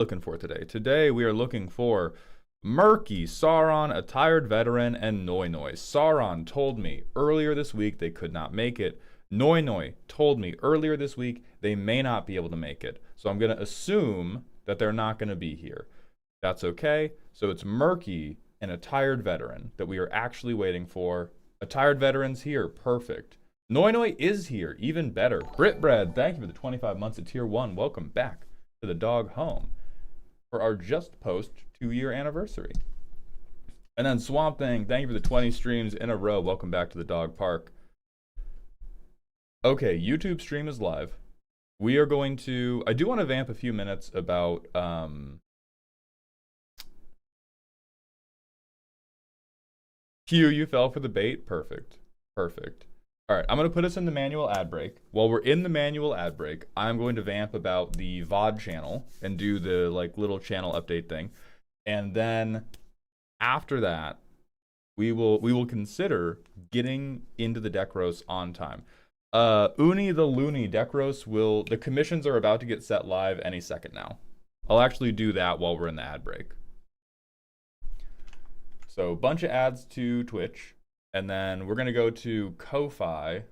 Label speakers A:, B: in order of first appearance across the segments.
A: looking for today? Today we are looking for Murky, Sauron, a tired veteran, and Noi Noi. Sauron told me earlier this week they could not make it. Noi Noi told me earlier this week they may not be able to make it. So I'm going to assume that they're not going to be here. That's okay. So it's Murky and a tired veteran that we are actually waiting for. A tired veteran's here. Perfect. Noi Noi is here. Even better. Britbread, thank you for the 25 months at Tier 1. Welcome back to the dog home for our just post 2-year anniversary. And then Swamp Thing, thank you for the 20 streams in a row. Welcome back to the dog park. Okay, YouTube stream is live. We are going to, I do want to vamp a few minutes about Hugh, you fell for the bait. Perfect. Perfect. All right, I'm going to put us in the manual ad break. While we're in the manual ad break, I'm going to vamp about the VOD channel and do the like little channel update thing. And then after that, we will consider getting into the deck roast on time. Uni the Loony deck roast the commissions are about to get set live any second now. I'll actually do that while we're in the ad break. So a bunch of ads to Twitch, and then we're gonna go to Ko-Fi, and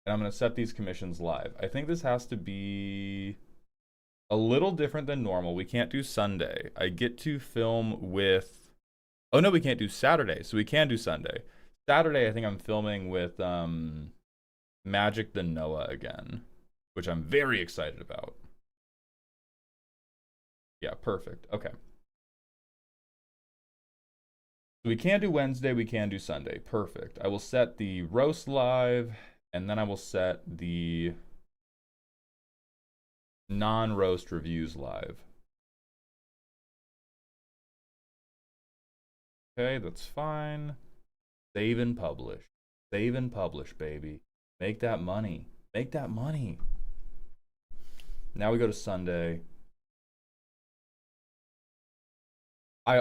A: I'm gonna set these commissions live. I think this has to be a little different than normal. We can't do Sunday. I get to film with, oh no, we can't do Saturday, so we can do Sunday. Saturday, I think I'm filming with Magic the Noah again, which I'm very excited about. Yeah, perfect. Okay. So we can do Wednesday, we can do Sunday. Perfect. I will set the roast live, and then I will set the non-roast reviews live. Okay, that's fine. Save and publish. Save and publish, baby. Make that money. Make that money. Now we go to Sunday. I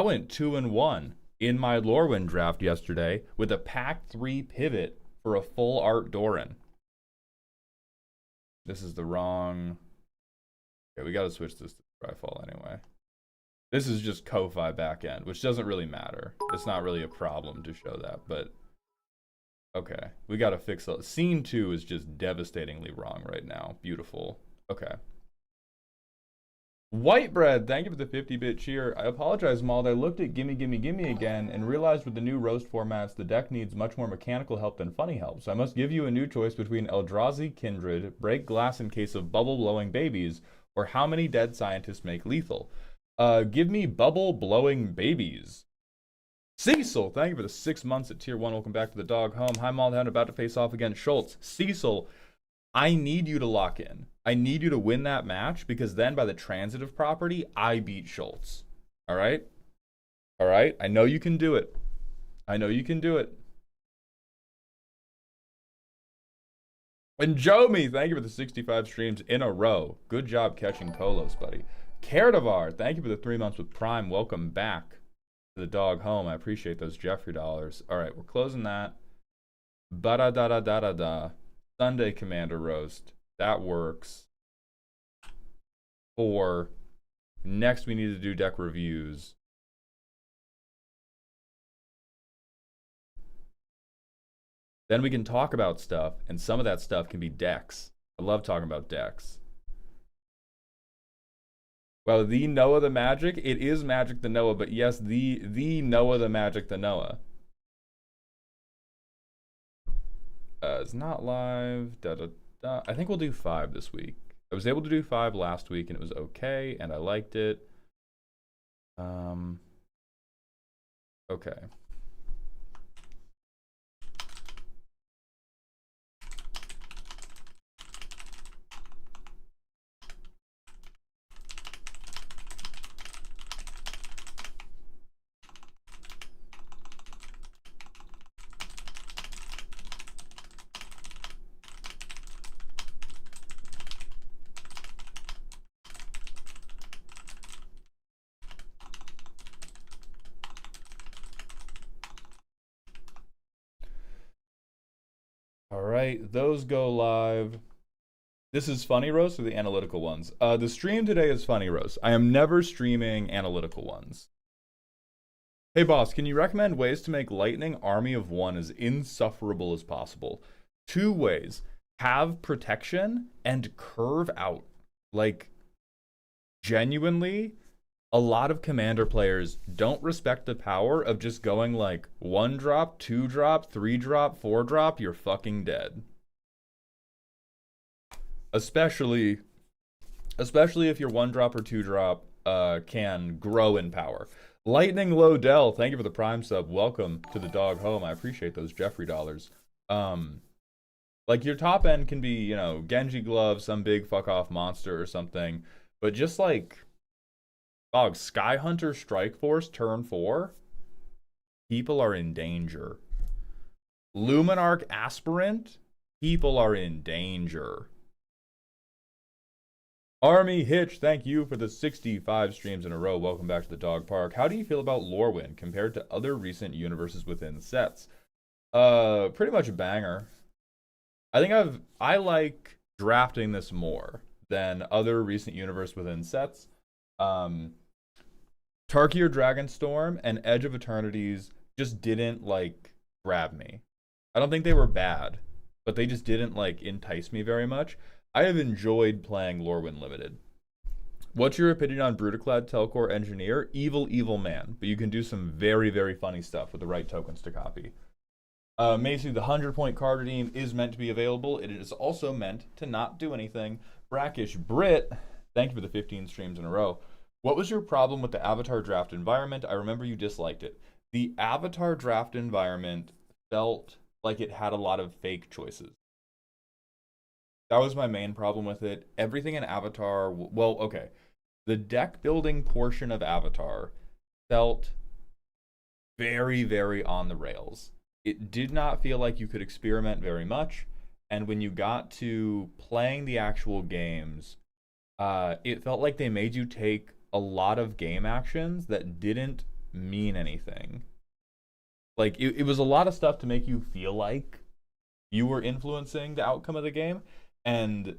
A: went 2-1 in my Lorwyn draft yesterday with a pack 3 pivot for a full art Doran. This is the wrong. Okay, we got to switch this to Dryfall anyway. This is just Ko-Fi backend, which doesn't really matter. It's not really a problem to show that, but okay, we got to fix it. Scene 2 is just devastatingly wrong right now. Beautiful. Okay. Whitebread, thank you for the 50-bit cheer. I apologize, Mauled. I looked at Gimme Gimme Gimme again and realized with the new roast formats, the deck needs much more mechanical help than funny help. So I must give you a new choice between Eldrazi Kindred, break glass in case of bubble-blowing babies, or how many dead scientists make lethal. Give me bubble-blowing babies. Cecil, thank you for the 6 months at Tier 1. Welcome back to the dog home. Hi, Mauled, about to face off against Schultz. Cecil, I need you to lock in. I need you to win that match because then by the transitive property, I beat Schultz. All right? All right? I know you can do it. I know you can do it. And Jomi, thank you for the 65 streams in a row. Good job catching Kolos, buddy. Kerdavar, thank you for the 3 months with Prime. Welcome back to the dog home. I appreciate those Jeffrey dollars. All right, we're closing that. Ba-da-da-da-da-da-da. Sunday Commander Roast. That works. For next, we need to do deck reviews. Then we can talk about stuff, and some of that stuff can be decks. I love talking about decks. Well, the Noah the Magic, it is Magic the Noah, but yes, the Noah the Magic the Noah. It's not live. I think we'll do 5 this week. I was able to do 5 last week, and it was okay, and I liked it. Okay. All right, those go live. This is funny roast or the analytical ones? The stream today is funny roast. I am never streaming analytical ones. Hey boss, can you recommend ways to make Lightning Army of One as insufferable as possible? 2 ways. Have protection and curve out. Like, genuinely, a lot of commander players don't respect the power of just going like 1 drop, 2 drop, 3 drop, 4 drop, you're fucking dead. Especially if your 1 drop or 2 drop can grow in power. Lightning Lodell, thank you for the Prime sub. Welcome to the dog home. I appreciate those Jeffrey dollars. Like your top end can be, you know, Genji Glove, some big fuck off monster or something, but just like, dog, Sky Hunter Strike Force turn 4, people are in danger. Luminarch Aspirant, people are in danger. Army Hitch, thank you for the 65 streams in a row. Welcome back to the dog park. How do you feel about Lorwyn compared to other recent universes within sets? Pretty much a banger. I think I like drafting this more than other recent universe within sets. Tarkir Dragonstorm and Edge of Eternities just didn't like grab me. I don't think they were bad, but they just didn't like entice me very much. I have enjoyed playing Lorwyn Limited. What's your opinion on Brutaclad Telcor Engineer? Evil, evil man, but you can do some very, very funny stuff with the right tokens to copy. Macy, the 100-point card redeem is meant to be available. It is also meant to not do anything. Brackish Brit, thank you for the 15 streams in a row. What was your problem with the Avatar draft environment? I remember you disliked it. The Avatar draft environment felt like it had a lot of fake choices. That was my main problem with it. Everything in Avatar, well, okay. The deck building portion of Avatar felt very, very on the rails. It did not feel like you could experiment very much. And when you got to playing the actual games, it felt like they made you take a lot of game actions that didn't mean anything. Like, it was a lot of stuff to make you feel like you were influencing the outcome of the game. And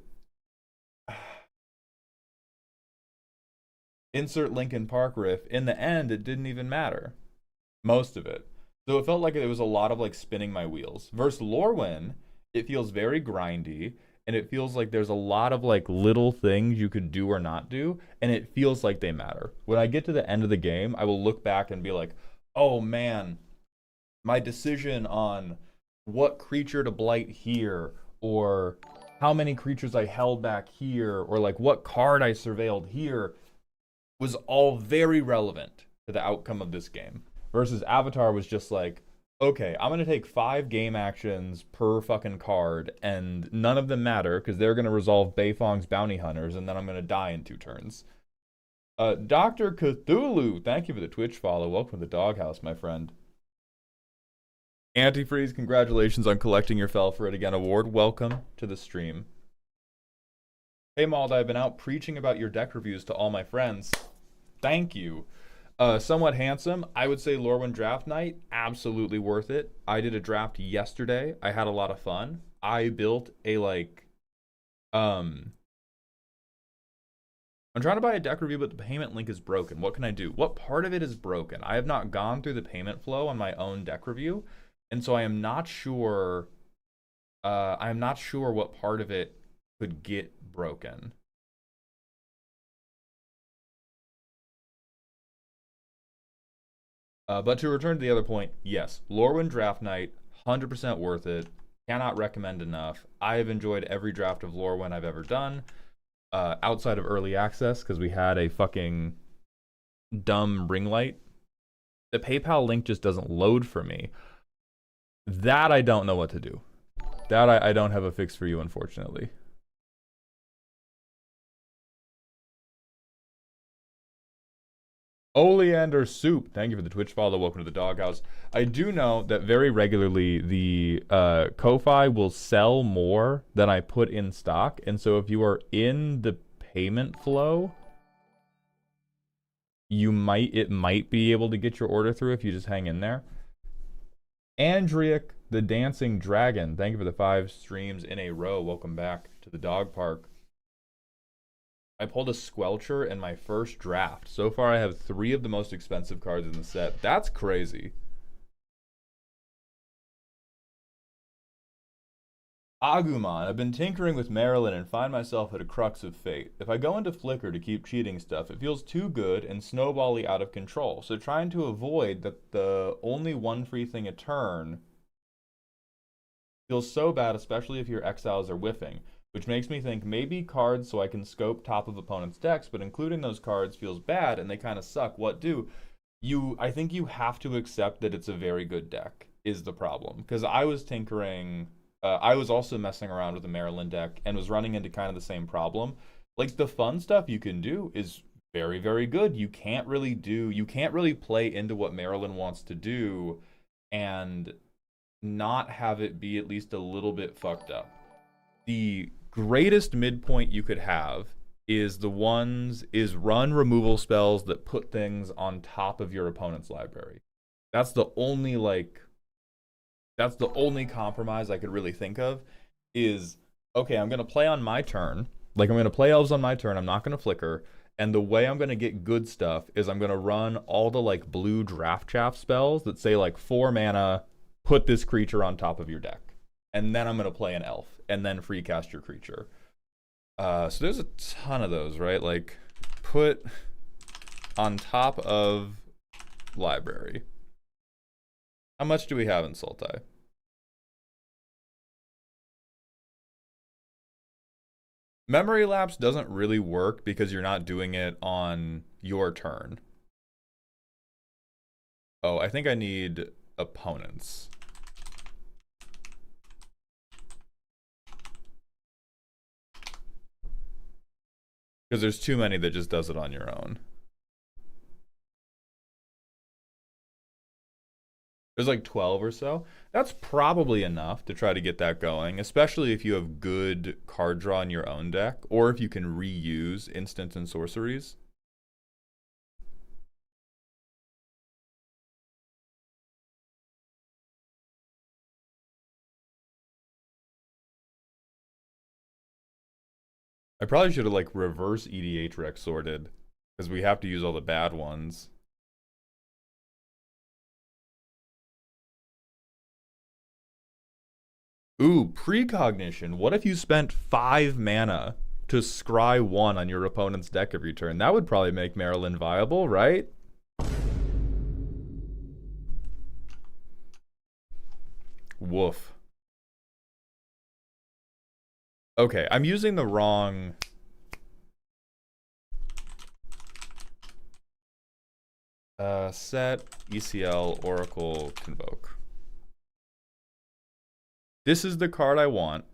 A: insert Linkin Park riff, in the end, it didn't even matter. Most of it. So it felt like it was a lot of like spinning my wheels. Versus Lorwyn, it feels very grindy, and it feels like there's a lot of like little things you could do or not do, and it feels like they matter. When I get to the end of the game, I will look back and be like, oh man, my decision on what creature to blight here, or how many creatures I held back here, or like what card I surveilled here, was all very relevant to the outcome of this game. Versus Avatar was just like, okay, I'm going to take 5 game actions per fucking card, and none of them matter because they're going to resolve Beifong's Bounty Hunters, and then I'm going to die in 2 turns. Dr. Cthulhu, thank you for the Twitch follow. Welcome to the doghouse, my friend. Antifreeze, congratulations on collecting your Fell for It Again award. Welcome to the stream. Hey Mald, I've been out preaching about your deck reviews to all my friends. Thank you. Somewhat handsome, I would say Lorwyn Draft Night, absolutely worth it. I did a draft yesterday. I had a lot of fun. I built a like, I'm trying to buy a deck review, but the payment link is broken. What can I do? What part of it is broken? I have not gone through the payment flow on my own deck review, and so I am not sure. I am not sure what part of it could get broken. But to return to the other point, yes, Lorwyn Draft Night, 100% worth it. Cannot recommend enough. I have enjoyed every draft of Lorwyn I've ever done, outside of early access, because we had a fucking dumb ring light. The PayPal link just doesn't load for me. That I don't know what to do. That I don't have a fix for you, unfortunately. Oleander Soup, thank you for the Twitch follow. Welcome to the doghouse. I do know that very regularly the Ko-Fi will sell more than I put in stock, and so if you are in the payment flow, it might be able to get your order through if you just hang in there. Andriac The Dancing Dragon, thank you for the 5 streams in a row. Welcome back to the dog park. I pulled a Squelcher in my first draft. So far, I have 3 of the most expensive cards in the set. That's crazy. Agumon, I've been tinkering with Marilyn and find myself at a crux of fate. If I go into Flicker to keep cheating stuff, it feels too good and snowbally out of control. So trying to avoid that the only one free thing a turn feels so bad, especially if your exiles are whiffing, which makes me think maybe cards so I can scope top of opponents' decks, but including those cards feels bad and they kind of suck. What do? I think you have to accept that it's a very good deck is the problem. Because I was tinkering, I was also messing around with the Maryland deck and was running into kind of the same problem. Like the fun stuff you can do is very, very good. You can't really play into what Maryland wants to do and not have it be at least a little bit fucked up. The greatest midpoint you could have is run removal spells that put things on top of your opponent's library. That's the only compromise I could really think of is, okay, I'm going to play on my turn. Like, I'm going to play elves on my turn. I'm not going to flicker. And the way I'm going to get good stuff is I'm going to run all the, like, blue draft chaff spells that say, like, 4 mana, put this creature on top of your deck. And then I'm going to play an elf and then free cast your creature. So there's a ton of those, right? Like, put on top of library. How much do we have in Sultai? Memory lapse doesn't really work because you're not doing it on your turn. Oh, I think I need opponents. Because there's too many that just does it on your own. There's like 12 or so. That's probably enough to try to get that going, especially if you have good card draw in your own deck, or if you can reuse instants and sorceries. I probably should have like reverse EDH Rex sorted, because we have to use all the bad ones. Ooh, precognition. What if you spent 5 mana to scry 1 on your opponent's deck every turn? That would probably make Maryland viable, right? Woof. Okay, I'm using the wrong... set, ECL, Oracle, Convoke. This is the card I want,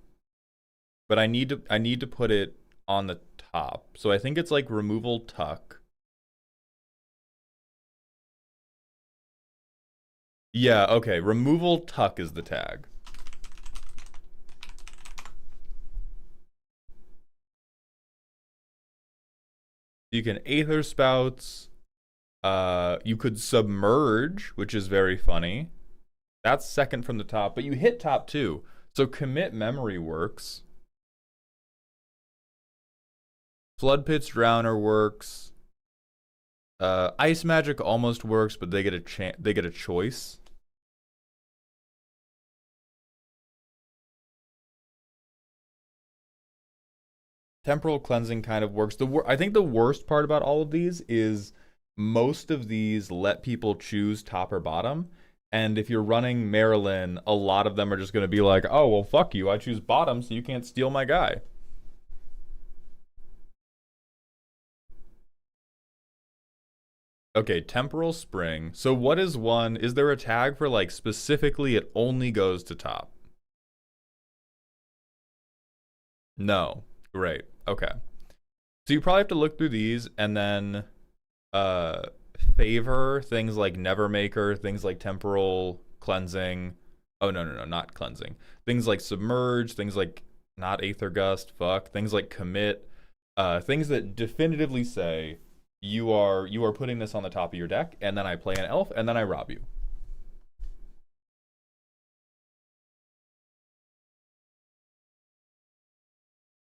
A: but I need to put it on the top. So I think it's like removal tuck. Yeah, okay, removal tuck is the tag. You can Aether Spouts. You could submerge, which is very funny. That's second from the top, but you hit top 2. So commit memory works. Flood Pit's Drowner works. Ice Magic almost works, but they get a choice. Temporal Cleansing kind of works. I think the worst part about all of these is most of these let people choose top or bottom. And if you're running Maryland, a lot of them are just going to be like, oh, well, fuck you. I choose bottom, so you can't steal my guy. Okay, Temporal Spring. So what is one? Is there a tag for, like, specifically it only goes to top? No. Great. Okay. So you probably have to look through these and then favor things like Nevermaker, things like Temporal Cleansing. Oh, no, not Cleansing. Things like Submerge, things like not Aether Gust, things like Commit. Things that definitively say you are putting this on the top of your deck, and then I play an elf, and then I rob you.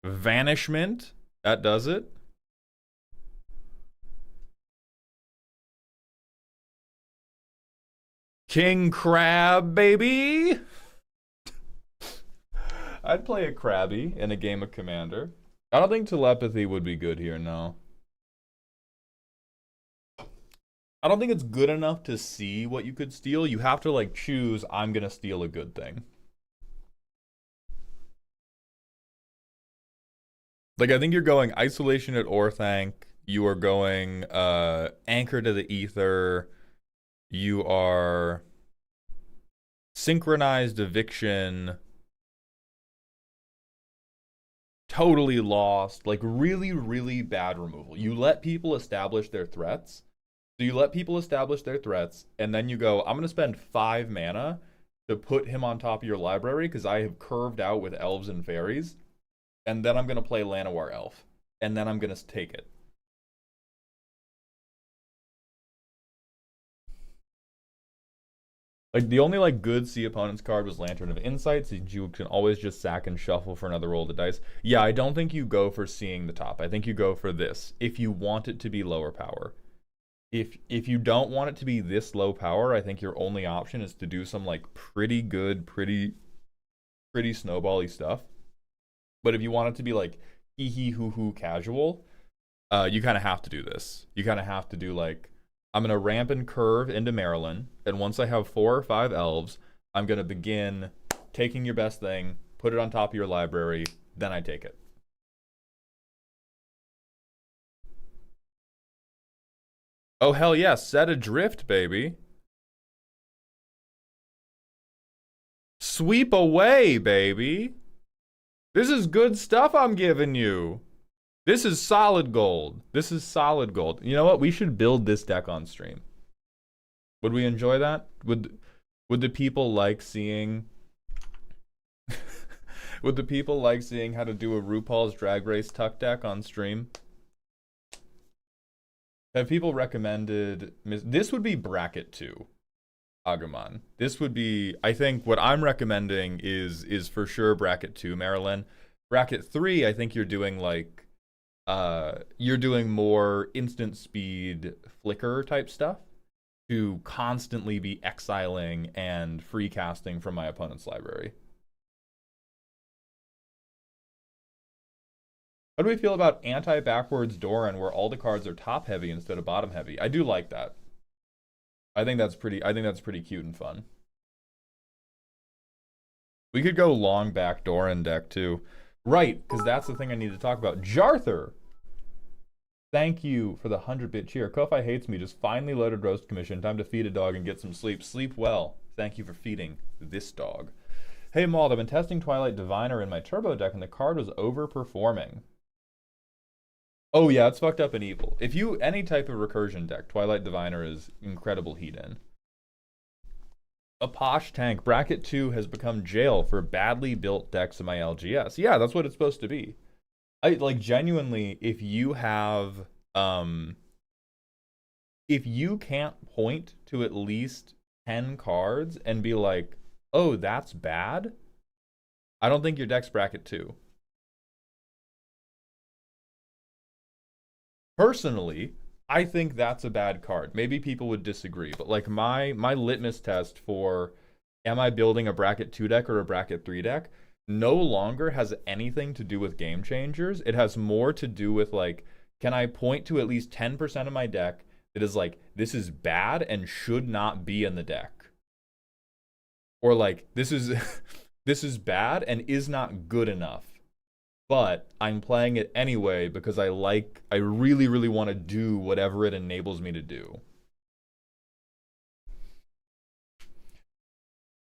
A: Vanishment. That does it. King Crab, baby. I'd play a Krabby in a game of Commander. I don't think telepathy would be good here, no. I don't think it's good enough to see what you could steal. You have to like choose, I'm gonna steal a good thing. Like I think you're going Isolation at Orthanc. You are going Anchor to the Ether. You are Synchronized Eviction. Totally Lost. Like really, really bad removal. You let people establish their threats. So you let people establish their threats, and then you go, I'm going to spend 5 mana to put him on top of your library because I have curved out with elves and fairies. And then I'm going to play Llanowar Elf. And then I'm going to take it. Like, the only, like, good See Opponent's card was Lantern of Insight, since you can always just sack and shuffle for another roll of the dice. Yeah, I don't think you go for Seeing the Top. I think you go for this, if you want it to be lower power. If you don't want it to be this low power, I think your only option is to do some, like, pretty good, pretty snowbally stuff. But if you want it to be, like, hee hoo hoo casual, you kind of have to do this. You kind of have to do, like, I'm going to ramp and curve into Maryland, and once I have 4 or 5 elves, I'm going to begin taking your best thing, put it on top of your library, then I take it. Oh, hell yeah, Set Adrift, baby. Sweep Away, baby. This is good stuff I'm giving you. This is solid gold. This is solid gold. You know what? We should build this deck on stream. Would we enjoy that? Would the people like seeing... Would the people like seeing how to do a RuPaul's Drag Race tuck deck on stream? Have people recommended... This would be bracket 2, Agumon. This would be... I think what I'm recommending is for sure bracket 2, Marilyn. Bracket 3, I think you're doing like... you're doing more instant speed flicker type stuff to constantly be exiling and free casting from my opponent's library. How do we feel about anti-backwards Doran, where all the cards are top heavy instead of bottom heavy? I do like that. I think that's pretty cute and fun. We could go long back Doran deck too. Right, because that's the thing I need to talk about. Jarther! Thank you for the 100-bit cheer. Ko-Fi hates me. Just finally loaded Roast Commission. Time to feed a dog and get some sleep. Sleep well. Thank you for feeding this dog. Hey, Mauled, I've been testing Twilight Diviner in my turbo deck, and the card was overperforming. Oh yeah, it's fucked up and evil. If you, any type of recursion deck, Twilight Diviner is incredible heat in. A posh tank. Bracket 2 has become jail for badly built decks in my LGS. Yeah, that's what it's supposed to be. Like, genuinely, if you have, if you can't point to at least 10 cards and be like, oh, that's bad, I don't think your deck's bracket 2. Personally, I think that's a bad card. Maybe people would disagree, but like my litmus test for am I building a bracket 2 deck or a bracket 3 deck no longer has anything to do with game changers. It has more to do with like, can I point to at least 10% of my deck that is like, this is bad and should not be in the deck? Or like, this is this is bad and is not good enough, but I'm playing it anyway because I really, really want to do whatever it enables me to do.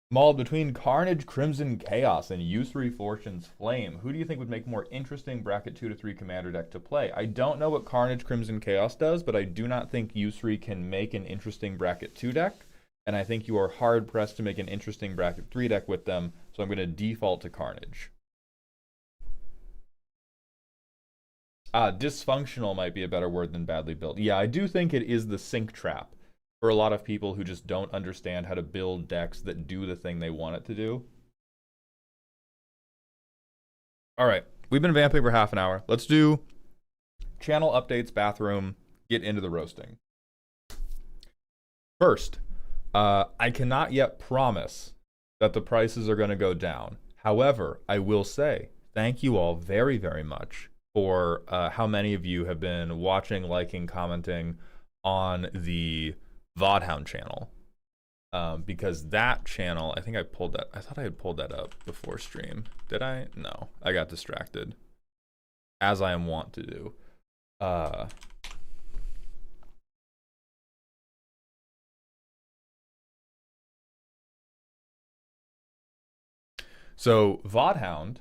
A: Mauled, between Carnage, Crimson Chaos, and Yusri Fortune's Flame, who do you think would make more interesting bracket 2 to 3 commander deck to play? I don't know what Carnage, Crimson Chaos does, but I do not think Yusri can make an interesting bracket 2 deck, and I think you are hard-pressed to make an interesting bracket 3 deck with them, so I'm going to default to Carnage. Dysfunctional might be a better word than badly built. Yeah, I do think it is the sink trap for a lot of people who just don't understand how to build decks that do the thing they want it to do. All right, we've been vamping for half an hour. Let's do channel updates, bathroom, get into the roasting. First, I cannot yet promise that the prices are going to go down. However, I will say thank you all very, very much for how many of you have been watching, liking, commenting on the Vodhound channel. Because that channel, I think I pulled that. I thought I had pulled that up before stream. Did I? No, I got distracted, as I am wont to do. So Vodhound,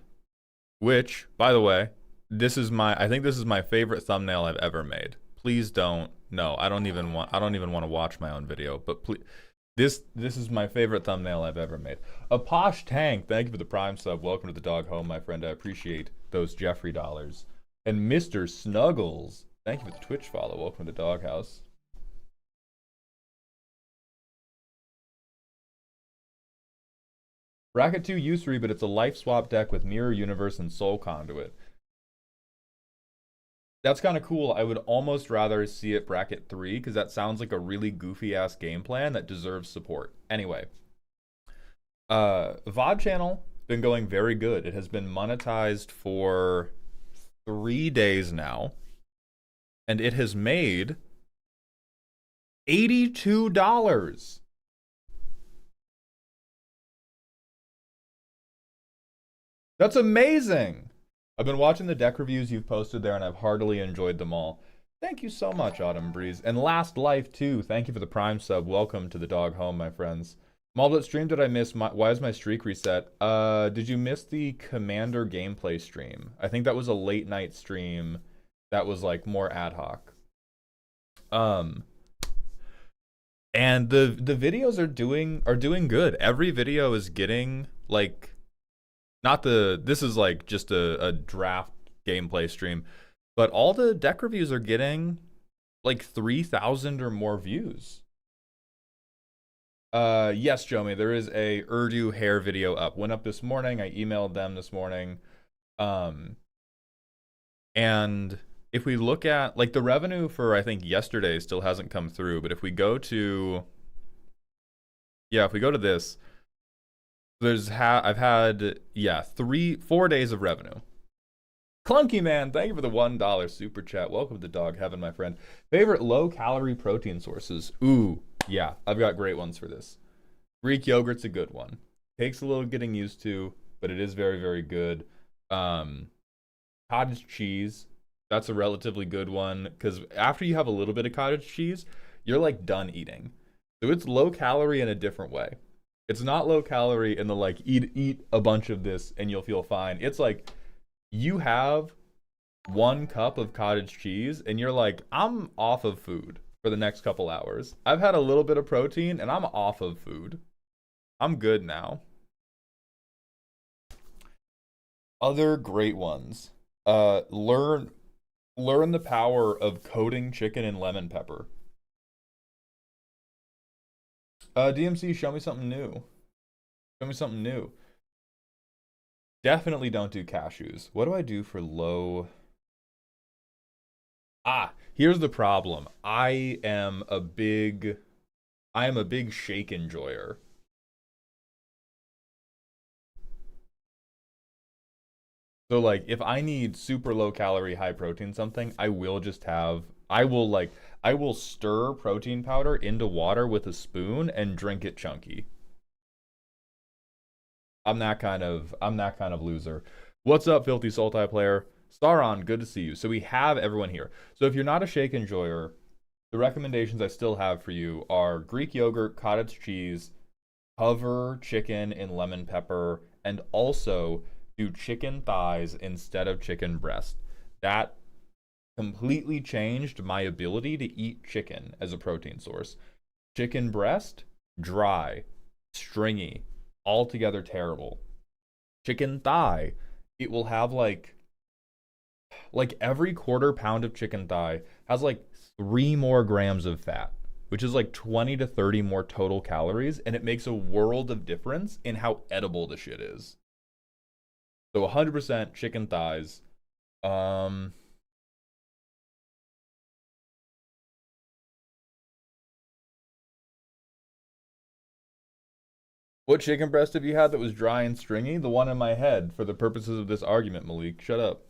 A: which, by the way, I think this is my favorite thumbnail I've ever made. Please don't. No, I don't even want to watch my own video, but please. This is my favorite thumbnail I've ever made. A Posh Tank, thank you for the Prime sub. Welcome to the dog home, my friend. I appreciate those Jeffrey dollars. And Mr. Snuggles, thank you for the Twitch follow. Welcome to the doghouse. Bracket 2 Usury, but it's a life swap deck with Mirror Universe and Soul Conduit. That's kind of cool. I would almost rather see it bracket 3 because that sounds like a really goofy ass game plan that deserves support. Anyway, VOD channel been going very good. It has been monetized for 3 days now, and it has made $82. That's amazing. I've been watching the deck reviews you've posted there, and I've heartily enjoyed them all. Thank you so much, Autumn Breeze. And Last Life, too. Thank you for the Prime sub. Welcome to the dog home, my friends. Maldit stream, did I miss? Why is my streak reset? Did you miss the Commander gameplay stream? I think that was a late night stream that was, like, more ad hoc. And the videos are doing good. Every video is getting, like... this is like just a draft gameplay stream, but all the deck reviews are getting like 3,000 or more views. Yes, Jomi, there is a Urdu hair video up. Went up this morning. I emailed them this morning. And if we look at like the revenue for, I think yesterday still hasn't come through, but if we go to, if we go to this, I've had 4 days of revenue. Clunky Man, thank you for the $1 super chat. Welcome to Dog Heaven, my friend. Favorite low calorie protein sources? Ooh, yeah, I've got great ones for this. Greek yogurt's a good one. Takes a little getting used to, but it is very, very good. Cottage cheese, that's a relatively good one because after you have a little bit of cottage cheese, you're like done eating. So it's low calorie in a different way. It's not low calorie in the like eat a bunch of this and you'll feel fine. It's like you have 1 cup of cottage cheese and you're like, I'm off of food for the next couple hours. I've had a little bit of protein and I'm off of food. I'm good now. Other great ones. Learn the power of coating chicken in lemon pepper. DMC, show me something new. Show me something new. Definitely don't do cashews. What do I do for low? Here's the problem. I am a big shake enjoyer. So like if I need super low calorie, high protein something, I will stir protein powder into water with a spoon and drink it chunky. I'm that kind of loser. What's up, Filthy Sultai player? Sauron, good to see you. So we have everyone here. So if you're not a shake enjoyer, the recommendations I still have for you are Greek yogurt, cottage cheese, cover chicken in lemon pepper, and also do chicken thighs instead of chicken breast. That completely changed my ability to eat chicken as a protein source. Chicken breast, dry, stringy, altogether terrible. Chicken thigh, it will have like every quarter pound of chicken thigh has like 3 more grams of fat, which is like 20 to 30 more total calories, and it makes a world of difference in how edible the shit is. So 100% chicken thighs. Um, what chicken breast have you had that was dry and stringy? The one in my head for the purposes of this argument, Malik. Shut up.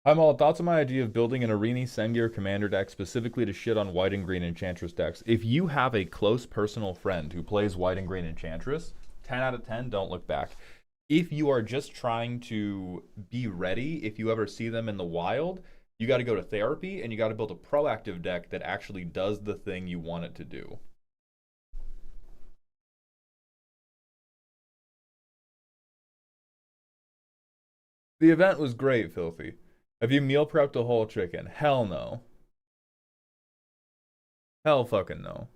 A: I'm all thoughts on my idea of building an Arini Sengir commander deck specifically to shit on white and green Enchantress decks. If you have a close personal friend who plays white and green Enchantress, 10 out of 10, don't look back. If you are just trying to be ready, if you ever see them in the wild, you got to go to therapy and you got to build a proactive deck that actually does the thing you want it to do. The event was great, Filthy. Have you meal prepped a whole chicken? Hell no. Hell fucking no.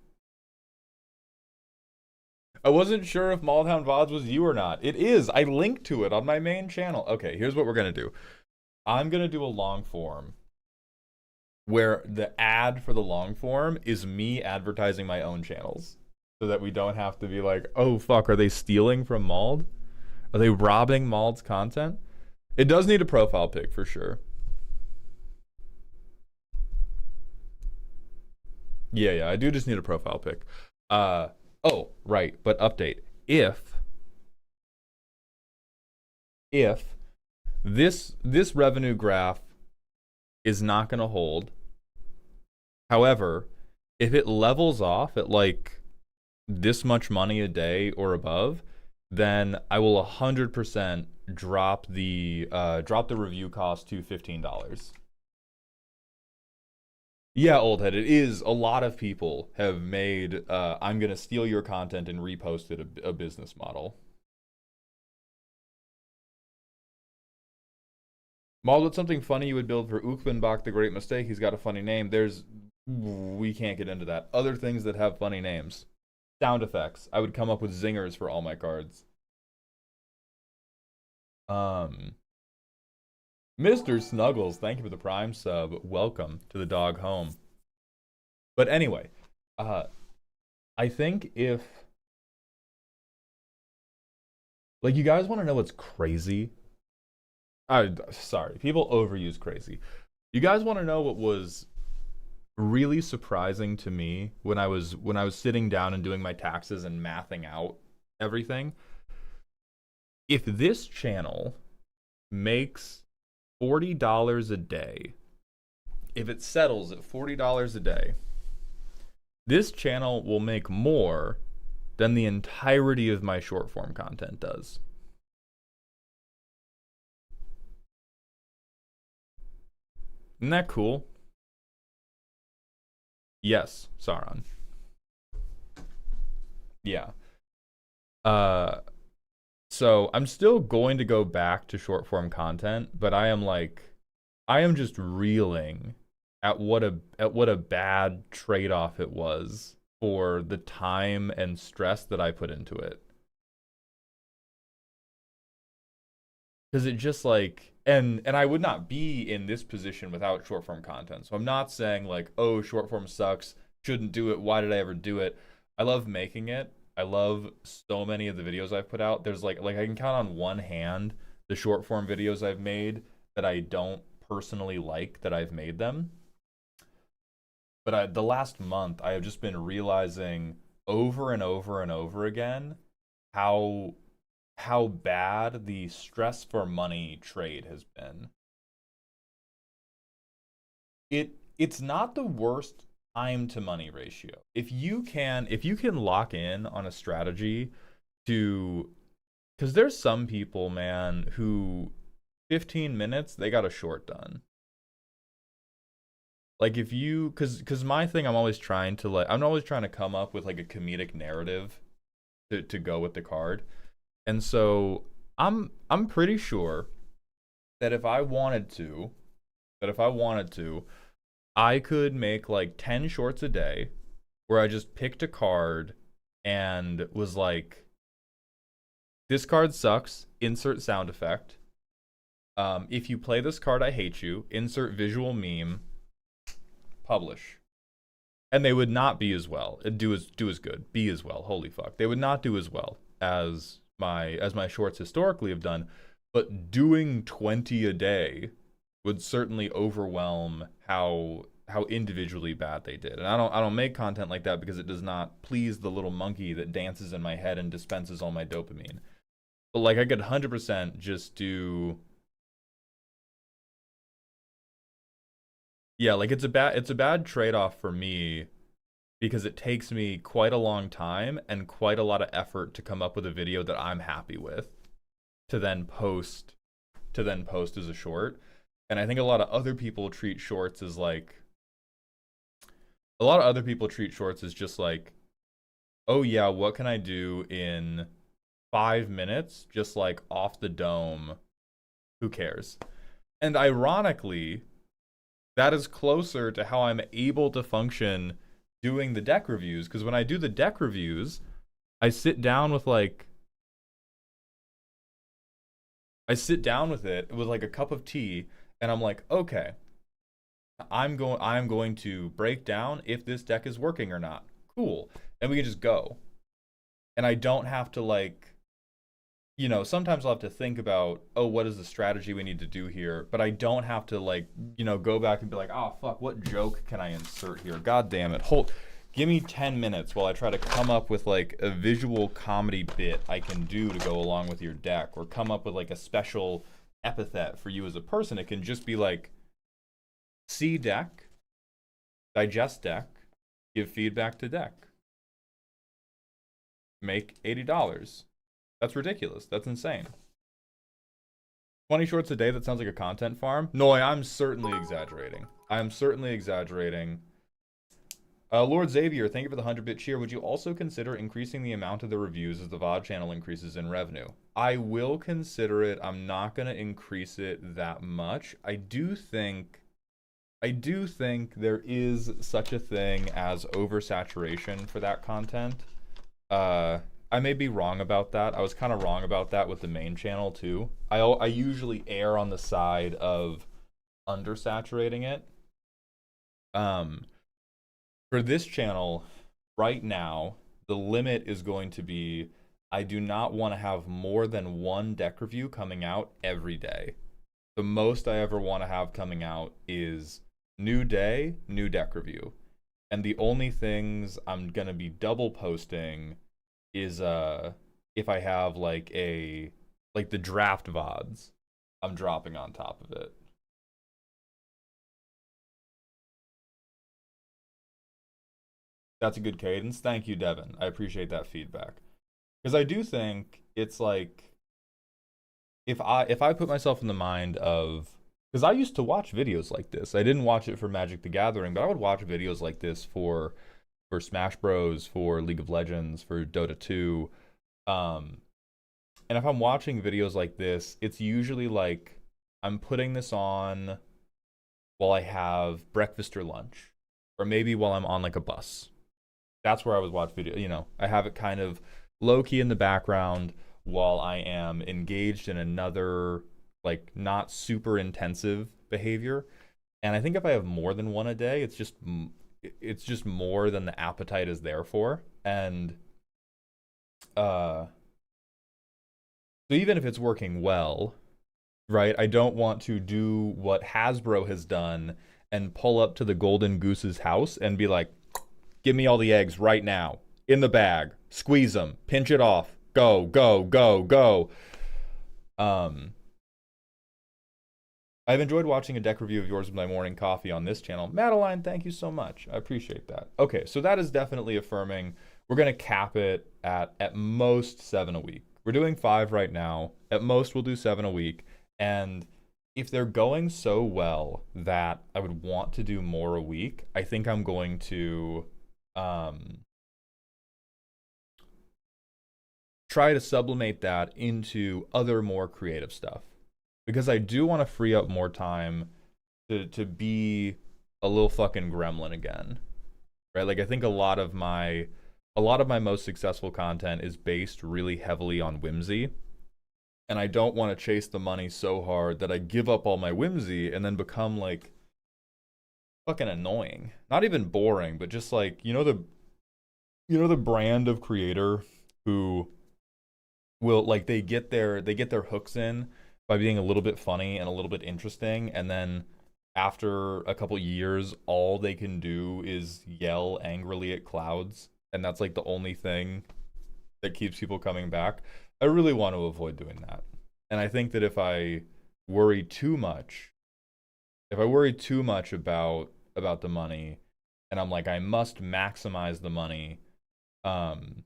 A: I wasn't sure if Maulhound VODs was you or not. It is. I linked to it on my main channel. Okay, here's what we're going to do. I'm going to do a long form where the ad for the long form is me advertising my own channels so that we don't have to be like, oh, fuck, are they stealing from Mauled? Are they robbing Mauled's content? It does need a profile pic for sure. Yeah, I do just need a profile pic. Oh, right, but update. If this revenue graph is not going to hold, however, if it levels off at like this much money a day or above, then I will 100% drop the review cost to $15. Yeah, Oldhead, it is. A lot of people have made I'm going to steal your content and repost it a business model. Mauled, what's something funny you would build for Ukvenbach the Great Mistake? He's got a funny name. We can't get into that. Other things that have funny names. Sound effects. I would come up with zingers for all my cards. Mr. Snuggles, thank you for the Prime sub. Welcome to the dog home. But anyway, I think if... like, you guys want to know what's crazy? Sorry, people overuse crazy. You guys want to know what was really surprising to me when I was sitting down and doing my taxes and mathing out everything? If this channel makes $40 a day, if it settles at $40 a day, this channel will make more than the entirety of my short form content does. Isn't that cool? Yes, Sauron. Yeah. So I'm still going to go back to short form content, but I am just reeling at what a bad trade-off it was for the time and stress that I put into it. Because it just like, and I would not be in this position without short form content. So I'm not saying like, oh, short form sucks, shouldn't do it, why did I ever do it? I love making it. I love so many of the videos I've put out. There's like I can count on one hand the short form videos I've made that I don't personally like that I've made them. But the last month I have just been realizing over and over and over again how bad the stress for money trade has been. It's not the worst time to money ratio. If you can lock in on a strategy to, because there's some people, man, who 15 minutes they got a short done. Like if you, because my thing, I'm always trying to come up with like a comedic narrative to go with the card. And so I'm pretty sure that if I wanted to, I could make like 10 shorts a day where I just picked a card and was like, this card sucks, insert sound effect. If you play this card, I hate you, insert visual meme, publish. And they would not be as well. Do as good. Be as well. Holy fuck. They would not do as well. as my shorts historically have done, but doing 20 a day would certainly overwhelm how individually bad they did. And I don't make content like that because it does not please the little monkey that dances in my head and dispenses all my dopamine. But like I could 100% just do, yeah, like it's a bad trade-off for me because it takes me quite a long time and quite a lot of effort to come up with a video that I'm happy with to then post as a short. And I think a lot of other people treat shorts as just like, oh yeah, what can I do in 5 minutes? Just like off the dome, who cares? And ironically, that is closer to how I'm able to function doing the deck reviews. Because when I do the deck reviews, I sit down with like I sit down with it with like a cup of tea, and I'm like, okay, I'm going to break down if this deck is working or not. Cool. And we can just go. And I don't have to like, sometimes I'll have to think about, oh, what is the strategy we need to do here? But I don't have to like, go back and be like, oh fuck, what joke can I insert here? God damn it. Give me 10 minutes while I try to come up with like a visual comedy bit I can do to go along with your deck, or come up with like a special epithet for you as a person. It can just be like, see deck, digest deck, give feedback to deck, make $80. That's ridiculous. That's insane. 20 shorts a day, that sounds like a content farm. No, I'm certainly exaggerating. Lord Xavier, thank you for the 100-bit cheer. Would you also consider increasing the amount of the reviews as the VOD channel increases in revenue? I will consider it. I'm not going to increase it that much. I do think there is such a thing as oversaturation for that content. I may be wrong about that. I was kind of wrong about that with the main channel too. I usually err on the side of undersaturating it. For this channel, right now, the limit is going to be, I do not want to have more than one deck review coming out every day. The most I ever want to have coming out is new day, new deck review. And the only things I'm going to be double posting is if I have like the draft VODs, I'm dropping on top of it. That's a good cadence. Thank you, Devin. I appreciate that feedback. Because I do think it's like, if I put myself in the mind of, because I used to watch videos like this. I didn't watch it for Magic the Gathering, but I would watch videos like this for Smash Bros, for League of Legends, for Dota 2. And if I'm watching videos like this, it's usually like I'm putting this on while I have breakfast or lunch, or maybe while I'm on like a bus. That's where I would watch video. I have it kind of low-key in the background while I am engaged in another, like, not super intensive behavior. And I think if I have more than one a day, it's just more than the appetite is there for. And so even if it's working well, right, I don't want to do what Hasbro has done and pull up to the Golden Goose's house and be like, give me all the eggs right now, in the bag, squeeze them, pinch it off, go, go, go, go. I've enjoyed watching a deck review of yours with my morning coffee on this channel. Madeline, thank you so much. I appreciate that. Okay, so that is definitely affirming. We're going to cap it at most 7 a week. We're doing 5 right now. At most, we'll do 7 a week. And if they're going so well that I would want to do more a week, I think I'm going to try to sublimate that into other more creative stuff, because I do want to free up more time to be a little fucking gremlin again, right? Like I think a lot of my most successful content is based really heavily on whimsy, and I don't want to chase the money so hard that I give up all my whimsy and then become like fucking annoying. Not even boring, but just like, the brand of creator who will like they get their hooks in by being a little bit funny and a little bit interesting, and then after a couple years all they can do is yell angrily at clouds, and that's like the only thing that keeps people coming back. I really want to avoid doing that. And I think that worry too much, if I worry too much about the money, and I'm like I must maximize the money, um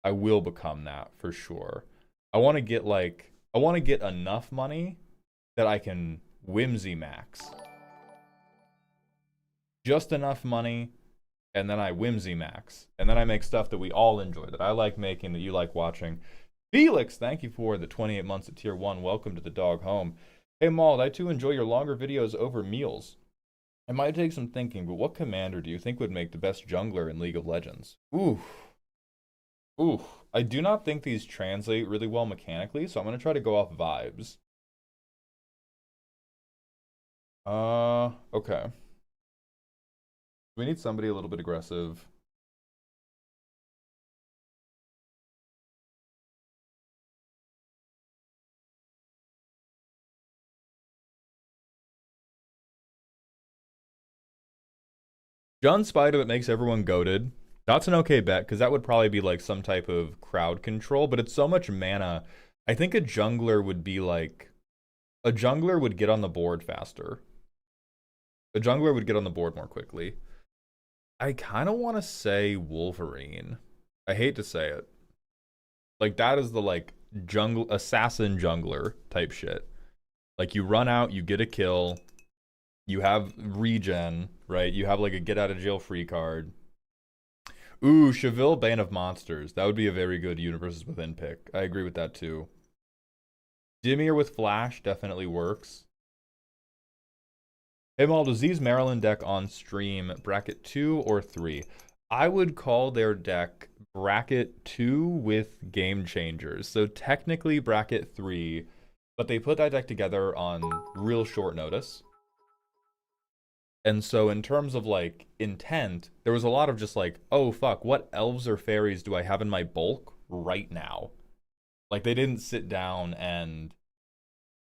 A: I will become that for sure. I want to get enough money that I can whimsy max. Just enough money, and then I whimsy max. And then I make stuff that we all enjoy, that I like making, that you like watching. Felix, thank you for the 28 months at tier 1. Welcome to the dog home. Hey Mauled, I too enjoy your longer videos over meals. It might take some thinking, but what commander do you think would make the best jungler in League of Legends? Ooh. Ooh, I do not think these translate really well mechanically, so I'm gonna try to go off vibes. Okay. We need somebody a little bit aggressive. John Spider that makes everyone goated. That's an okay bet, because that would probably be like some type of crowd control, but it's so much mana. I think a jungler would be like, a jungler would get on the board faster. A jungler would get on the board more quickly. I kind of want to say Wolverine. I hate to say it. Like, that is the like jungle assassin jungler type shit. Like, you run out, you get a kill, you have regen, right? You have like a get out of jail free card. Ooh, Cheville, Bane of Monsters. That would be a very good Universes Within pick. I agree with that too. Dimir with Flash definitely works. Hey Maul, does Z's Maryland deck on stream bracket 2 or 3? I would call their deck bracket 2 with Game Changers. So technically bracket 3, but they put that deck together on real short notice. And so in terms of like intent, there was a lot of just like, oh fuck, what elves or fairies do I have in my bulk right now? Like they didn't sit down and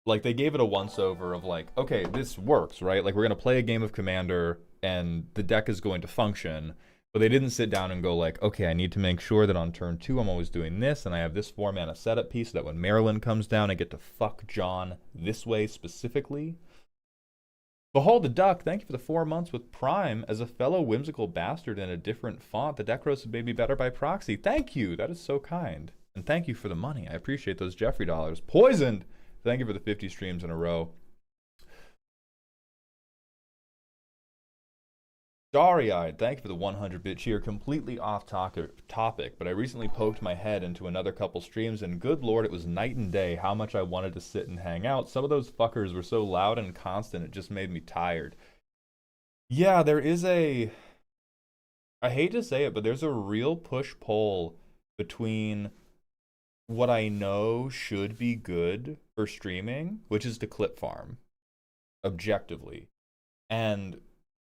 A: like they gave it a once over of like, okay, this works, right? Like we're going to play a game of Commander and the deck is going to function. But they didn't sit down and go like, okay, I need to make sure that on turn 2 I'm always doing this, and I have this 4-mana setup piece so that when Maryland comes down, I get to fuck John this way specifically. Behold the Duck, thank you for the 4 months with Prime. As a fellow whimsical bastard in a different font, the deck roasted made me better by proxy. Thank you, that is so kind. And thank you for the money, I appreciate those Jeffrey dollars. Poisoned, thank you for the 50 streams in a row. Starry-eyed, thank you for the 100-bit cheer. Completely off topic, but I recently poked my head into another couple streams, and good lord, it was night and day how much I wanted to sit and hang out. Some of those fuckers were so loud and constant, it just made me tired. Yeah, there is a... I hate to say it, but there's a real push-pull between what I know should be good for streaming, which is to clip farm, objectively, and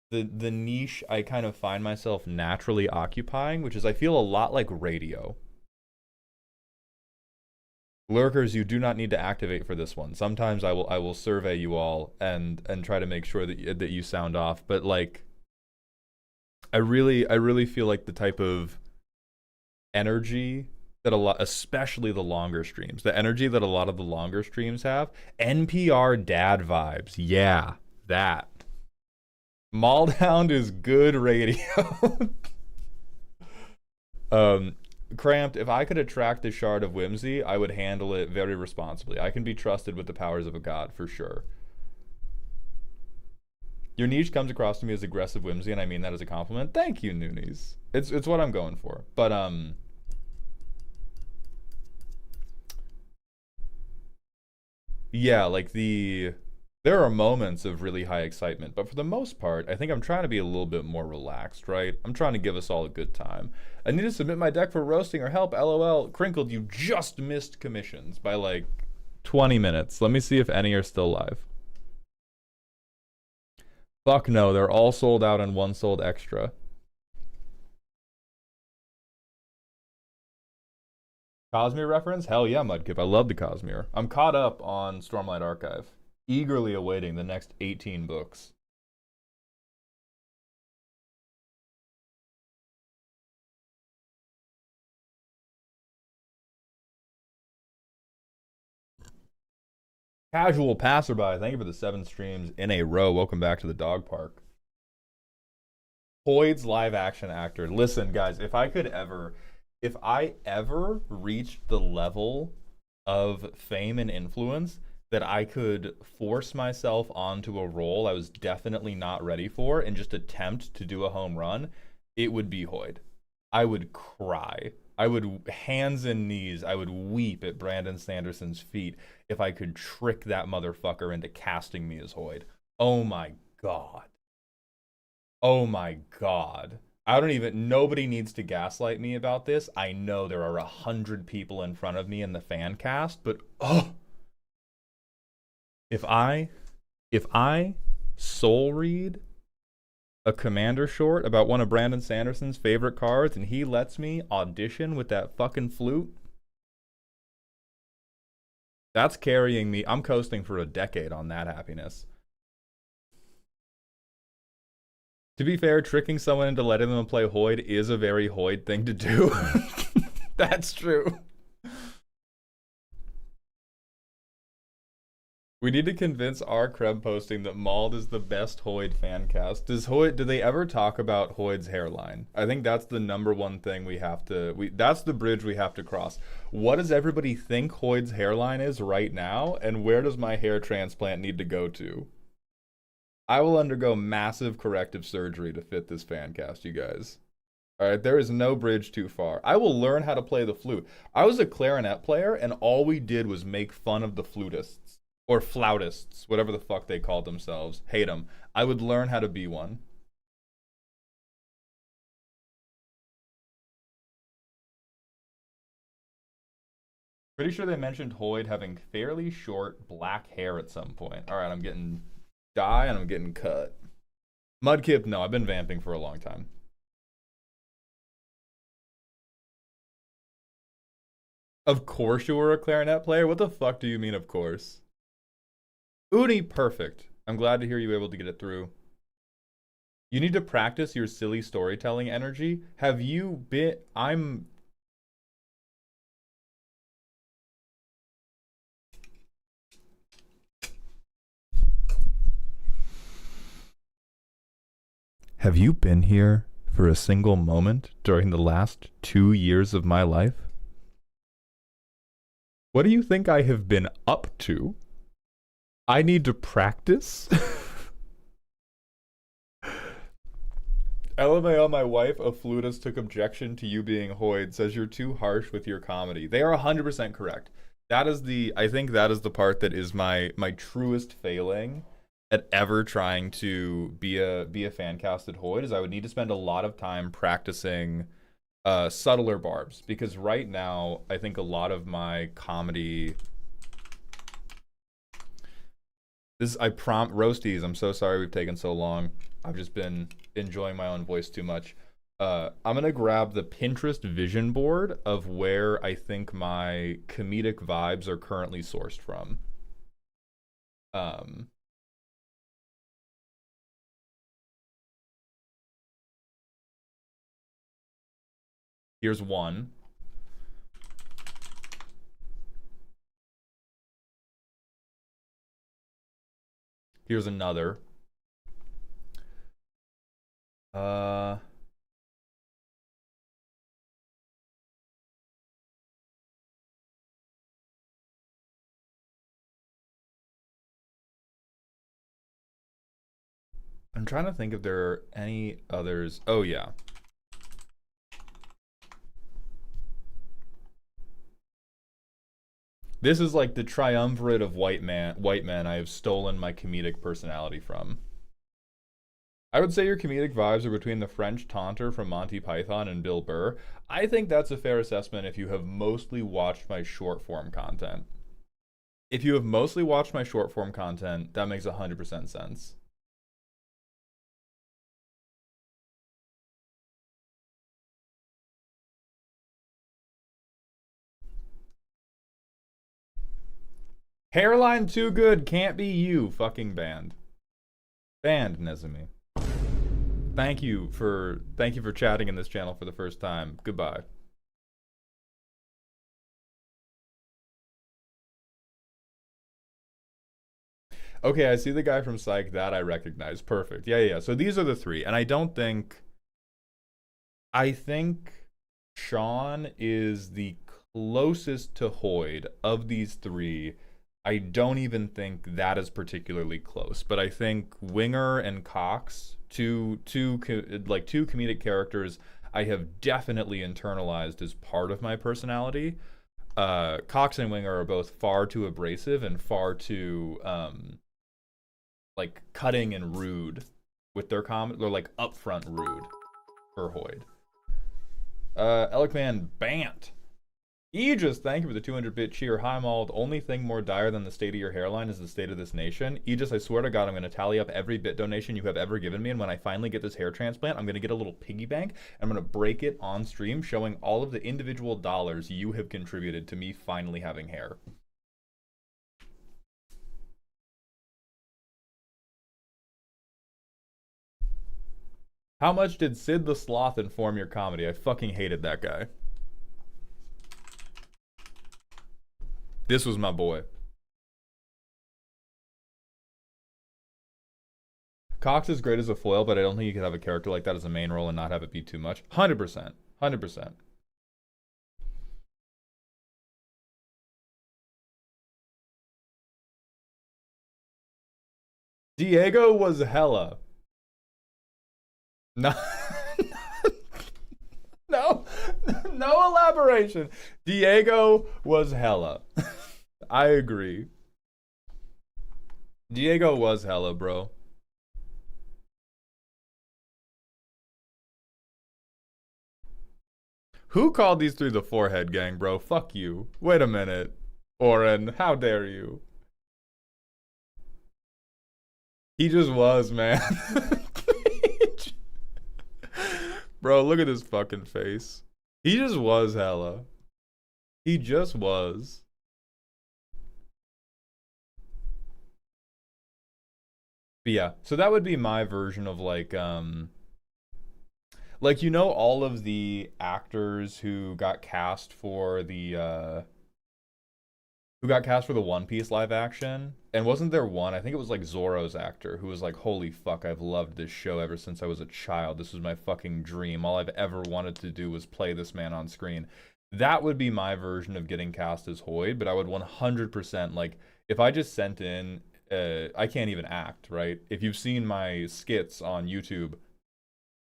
A: the niche I kind of find myself naturally occupying, which is I feel a lot like radio. Lurkers, you do not need to activate for this one. Sometimes I will survey you all and try to make sure that you sound off, but like I really feel like the type of energy that a lot, especially the longer streams, the energy that a lot of the longer streams have, NPR dad vibes. Yeah, that. Maulhound is good radio. Cramped, if I could attract the Shard of Whimsy, I would handle it very responsibly. I can be trusted with the powers of a god, for sure. Your niche comes across to me as aggressive whimsy, and I mean that as a compliment. Thank you, Noonies. It's what I'm going for. But, yeah, like there are moments of really high excitement, but for the most part, I think I'm trying to be a little bit more relaxed, right? I'm trying to give us all a good time. I need to submit my deck for roasting or help, LOL. Crinkled, you just missed commissions by like 20 minutes. Let me see if any are still live. Fuck no, they're all sold out and one sold extra. Cosmere reference? Hell yeah, Mudkip. I love the Cosmere. I'm caught up on Stormlight Archive, eagerly awaiting the next 18 books. Casual passerby, thank you for the 7 streams in a row. Welcome back to the dog park. Hoyd's live action actor. Listen, guys, if I ever reached the level of fame and influence that I could force myself onto a role I was definitely not ready for and just attempt to do a home run, it would be Hoyd. I would cry. I would, hands and knees, I would weep at Brandon Sanderson's feet if I could trick that motherfucker into casting me as Hoyd. Oh my god. Oh my god. I don't even, nobody needs to gaslight me about this. I know there are 100 people in front of me in the fan cast, but oh, if I soul read a commander short about one of Brandon Sanderson's favorite cards and he lets me audition with that fucking flute, that's carrying me. I'm coasting for a decade on that happiness. To be fair, tricking someone into letting them play Hoyd is a very Hoyd thing to do. That's true. We need to convince our Kreb posting that Mauled is the best Hoyd fan cast. Do they ever talk about Hoyd's hairline? I think that's the number one thing we have to, that's the bridge we have to cross. What does everybody think Hoyd's hairline is right now? And where does my hair transplant need to go to? I will undergo massive corrective surgery to fit this fan cast, you guys. Alright, there is no bridge too far. I will learn how to play the flute. I was a clarinet player, and all we did was make fun of the flutists. Or flautists, whatever the fuck they called themselves. Hate them. I would learn how to be one. Pretty sure they mentioned Hoyd having fairly short black hair at some point. Alright, I'm getting dye and I'm getting cut. Mudkip, no, I've been vamping for a long time. Of course you were a clarinet player? What the fuck do you mean, of course? Uni, perfect. I'm glad to hear you were able to get it through. You need to practice your silly storytelling energy. Have you been... Have you been here for a single moment during the last 2 years of my life? What do you think I have been up to? I need to practice? LMAO, my wife, a flutist, took objection to you being Hoyd, says you're too harsh with your comedy. They are 100% correct. That is I think that is the part that is my truest failing at ever trying to be a fan casted Hoyd, is I would need to spend a lot of time practicing subtler barbs, because right now I think a lot of my comedy Roasties, I'm so sorry we've taken so long. I've just been enjoying my own voice too much. I'm gonna grab the Pinterest vision board of where I think my comedic vibes are currently sourced from. Here's one. Here's another. I'm trying to think if there are any others. Oh yeah. This is like the triumvirate of white men I have stolen my comedic personality from. I would say your comedic vibes are between the French taunter from Monty Python and Bill Burr. I think that's a fair assessment if you have mostly watched my short form content. If you have mostly watched my short form content, that makes 100% sense. Hairline too good, can't be you. Fucking banned. Banned, Nezumi. Thank you for chatting in this channel for the first time. Goodbye. Okay, I see the guy from Psych. That I recognize. Perfect. Yeah. So these are the three. And I think Sean is the closest to Hoyd of these three. I don't even think that is particularly close, but I think Winger and Cox, two comedic characters I have definitely internalized as part of my personality. Cox and Winger are both far too abrasive and far too like cutting and rude with their comment. They're like upfront rude for Hoyd. Elikman Bant. Aegis, thank you for the 200-bit cheer. Hi, Maul. The only thing more dire than the state of your hairline is the state of this nation. Aegis, I swear to God, I'm going to tally up every bit donation you have ever given me, and when I finally get this hair transplant, I'm going to get a little piggy bank, and I'm going to break it on stream, showing all of the individual dollars you have contributed to me finally having hair. How much did Sid the Sloth inform your comedy? I fucking hated that guy. This was my boy. Cox is great as a foil, but I don't think you could have a character like that as a main role and not have it be too much. 100%. 100%. Diego was hella. No. No elaboration. Diego was hella. I agree. Diego was hella, bro. Who called these three the forehead gang, bro? Fuck you. Wait a minute. Oren, how dare you? He just was, man. Bro, look at his fucking face. He just was hella. He just was. But yeah, so that would be my version of like you know all of the actors who got cast for the One Piece live action? And wasn't there one, I think it was like Zoro's actor, who was like, holy fuck, I've loved this show ever since I was a child. This was my fucking dream. All I've ever wanted to do was play this man on screen. That would be my version of getting cast as Hoyd, but I would 100%, like, if I just sent in, I can't even act, right? If you've seen my skits on YouTube,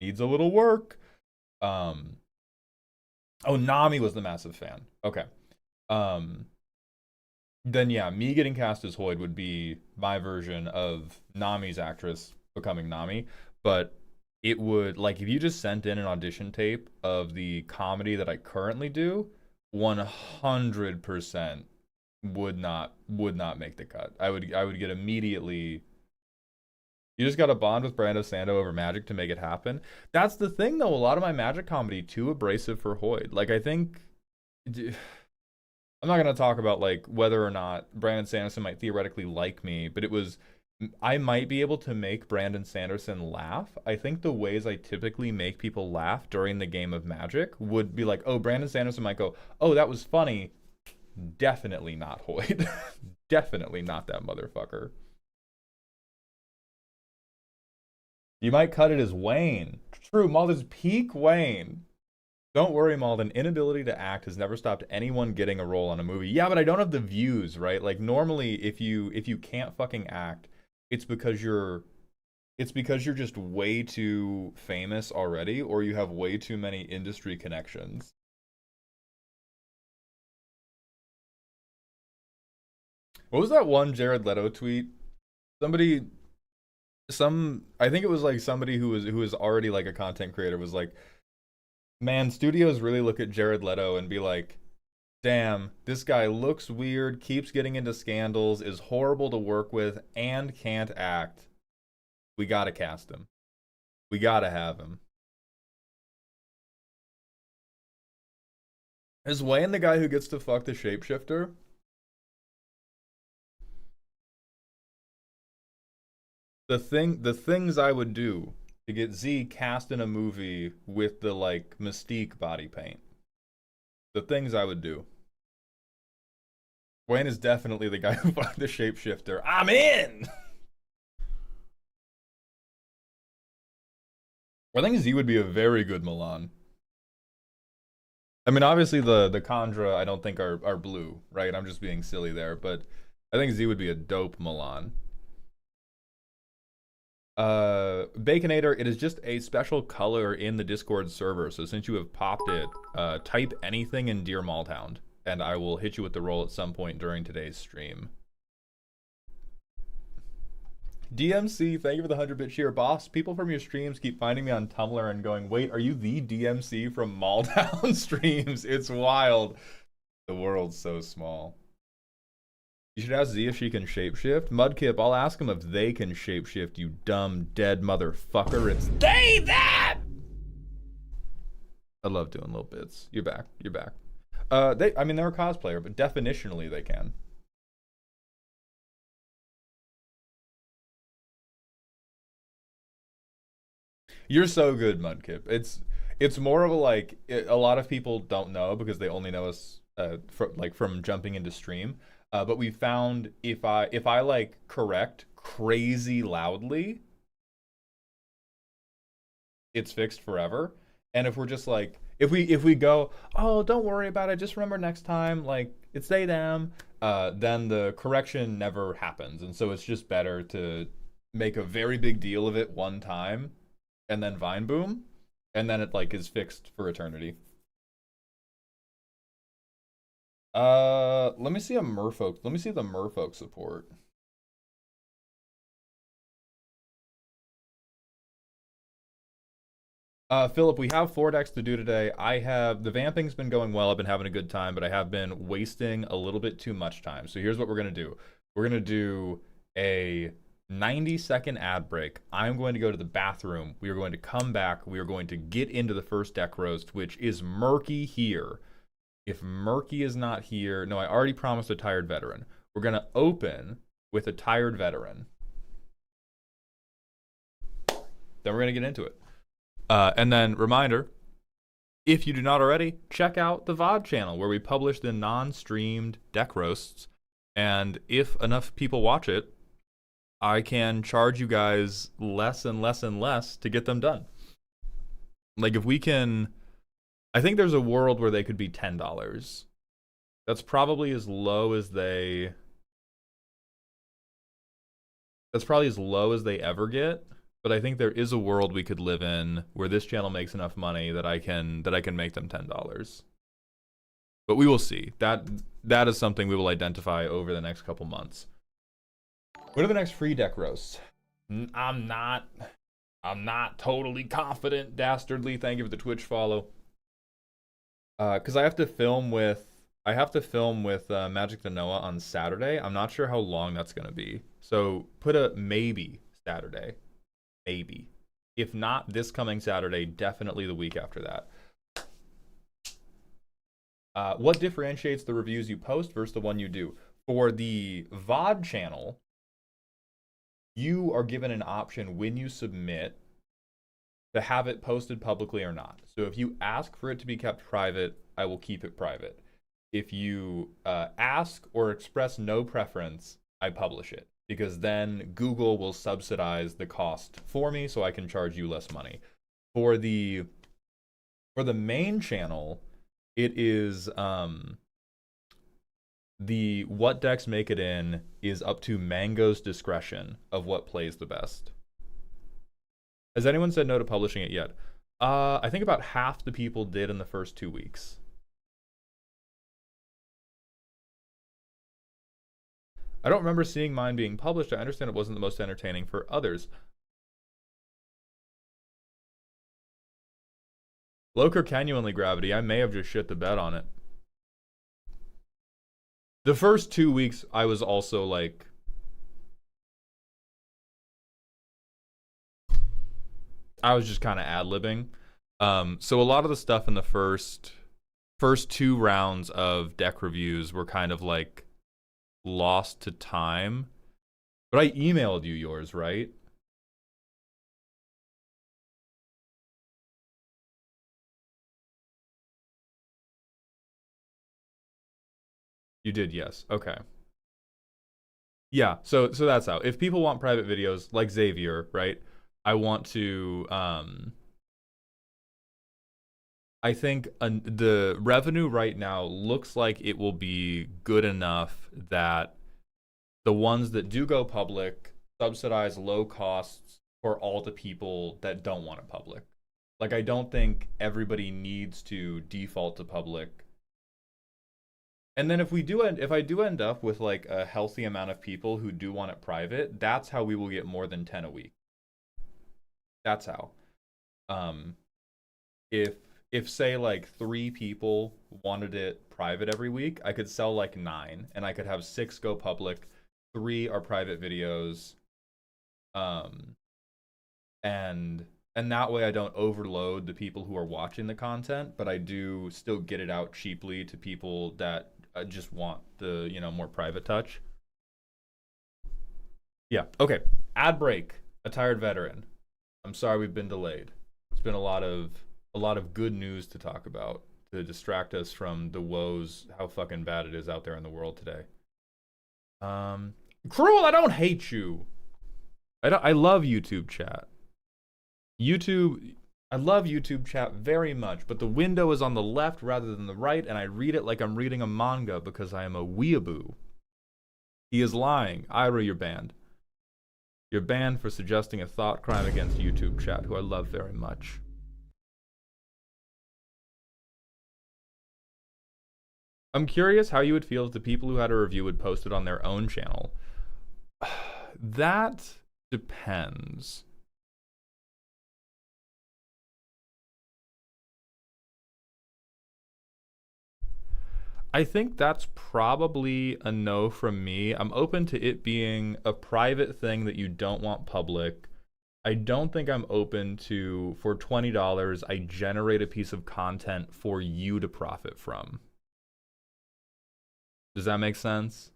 A: needs a little work. Oh, Nami was the massive fan. Okay. Then yeah, me getting cast as Hoyd would be my version of Nami's actress becoming Nami. But it would, like, if you just sent in an audition tape of the comedy that I currently do, 100% would not make the cut. I would get immediately. You just got to bond with Brando Sando over Magic to make it happen. That's the thing, though. A lot of my Magic comedy too abrasive for Hoyd. Like, I think I'm not going to talk about like whether or not Brandon Sanderson might theoretically like me, but I might be able to make Brandon Sanderson laugh. I think the ways I typically make people laugh during the game of Magic would be like, oh, Brandon Sanderson might go, oh, that was funny. Definitely not Hoyd. Definitely not that motherfucker. You might cut it as Wayne. True, Malden's peak Wayne. Don't worry, Malden. Inability to act has never stopped anyone getting a role on a movie. Yeah, but I don't have the views, right? Like normally, if you can't fucking act, it's because you're just way too famous already, or you have way too many industry connections. What was that one Jared Leto tweet? Somebody, I think it was like somebody who was already like a content creator was like, man, studios really look at Jared Leto and be like, damn, this guy looks weird, keeps getting into scandals, is horrible to work with, and can't act. We gotta cast him. We gotta have him. Is Wayne the guy who gets to fuck the shapeshifter? the things I would do to get Z cast in a movie with the like Mystique body paint. The things I would do. Wayne is definitely the guy who bought the shapeshifter. I'm in. I think Z would be a very good Milan. I mean, obviously the Kandra I don't think are blue, right? I'm just being silly there, but I think Z would be a dope Milan. Baconator, it is just a special color in the Discord server. So since you have popped it, type anything in Dear Maldhound, and I will hit you with the roll at some point during today's stream. DMC, thank you for the 100-bit cheer. Boss, people from your streams keep finding me on Tumblr and going, wait, are you the DMC from Maldhound streams? It's wild. The world's so small. You should ask Z if she can shapeshift. Mudkip, I'll ask him if they can shapeshift, you dumb, dead motherfucker. It's they, that! I love doing little bits. You're back. You're back. I mean, they're a cosplayer, but definitionally they can. You're so good, Mudkip. It's more of a like a lot of people don't know because they only know us from jumping into stream. But we found if I like correct crazy loudly, it's fixed forever. And if we're just like if we go, oh, don't worry about it, just remember next time, like it's they them, then the correction never happens. And so it's just better to make a very big deal of it one time and then Vine Boom, and then it like is fixed for eternity. Let me see a Merfolk. Let me see the Merfolk support. Philip, we have 4 decks to do today. The vamping's been going well. I've been having a good time, but I have been wasting a little bit too much time. So here's what we're gonna do. We're gonna do a 90-second ad break. I'm going to go to the bathroom. We are going to come back. We are going to get into the first deck roast, which is Murky here. If Murky is not here, no, I already promised a tired veteran. We're going to open with a tired veteran. Then we're going to get into it. And then, reminder, if you do not already, check out the VOD channel where we publish the non-streamed deck roasts. And if enough people watch it, I can charge you guys less and less and less to get them done. Like if we can, I think there's a world where they could be $10. That's probably as low as they ever get. But I think there is a world we could live in where this channel makes enough money that I can make them $10. But we will see. That is something we will identify over the next couple months. What are the next free deck roasts? I'm not totally confident. Dastardly, thank you for the Twitch follow. Because I have to film with Magic the Noah on Saturday. I'm not sure how long that's gonna be. So put a maybe Saturday, maybe. If not this coming Saturday, definitely the week after that. What differentiates the reviews you post versus the one you do? For the VOD channel, you are given an option when you submit to have it posted publicly or not. So if you ask for it to be kept private, I will keep it private. If you ask or express no preference, I publish it. Because then Google will subsidize the cost for me so I can charge you less money. For the main channel, it is the what decks make it in is up to Mango's discretion of what plays the best. Has anyone said no to publishing it yet? I think about half the people did in the first 2 weeks. I don't remember seeing mine being published. I understand it wasn't the most entertaining for others. Loker genuinely Gravity, I may have just shit the bed on it. The first 2 weeks, I was also like, I was just kind of ad-libbing. So a lot of the stuff in the first 2 rounds of deck reviews were kind of like lost to time. But I emailed you yours, right? You did, yes. Okay. Yeah, so that's how. If people want private videos like Xavier, right? I want to I think the revenue right now looks like it will be good enough that the ones that do go public subsidize low costs for all the people that don't want it public. Like, I don't think everybody needs to default to public. And then if I do end up with like a healthy amount of people who do want it private, that's how we will get more than 10 a week. That's how. Um, if if say like 3 people wanted it private every week, I could sell like 9, and I could have 6 go public, 3 are private videos, um, and that way I don't overload the people who are watching the content, but I do still get it out cheaply to people that just want the more private touch. Yeah. Okay. Ad break. A tired veteran. I'm sorry we've been delayed. It's been a lot of good news to talk about to distract us from the woes, how fucking bad it is out there in the world today. Cruel, I don't hate you. I love YouTube chat. I love YouTube chat very much, but the window is on the left rather than the right, and I read it like I'm reading a manga because I am a weeaboo. He is lying. Ira, you're banned. You're banned for suggesting a thought crime against YouTube chat, who I love very much. I'm curious how you would feel if the people who had a review would post it on their own channel. That depends. I think that's probably a no from me. I'm open to it being a private thing that you don't want public. I don't think I'm open to, for $20, I generate a piece of content for you to profit from. Does that make sense?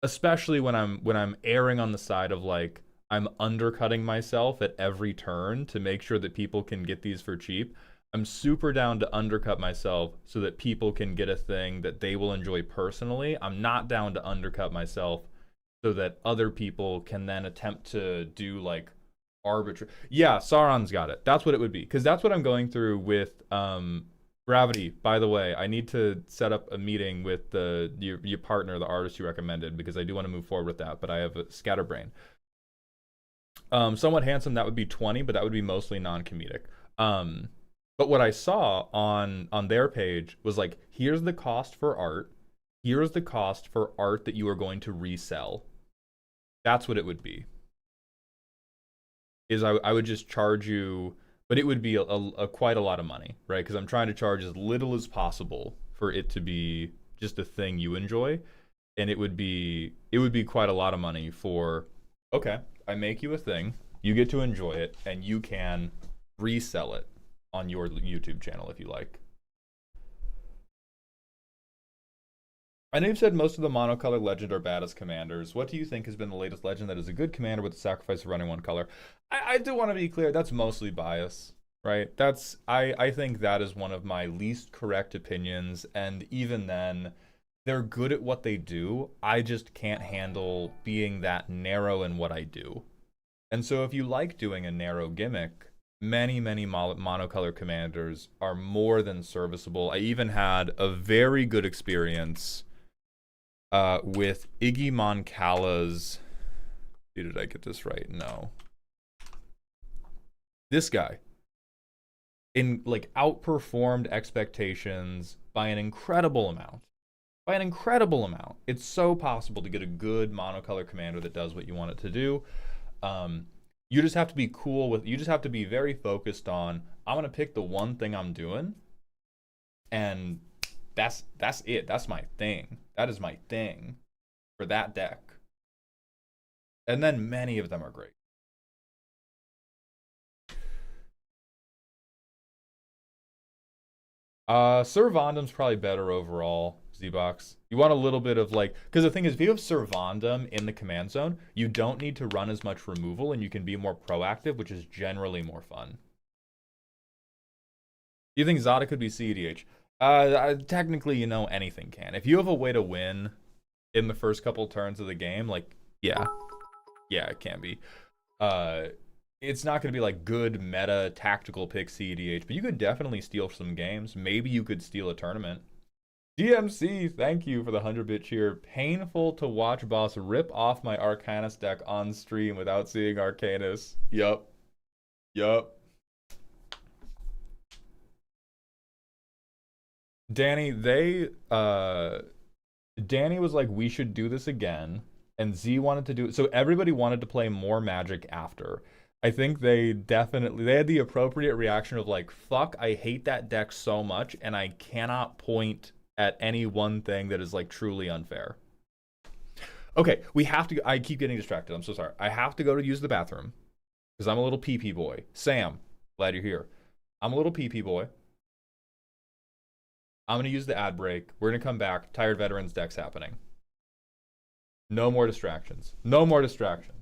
A: Especially when I'm erring on the side of like I'm undercutting myself at every turn to make sure that people can get these for cheap. I'm super down to undercut myself so that people can get a thing that they will enjoy personally. I'm not down to undercut myself so that other people can then attempt to do like arbitrary. Yeah, Sauron's got it. That's what it would be. Because that's what I'm going through with Gravity. By the way, I need to set up a meeting with your partner, the artist you recommended, because I do want to move forward with that, but I have a scatterbrain. Somewhat Handsome, that would be 20, but that would be mostly non-comedic. But what I saw on their page was like, here's the cost for art. Here's the cost for art that you are going to resell. That's what it would be. Is I would just charge you, but it would be a quite a lot of money, right? Because I'm trying to charge as little as possible for it to be just a thing you enjoy, and it would be quite a lot of money for, okay, I make you a thing, you get to enjoy it, and you can resell it on your YouTube channel if you like. I know you've said most of the monocolor legend are bad as commanders. What do you think has been the latest legend that is a good commander with the sacrifice of running one color? I do want to be clear, that's mostly bias, right? I think that is one of my least correct opinions, and even then, they're good at what they do. I just can't handle being that narrow in what I do. And so if you like doing a narrow gimmick, many monocolor commanders are more than serviceable. I even had a very good experience with Iggy Moncala's. Did I get this right? No. This guy in like outperformed expectations by an incredible amount. By an incredible amount. It's so possible to get a good monocolor commander that does what you want it to do. You just have to be cool with, you just have to be very focused on, I'm going to pick the one thing I'm doing, and that's it. That's my thing. That is my thing for that deck. And then many of them are great. Sir Vondum's probably better overall, Z-Box. You want a little bit of like, because the thing is, if you have Sir Vondum in the command zone, you don't need to run as much removal, and you can be more proactive, which is generally more fun. You think Zada could be CEDH? Technically, anything can. If you have a way to win in the first couple turns of the game, like, yeah, it can be. It's not going to be like good meta tactical pick CEDH, but you could definitely steal some games. Maybe you could steal a tournament. DMC, thank you for the 100-bit cheer. Painful to watch boss rip off my Arcanus deck on stream without seeing Arcanus. Yup. Danny, Danny was like, we should do this again, and Z wanted to do it. So everybody wanted to play more Magic after. I think they had the appropriate reaction of like, fuck, I hate that deck so much, and I cannot point at any one thing that is like truly unfair. Okay, we have to, I keep getting distracted, I'm so sorry. I have to go to use the bathroom, because I'm a little pee-pee boy. Sam, glad you're here. I'm a little pee-pee boy. I'm going to use the ad break. We're going to come back. Tired Veterans deck's happening. No more distractions. No more distractions.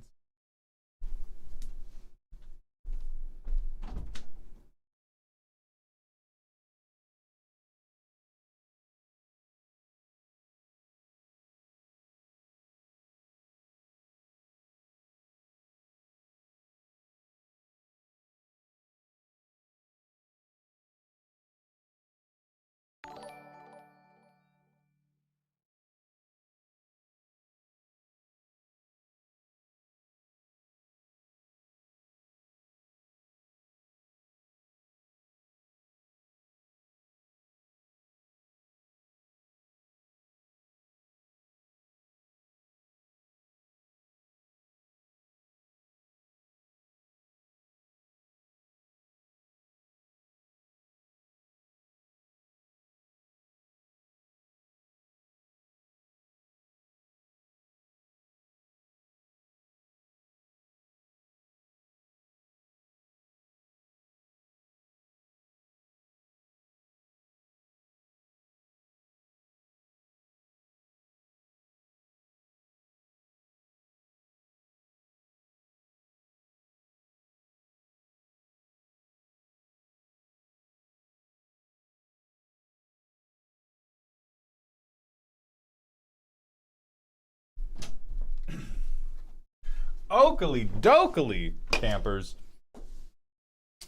A: Oakley dokely, campers.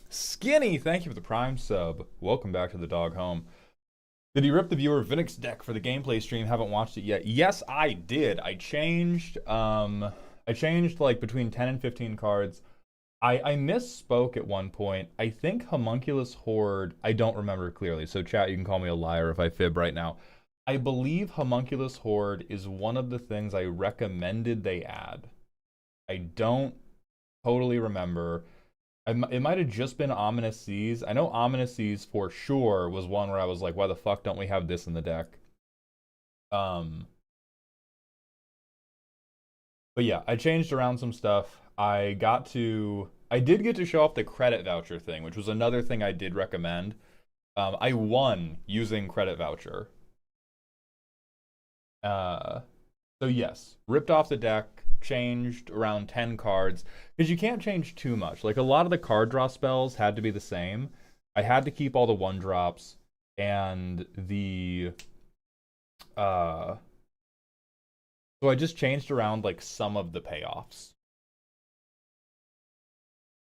A: Skinny, thank you for the Prime sub. Welcome back to the dog home. Did he rip the viewer Vinix deck for the gameplay stream? Haven't watched it yet. Yes, I did. I changed like between 10 and 15 cards. I misspoke at one point. I think Homunculus Horde, I don't remember clearly. So chat, you can call me a liar if I fib right now. I believe Homunculus Horde is one of the things I recommended they add. I don't totally remember. It might have just been Ominous Seas. I know Ominous Seas for sure was one where I was like, why the fuck don't we have this in the deck? But yeah, I changed around some stuff. I did get to show off the credit voucher thing, which was another thing I did recommend. I won using credit voucher. So yes, ripped off the deck, changed around 10 cards, because you can't change too much. Like, a lot of the card draw spells had to be the same. I had to keep all the 1-drops and the so I just changed around like some of the payoffs.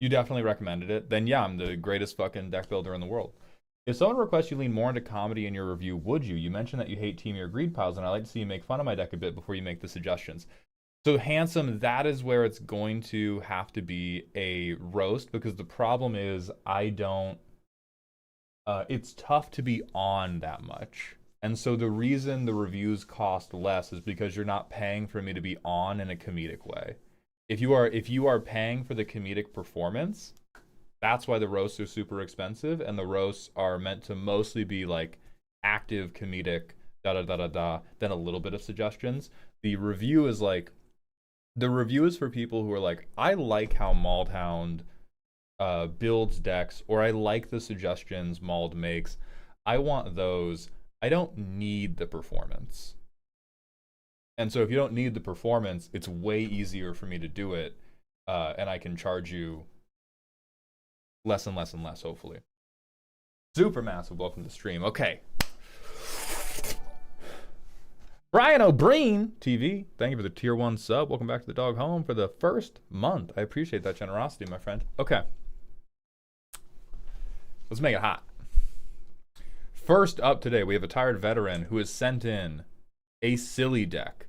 A: You definitely recommended it. Then yeah, I'm the greatest fucking deck builder in the world. If someone requests you lean more into comedy in your review, would you? You mentioned that you hate Team Your Greed Piles, and I like to see you make fun of my deck a bit before you make the suggestions. So Handsome, that is where it's going to have to be a roast, because the problem is it's tough to be on that much. And so the reason the reviews cost less is because you're not paying for me to be on in a comedic way. If you are paying for the comedic performance, that's why the roasts are super expensive, and the roasts are meant to mostly be like active comedic then a little bit of suggestions. The review is for people who are like, I like how Mauled builds decks, or I like the suggestions Mauled makes. I want those. I don't need the performance. And so if you don't need the performance, it's way easier for me to do it, and I can charge you less and less and less, hopefully. Supermassive, welcome to the stream. Okay. Brian O'Brien TV, thank you for the tier 1 sub. Welcome back to the dog home for the first month. I appreciate that generosity, my friend. Okay. Let's make it hot. First up today, we have a tired veteran who has sent in a silly deck.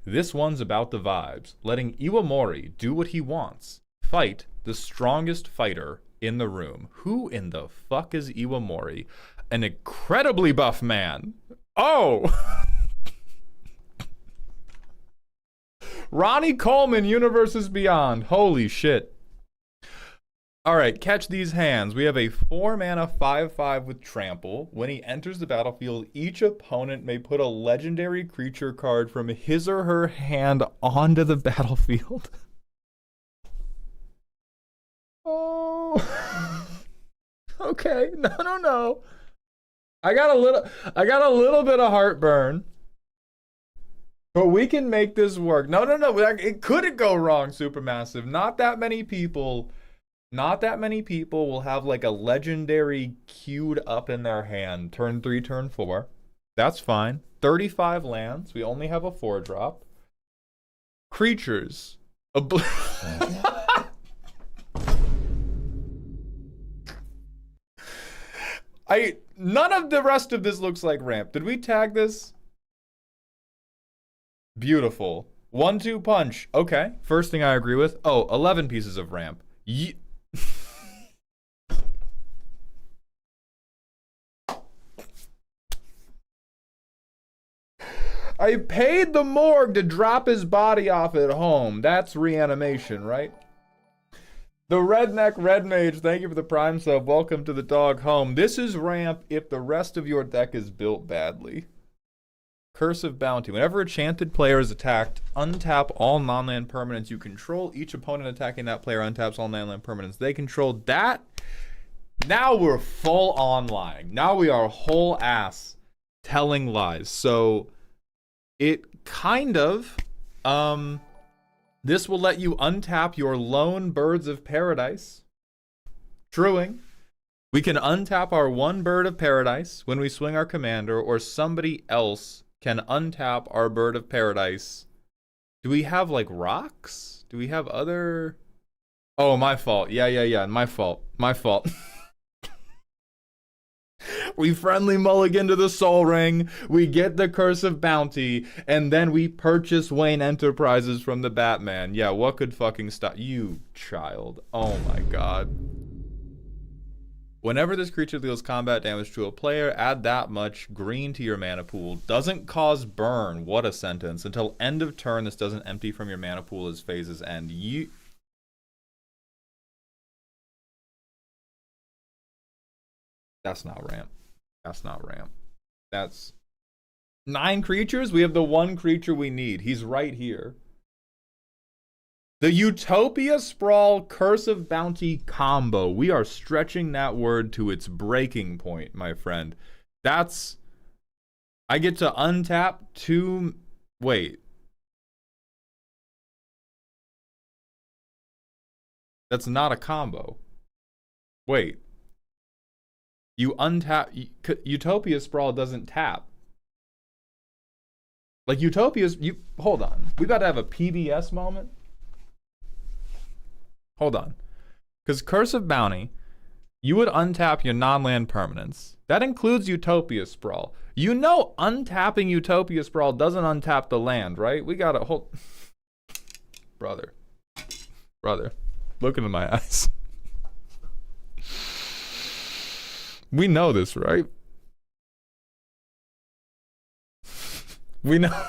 A: This one's about the vibes, letting Iwamori do what he wants. Fight the strongest fighter in the room. Who in the fuck is Iwamori? An incredibly buff man. Oh! Ronnie Coleman, Universes Beyond. Holy shit. All right, catch these hands. We have a 4-mana 5/5 with Trample. When he enters the battlefield, each opponent may put a legendary creature card from his or her hand onto the battlefield. Oh. Okay. No. I got a little bit of heartburn. But we can make this work. No. It couldn't go wrong, Supermassive. Not that many people will have like a legendary queued up in their hand. Turn 3, turn 4. That's fine. 35 lands. We only have a 4-drop. Creatures. None of the rest of this looks like ramp. Did we tag this? Beautiful. 1-2 punch. Okay. First thing I agree with. Oh, 11 pieces of ramp. I paid the morgue to drop his body off at home. That's reanimation, right? The Redneck Red Mage, thank you for the Prime sub. Welcome to the dog home. This is ramp if the rest of your deck is built badly. Curse of Bounty. Whenever a chanted player is attacked, untap all non-land permanents you control. Each opponent attacking that player untaps all non-land permanents they control. That, now we're full on lying. Now we are whole ass telling lies. So it kind of, this will let you untap your lone Birds of Paradise. Truing. We can untap our 1 Bird of Paradise when we swing our commander, or somebody else can untap our Bird of Paradise. Do we have like rocks? Do we have other? Oh, my fault. Yeah. My fault. We friendly mulligan to the Soul Ring. We get the Curse of Bounty, and then we purchase Wayne Enterprises from the Batman. Yeah, what could fucking stop you, child? Oh my god. Whenever this creature deals combat damage to a player, add that much green to your mana pool. Doesn't cause burn. What a sentence. Until end of turn, this doesn't empty from your mana pool as phases end. That's not ramp. That's 9 creatures. We have the 1 creature we need. He's right here. The Utopia Sprawl Curse of Bounty combo. We are stretching that word to its breaking point, my friend. That's... I get to untap 2... Wait. That's not a combo. Wait. You untap... Utopia Sprawl doesn't tap. Like, Utopia's... Hold on. We about to have a PBS moment. Hold on. Because Curse of Bounty, you would untap your non-land permanents. That includes Utopia Sprawl. You know untapping Utopia Sprawl doesn't untap the land, right? We gotta hold... Brother. Look into my eyes. We know this, right? We know.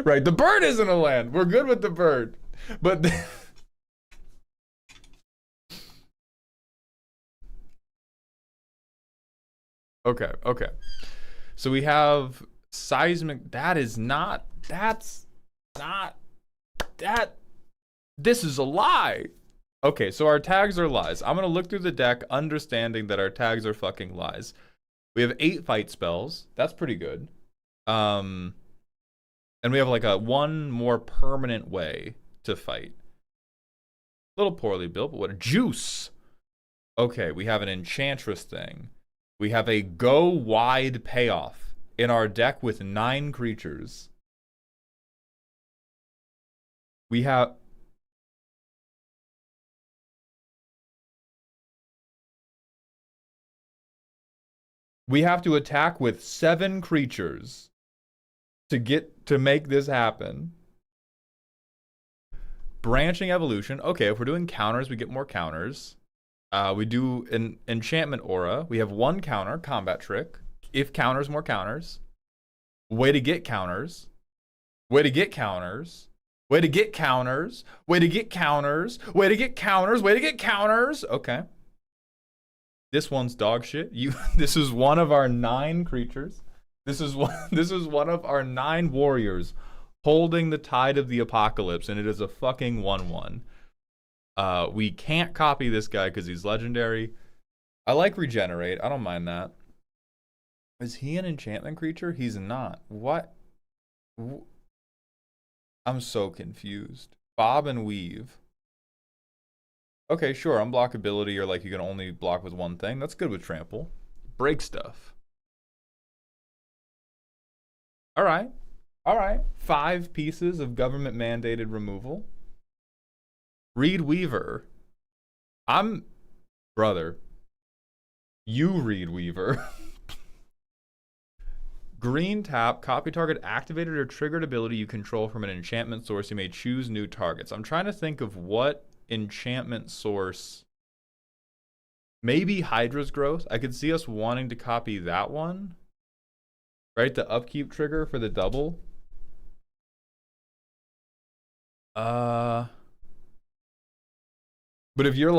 A: Right, the bird isn't a land. We're good with the bird. But okay. So we have seismic. This is a lie. Okay, so our tags are lies. I'm gonna look through the deck, understanding that our tags are fucking lies. We have 8 fight spells. That's pretty good. And we have like a 1 more permanent way to fight. A little poorly built, but what a juice. Okay, we have an Enchantress thing. We have a go wide payoff in our deck with 9 creatures. We have... We have to attack with 7 creatures to make this happen. Branching Evolution. Okay, if we're doing counters, we get more counters. We do an Enchantment Aura. We have 1 counter, Combat Trick. If counters, more counters. Way to get counters. Way to get counters. Way to get counters. Way to get counters. Way to get counters. Way to get counters. Okay. This one's dog shit. This is one of our 9 creatures. This is one of our 9 warriors holding the tide of the apocalypse, and it is a fucking 1/1. We can't copy this guy because he's legendary. I like Regenerate. I don't mind that. Is he an enchantment creature? He's not. What? I'm so confused. Bob and Weave. Okay, sure. Unblockability, or like you can only block with 1 thing. That's good with Trample. Break stuff. All right. All right. 5 pieces of government mandated removal. Reed Weaver. Brother. You Reed Weaver. Green tap, copy target activated or triggered ability you control from an enchantment source. You may choose new targets. I'm trying to think of what enchantment source. Maybe Hydra's Growth. I could see us wanting to copy that one. Right? The upkeep trigger for the double. But if you're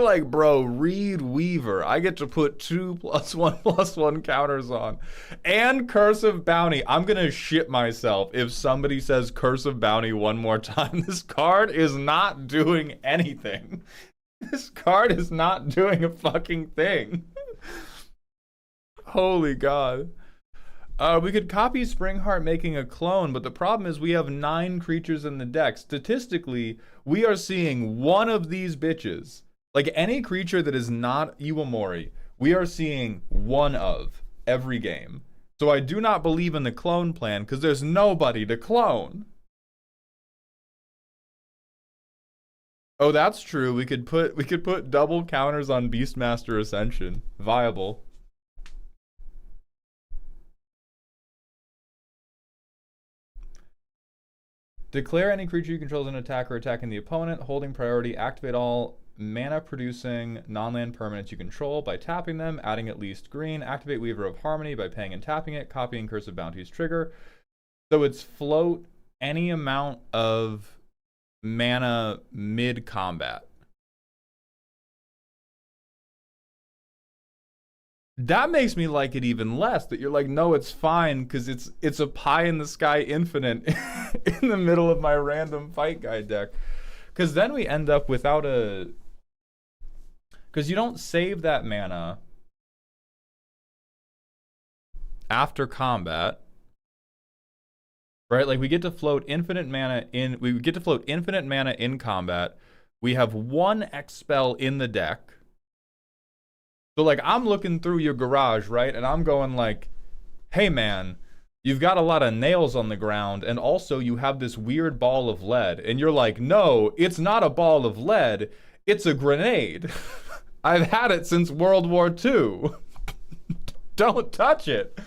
A: like, bro, Reed Weaver, I get to put 2+1/+1 counters on. And Curse of Bounty. I'm gonna shit myself if somebody says Curse of Bounty one more time. This card is not doing anything. This card is not doing a fucking thing. Holy God. We could copy Springheart making a clone, but the problem is we have 9 creatures in the deck. Statistically, we are seeing one of these bitches. Like any creature that is not Iwamori, we are seeing one of every game. So I do not believe in the clone plan because there's nobody to clone. Oh, that's true. We could put double counters on Beastmaster Ascension. Viable. Declare any creature you control as an attacker attacking the opponent, holding priority. Activate all mana-producing non-land permanents you control by tapping them, adding at least green. Activate Weaver of Harmony by paying and tapping it, copying Curse of Bounty's trigger. So it's float any amount of mana mid-combat. That makes me like it even less, that you're like, no, it's fine because it's a pie-in-the-sky infinite in the middle of my random fight guide deck. Because then we end up without a... Because you don't save that mana after combat. Right? Like we get to float infinite mana in... We get to float infinite mana in combat. We have 1 X spell in the deck. So like I'm looking through your garage, right? And I'm going like, hey man, you've got a lot of nails on the ground and also you have this weird ball of lead. And you're like, no, it's not a ball of lead. It's a grenade. I've had it since World War II. Don't touch it.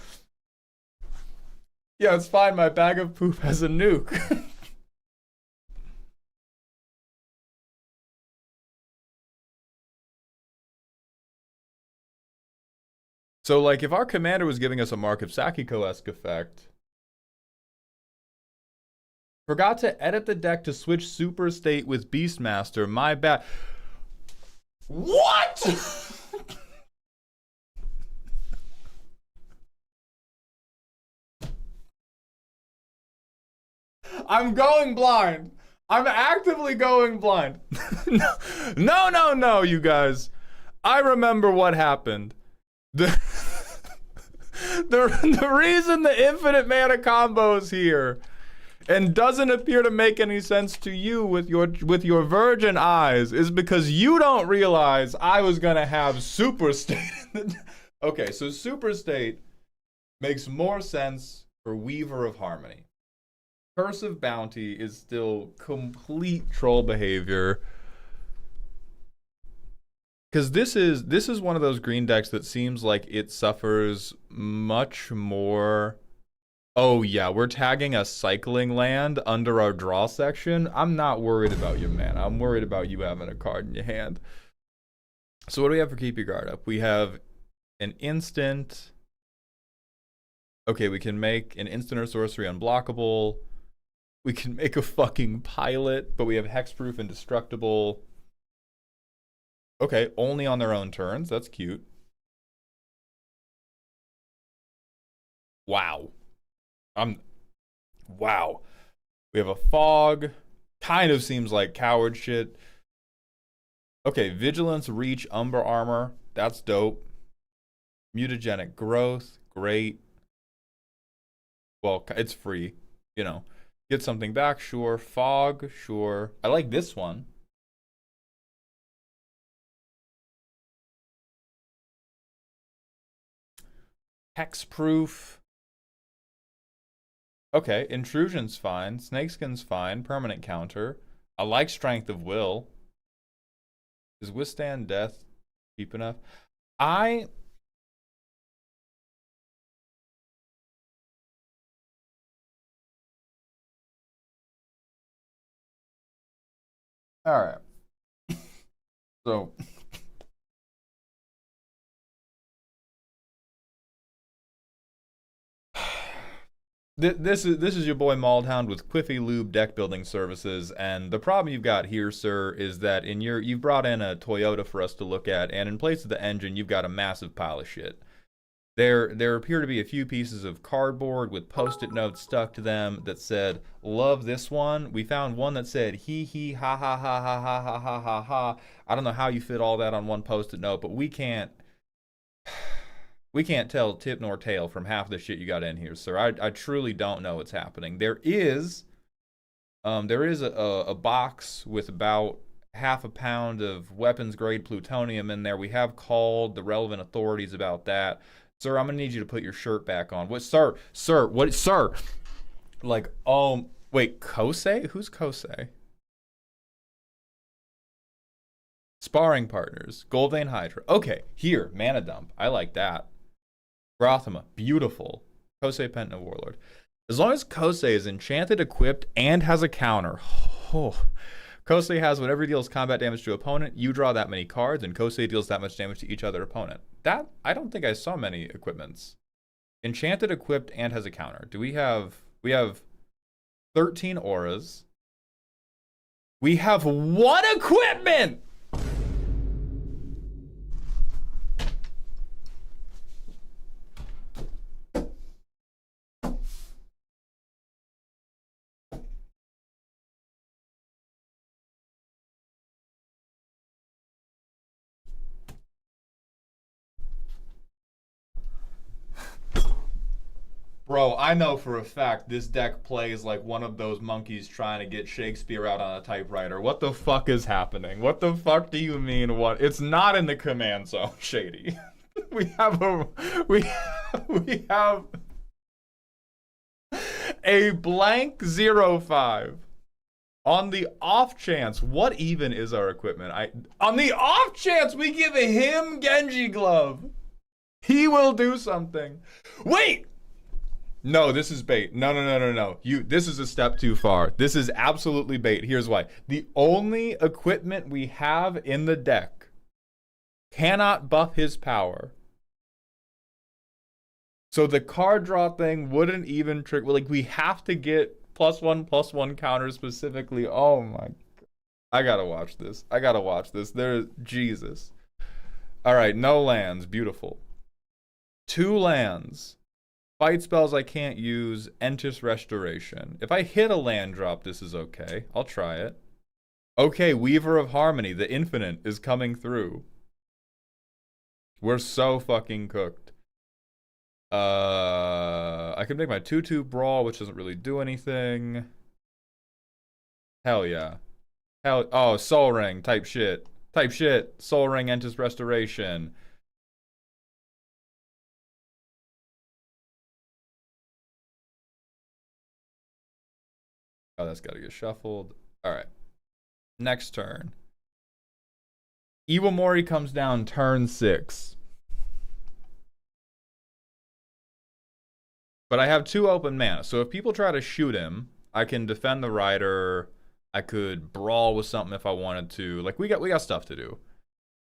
A: Yeah, it's fine. My bag of poop has a nuke. So, like, if our commander was giving us a Mark of Sakiko-esque effect... Forgot to edit the deck to switch Super State with Beastmaster. My bad. What?! I'm going blind. I'm actively going blind. No, you guys. I remember what happened. The reason the infinite mana combo is here and doesn't appear to make any sense to you with your virgin eyes is because you don't realize I was gonna have Super State. Okay, so Super State makes more sense for Weaver of Harmony. Curse of Bounty is still complete troll behavior. Because this is one of those green decks that seems like it suffers much more. Oh yeah, we're tagging a cycling land under our draw section. I'm not worried about your mana. I'm worried about you having a card in your hand. So what do we have for Keep Your Guard Up? We have an instant. Okay, we can make an instant or sorcery unblockable. We can make a fucking pilot, but we have hexproof indestructible. Okay, only on their own turns. That's cute. Wow. Wow. We have a fog. Kind of seems like coward shit. Okay, vigilance, reach, umber armor. That's dope. Mutagenic growth. Great. Well, it's free. You know. Get something back, sure. Fog, sure. I like this one. Hexproof. Okay, intrusion's fine. Snakeskin's fine. Permanent counter. I like strength of will. Is withstand death cheap enough? Alright. So This is your boy Maldhound with Quiffy Lube deck building services, and the problem you've got here, sir, is that you've brought in a Toyota for us to look at, and in place of the engine, you've got a massive pile of shit. There appear to be a few pieces of cardboard with post-it notes stuck to them that said, "Love this one." We found one that said, "Hee hee ha ha ha ha ha ha ha ha ha." I don't know how you fit all that on one post-it note, but we can't tell tip nor tail from half the shit you got in here, sir. I truly don't know what's happening. There is a box with about half a pound of weapons grade plutonium in there. We have called the relevant authorities about that. Sir, I'm gonna need you to put your shirt back on. What, sir? What, sir? Like, wait, Kosei? Who's Kosei? Sparring partners. Goldvein Hydra. Okay, here, mana dump. I like that. Grothama, beautiful. Kosei Pentna Warlord. As long as Kosei is enchanted, equipped, and has a counter. Oh. Kosei has whenever he deals combat damage to opponent, you draw that many cards, and Kosei deals that much damage to each other opponent. That, I don't think I saw many equipments. Enchanted, equipped, and has a counter. We have 13 auras. We have 1 equipment! Bro, I know for a fact this deck plays like one of those monkeys trying to get Shakespeare out on a typewriter. What the fuck is happening? What the fuck do you mean what? It's not in the command zone, Shady. we have a blank 0/5. On the off chance, what even is our equipment? On the off chance we give him Genji Glove, he will do something. Wait! No, this is bait. No. This is a step too far. This is absolutely bait. Here's why. The only equipment we have in the deck cannot buff his power. So the card draw thing wouldn't even trick. Like, we have to get +1/+1 counter specifically. Oh my God. I gotta watch this. There's Jesus. All right, no lands. Beautiful. 2 lands. Fight spells I can't use. Entis Restoration. If I hit a land drop, this is okay. I'll try it. Okay, Weaver of Harmony. The Infinite is coming through. We're so fucking cooked. I could make my 2/2 brawl, which doesn't really do anything. Hell yeah. Oh, Soul Ring type shit. Type shit. Soul Ring enters restoration. Oh, that's got to get shuffled. All right. Next turn. Iwamori comes down turn 6. But I have 2 open mana, so if people try to shoot him, I can defend the rider. I could brawl with something if I wanted to. Like, we got stuff to do.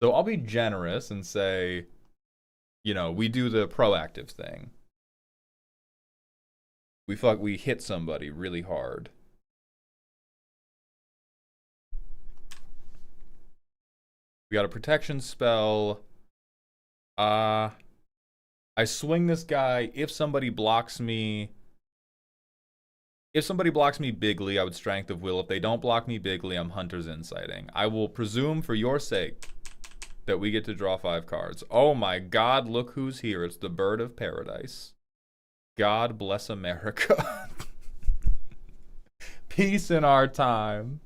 A: So I'll be generous and say, you know, we do the proactive thing. We hit somebody really hard. We got a protection spell. I swing this guy. If somebody blocks me bigly, I would Strength of Will. If they don't block me bigly, I'm Hunter's Inciting. I will presume, for your sake, that we get to draw 5 cards. Oh my god, look who's here. It's the Bird of Paradise. God bless America. Peace in our time.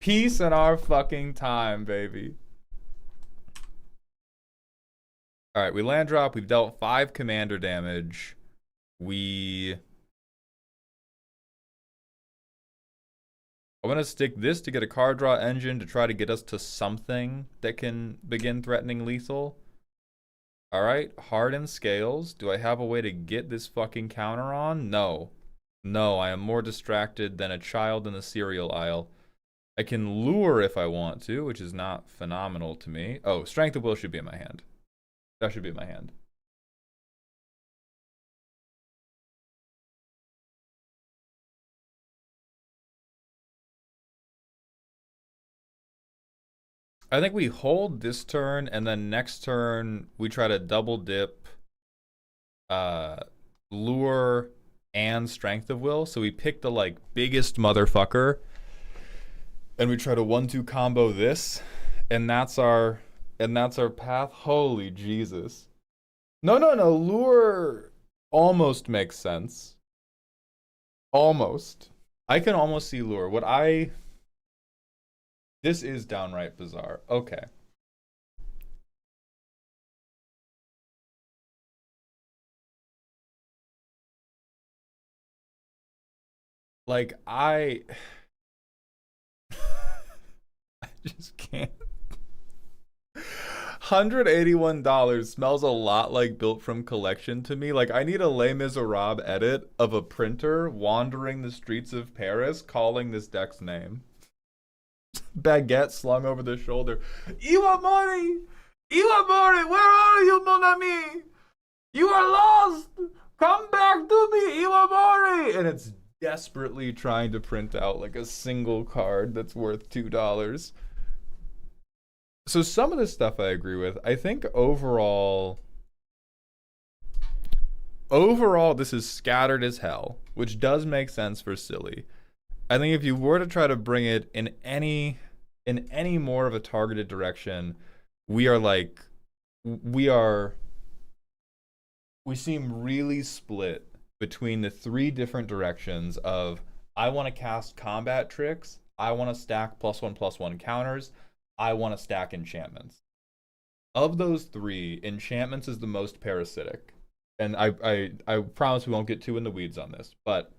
A: Peace in our fucking time, baby. Alright, we land drop. We've dealt 5 commander damage. I'm going to stick this to get a card draw engine to try to get us to something that can begin threatening lethal. Alright, Hardened Scales. Do I have a way to get this fucking counter on? No. No, I am more distracted than a child in the cereal aisle. I can lure if I want to, which is not phenomenal to me. Oh, Strength of Will should be in my hand. That should be in my hand. I think we hold this turn, and then next turn we try to double dip lure and Strength of Will. So we pick the like biggest motherfucker, and we try to 1-2 combo this, and that's our path. Holy Jesus. No. Lure almost makes sense. Almost. I can almost see lure. This is downright bizarre. Okay. Like, I just can't. $181 smells a lot like Built from Collection to me. Like, I need a Les Miserables edit of a printer wandering the streets of Paris calling this deck's name. Baguette slung over the shoulder. Iwamori! Iwamori, where are you, mon ami? You are lost! Come back to me, Iwamori! And it's desperately trying to print out like a single card that's worth $2. So some of this stuff I agree with. I think overall this is scattered as hell, which does make sense for silly. I think if you were to try to bring it in any more of a targeted direction, we seem really split between the 3 different directions of I want to cast combat tricks, I want to stack +1/+1 counters, I want to stack enchantments. Of those 3, enchantments is the most parasitic. And I promise we won't get too in the weeds on this, but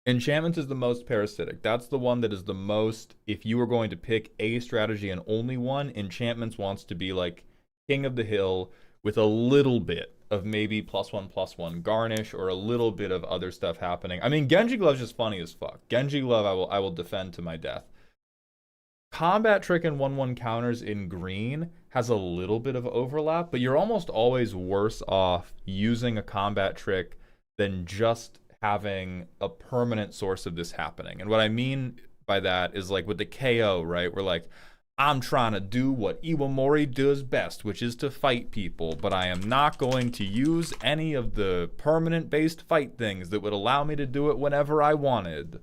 A: enchantments is the most parasitic. That's the one that is the most, if you were going to pick a strategy and only one, enchantments wants to be like king of the hill with a little bit of maybe +1/+1 garnish or a little bit of other stuff happening. I mean, Genji Glove's just funny as fuck. Genji Glove I will defend to my death. Combat trick and 1/1 counters in green has a little bit of overlap, but you're almost always worse off using a combat trick than just having a permanent source of this happening. And what I mean by that is like with the KO, right? We're like, I'm trying to do what Iwamori does best, which is to fight people, but I am not going to use any of the permanent-based fight things that would allow me to do it whenever I wanted.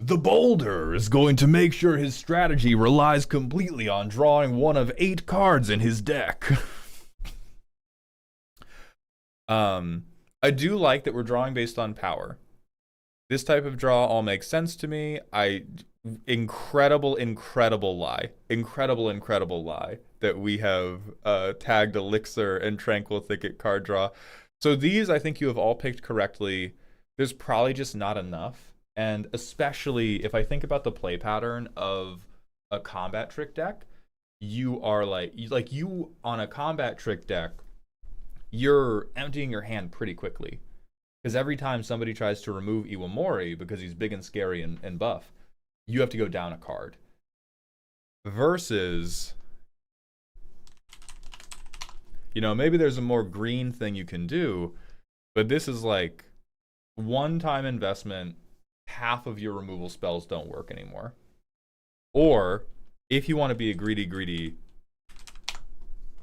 A: The Boulder is going to make sure his strategy relies completely on drawing one of 8 cards in his deck. I do like that we're drawing based on power. This type of draw all makes sense to me. Incredible lie that we have tagged Elixir and Tranquil Thicket card draw. So these I think you have all picked correctly. There's probably just not enough. And especially if I think about the play pattern of a combat trick deck, you are you on a combat trick deck, you're emptying your hand pretty quickly. Because every time somebody tries to remove Iwamori because he's big and scary and buff, you have to go down a card. Versus, you know, maybe there's a more green thing you can do, but this is like one-time investment, half of your removal spells don't work anymore. Or, if you want to be a greedy...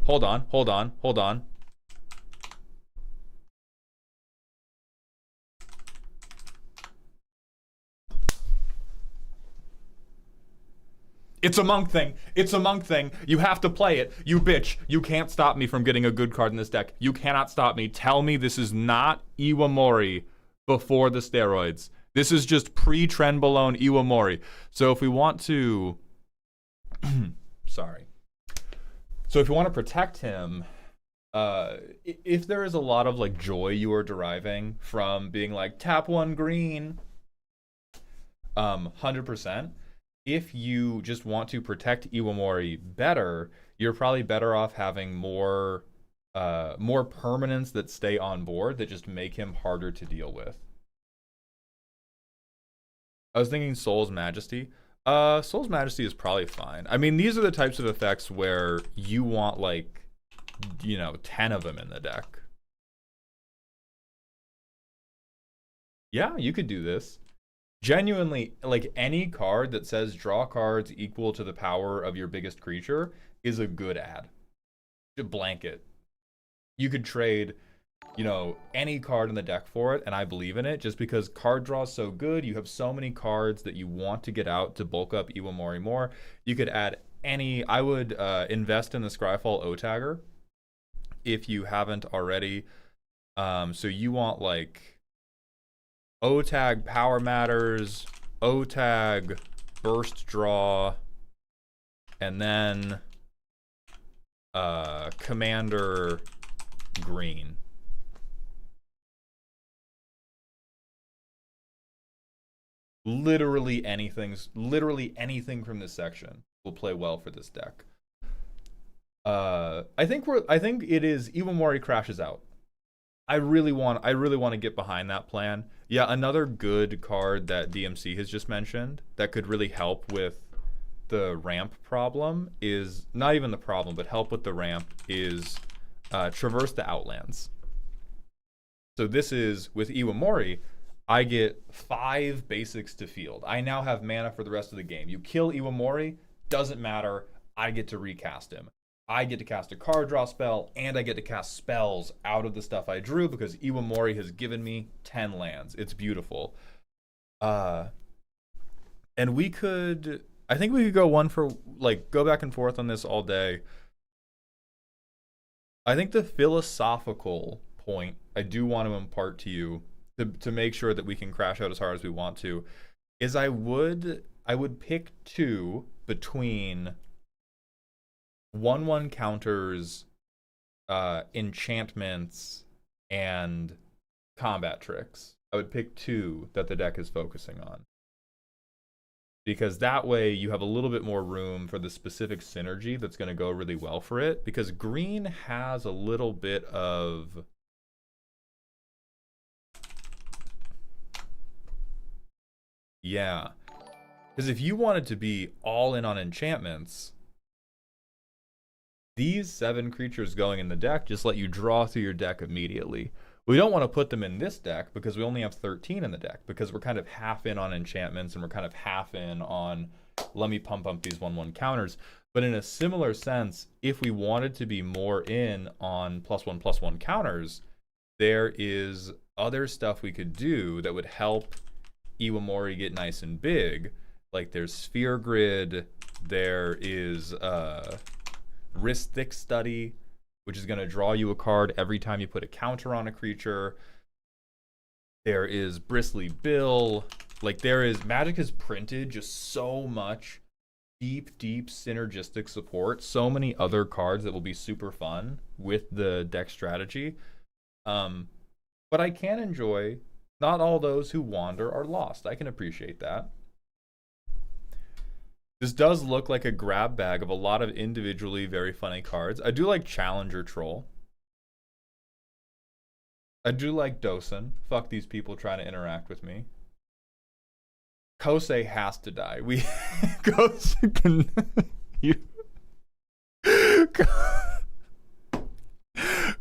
A: Hold on. It's a monk thing. You have to play it. You bitch. You can't stop me from getting a good card in this deck. You cannot stop me. Tell me this is not Iwamori before the steroids. This is just pre-Trenbolone Iwamori. So if we want to... Sorry. So if you want to protect him, if there is a lot of like joy you are deriving from being like, tap 1 green, 100%. If you just want to protect Iwamori better, you're probably better off having more permanents that stay on board that just make him harder to deal with. I was thinking Soul's Majesty. Soul's Majesty is probably fine. I mean, these are the types of effects where you want, like, you know, 10 of them in the deck. Yeah, you could do this. Genuinely, like, any card that says draw cards equal to the power of your biggest creature is a good ad. A blanket. You could trade, you know, any card in the deck for it, and I believe in it, just because card draw is so good. You have so many cards that you want to get out to bulk up Iwamori more. You could add any... I would invest in the Scryfall O-Tagger if you haven't already. So you want, like... O-Tag Power Matters, O-Tag Burst Draw, and then Commander Green. Literally anything from this section will play well for this deck. I think it is Iwamori crashes out. I really want to get behind that plan. Yeah, another good card that DMC has just mentioned that could really help with the ramp problem is, not even the problem, but help with the ramp is Traverse the Outlands. So this is, with Iwamori, I get 5 basics to field. I now have mana for the rest of the game. You kill Iwamori, doesn't matter, I get to recast him. I get to cast a card draw spell, and I get to cast spells out of the stuff I drew because Iwamori has given me 10 lands. It's beautiful. And we could... I think we could go one for... Like, go back and forth on this all day. I think the philosophical point I do want to impart to you to make sure that we can crash out as hard as we want to is I would pick 2 between... 1/1 counters, enchantments, and combat tricks. I would pick 2 that the deck is focusing on. Because that way you have a little bit more room for the specific synergy that's going to go really well for it. Because green has a little bit of... Yeah. Because if you wanted to be all in on enchantments... These 7 creatures going in the deck just let you draw through your deck immediately. We don't want to put them in this deck because we only have 13 in the deck, because we're kind of half in on enchantments and we're kind of half in on let me pump up these 1/1 counters. But in a similar sense, if we wanted to be more in on +1/+1 counters, there is other stuff we could do that would help Iwamori get nice and big. Like there's Sphere Grid, there is Rhystic Study, which is going to draw you a card every time you put a counter on a creature. There is Bristly Bill. Like Magic has printed just so much deep synergistic support. So many other cards that will be super fun with the deck strategy. But I can enjoy not all those who wander are lost. I can appreciate that. This does look like a grab bag of a lot of individually very funny cards. I do like Challenger Troll. I do like Dosen. Fuck these people trying to interact with me. Kosei has to die. Kosei can...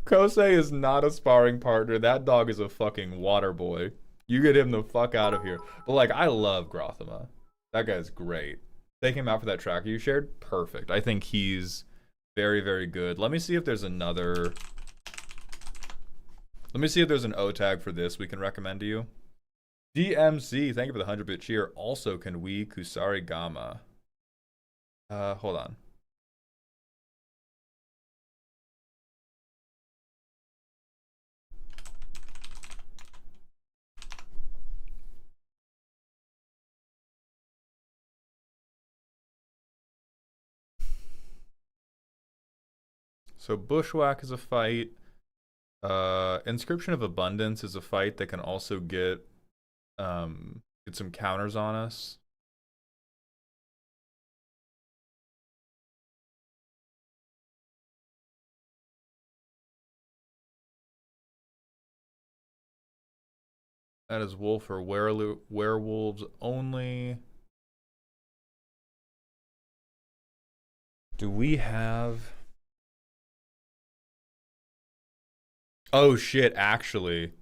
A: Kosei is not a sparring partner. That dog is a fucking water boy. You get him the fuck out of here. But like, I love Grothama. That guy's great. Take him out for that tracker you shared. Perfect. I think he's very, very good. Let me see if there's another... Let me see if there's an O tag for this we can recommend to you. DMC, thank you for the 100-bit cheer. Also, can we Kusarigama? Hold on. So Bushwhack is a fight. Inscription of Abundance is a fight that can also get some counters on us. That is wolf or werewolves only. Do we have... Oh shit, actually.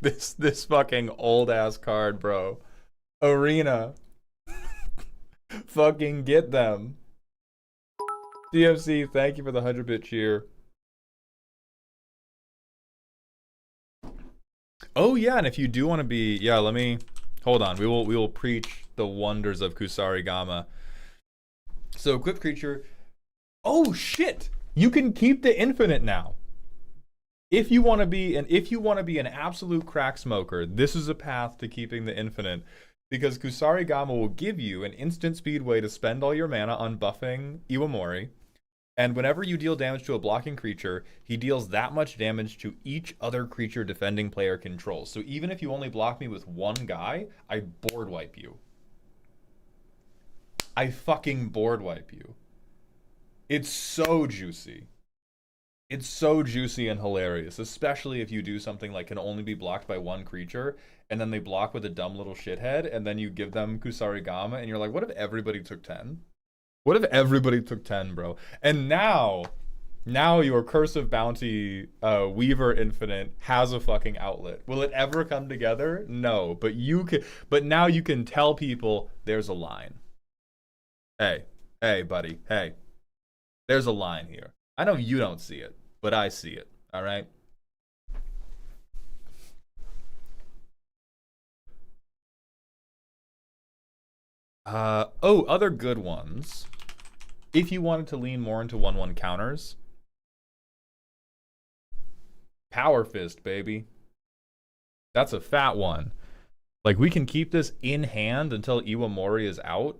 A: This fucking old ass card, bro. Arena. Fucking get them. DMC, thank you for the 100-bit cheer. Oh yeah, and if you do want to be, yeah, let me hold on. We will preach the wonders of Kusarigama. So equip creature. Oh shit! You can keep the infinite now. If you want to be an absolute crack smoker, this is a path to keeping the infinite, because Kusarigama will give you an instant speed way to spend all your mana on buffing Iwamori, and whenever you deal damage to a blocking creature, he deals that much damage to each other creature defending player controls. So even if you only block me with one guy, I board wipe you. I fucking board wipe you. It's so juicy. It's so juicy and hilarious, especially if you do something like can only be blocked by one creature, and then they block with a dumb little shithead, and then you give them Kusarigama, and you're like, what if everybody took 10? What if everybody took 10, bro? And now your Curse of Bounty Weaver Infinite has a fucking outlet. Will it ever come together? No, but now you can tell people there's a line. Hey, buddy, hey. There's a line here. I know you don't see it, but I see it, all right? Other good ones. If you wanted to lean more into 1/1 counters, Power Fist, baby. That's a fat one. Like, we can keep this in hand until Iwamori is out.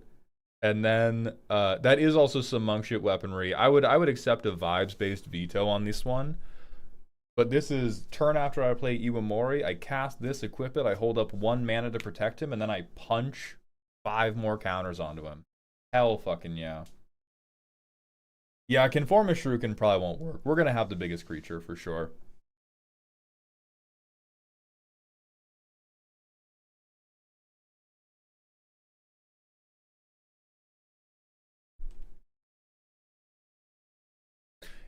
A: And then that is also some monk shit weaponry. I would accept a vibes-based veto on this one. But this is turn after I play Iwamori, I cast this, equip it, I hold up 1 mana to protect him, and then I punch 5 more counters onto him. Hell fucking yeah. Yeah, Conformist Shuriken probably won't work. We're gonna have the biggest creature for sure.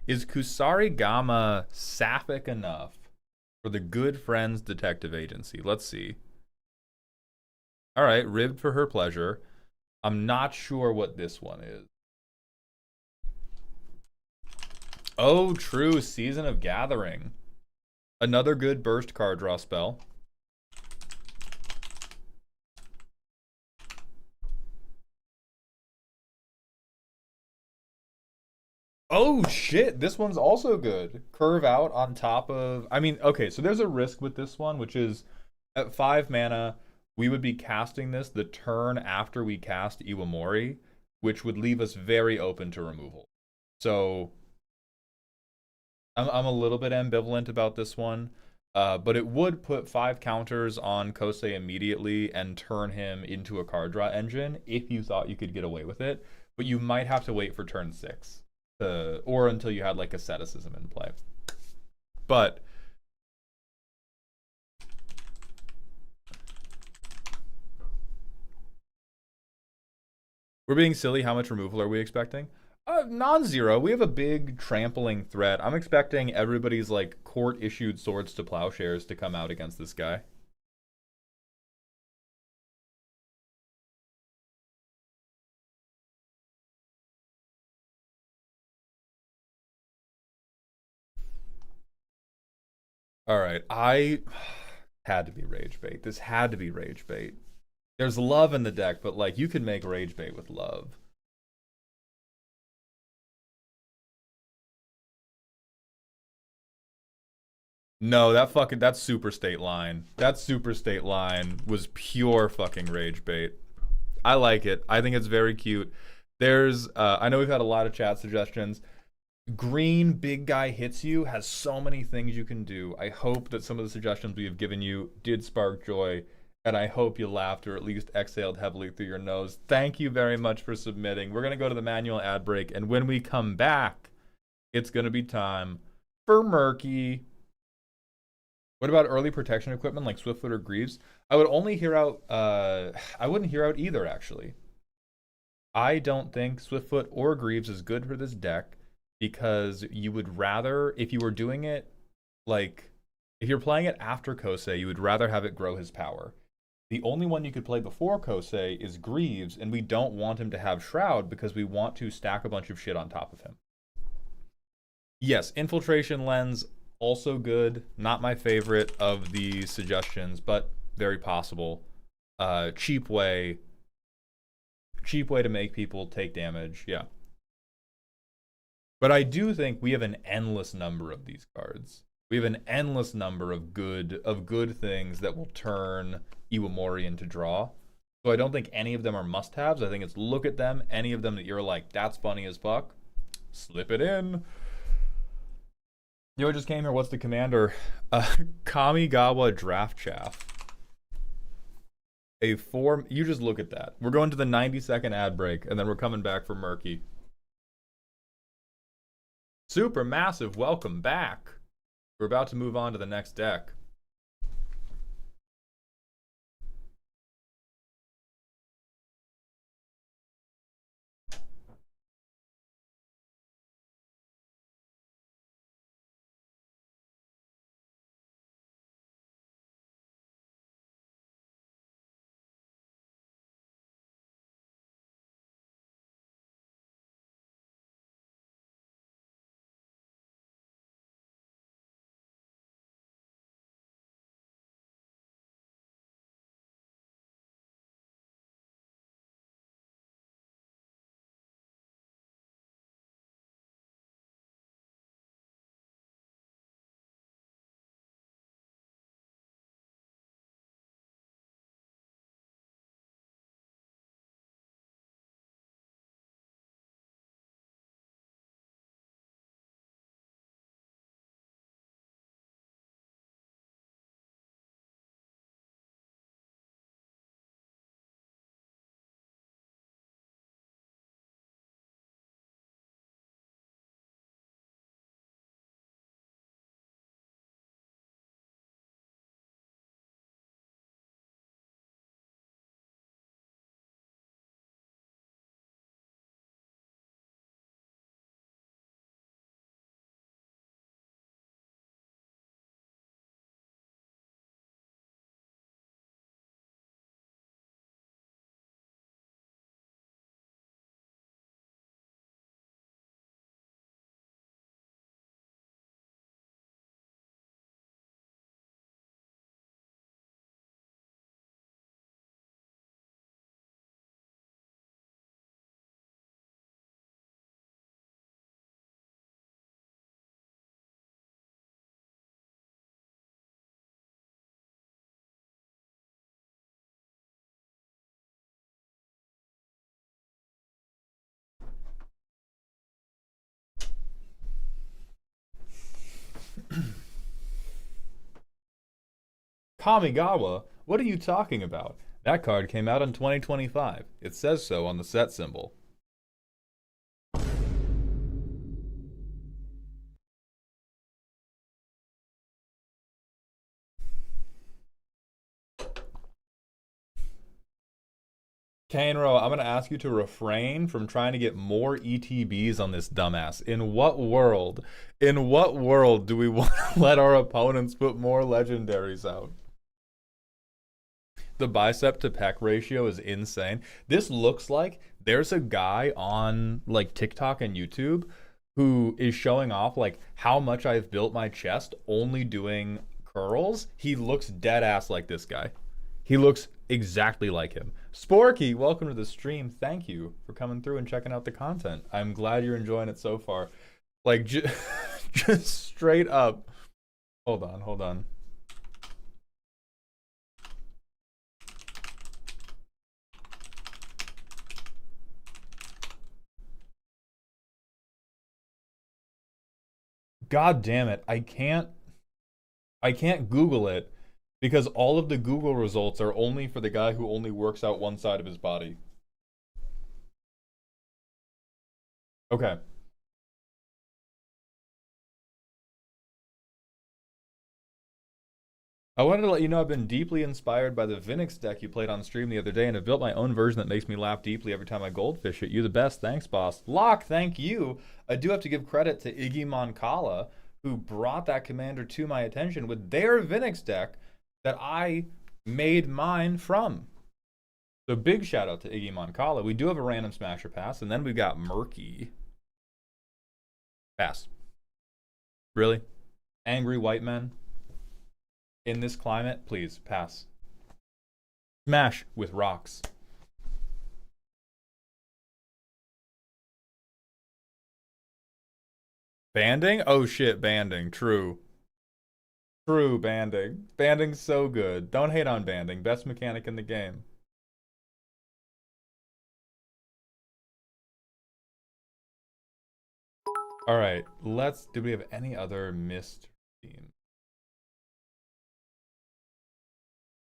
A: Is Kusarigama sapphic enough for the Good Friends Detective Agency? Let's see. All right, ribbed for her pleasure. I'm not sure what this one is. Oh, true. Season of Gathering. Another good burst card draw spell. Oh shit, this one's also good. Curve out on top of. I mean, okay, so there's a risk with this one, which is at 5 mana, we would be casting this the turn after we cast Iwamori, which would leave us very open to removal. So I'm a little bit ambivalent about this one. But it would put 5 counters on Kosei immediately and turn him into a card draw engine if you thought you could get away with it. But you might have to wait for turn 6 or until you had like asceticism in play. But we're being silly. How much removal are we expecting? Non-zero. We have a big trampling threat. I'm expecting everybody's like court-issued swords to plowshares to come out against this guy. All right, I had to be rage bait. This had to be rage bait. There's love in the deck, but like you can make rage bait with love. No, that super state line. That super state line was pure fucking rage bait. I like it. I think it's very cute. There's I know we've had a lot of chat suggestions. Green big guy hits you has so many things you can do. I hope that some of the suggestions we have given you did spark joy, and I hope you laughed or at least exhaled heavily through your nose. Thank you very much for submitting. We're going to go to the manual ad break, and when we come back, it's going to be time for Murky. What about early protection equipment like Swiftfoot or Greaves? I would only hear out I wouldn't hear out either actually. I don't think Swiftfoot or Greaves is good for this deck because you would rather, if you were doing it like, if you're playing it after Kosei, you would rather have it grow his power. The only one you could play before Kosei is Greaves, and we don't want him to have Shroud because we want to stack a bunch of shit on top of him. Yes, Infiltration Lens, also good. Not my favorite of the suggestions, but very possible. Cheap way to make people take damage, yeah. But I do think we have an endless number of these cards. We have an endless number of good things that will turn Iwamori into draw. So I don't think any of them are must-haves. I think it's look at them, any of them that you're like, that's funny as fuck, slip it in. Yo, just came here. What's the commander? Kamigawa Draft Chaff. A form. You just look at that. We're going to the 90-second ad break, and then we're coming back for Murky. Super massive. Welcome back. We're about to move on to the next deck. Kamigawa? What are you talking about? That card came out in 2025. It says so on the set symbol. Kainro, I'm going to ask you to refrain from trying to get more ETBs on this dumbass. In what world do we want to let our opponents put more legendaries out? The bicep to pec ratio is insane. This looks like there's a guy on like TikTok and YouTube who is showing off like how much I've built my chest only doing curls. He looks dead ass like this guy. He looks exactly like him. Sporky, welcome to the stream. Thank you for coming through and checking out the content. I'm glad you're enjoying it so far. Like, just straight up. Hold on. God damn it. I can't Google it because all of the Google results are only for the guy who only works out one side of his body. Okay. I wanted to let you know I've been deeply inspired by the Vinix deck you played on stream the other day and have built my own version that makes me laugh deeply every time I goldfish it. You the best. Thanks, boss. Locke, thank you. I do have to give credit to Iggy Moncala, who brought that commander to my attention with their Vinix deck that I made mine from. So big shout out to Iggy Moncala. We do have a random smasher pass, and then we've got Murky. Pass. Really? Angry white men? In this climate, please, pass. Smash with rocks. Banding? Oh shit, banding. True. True, banding. Banding's so good. Don't hate on banding. Best mechanic in the game. Alright, do we have any other missed themes?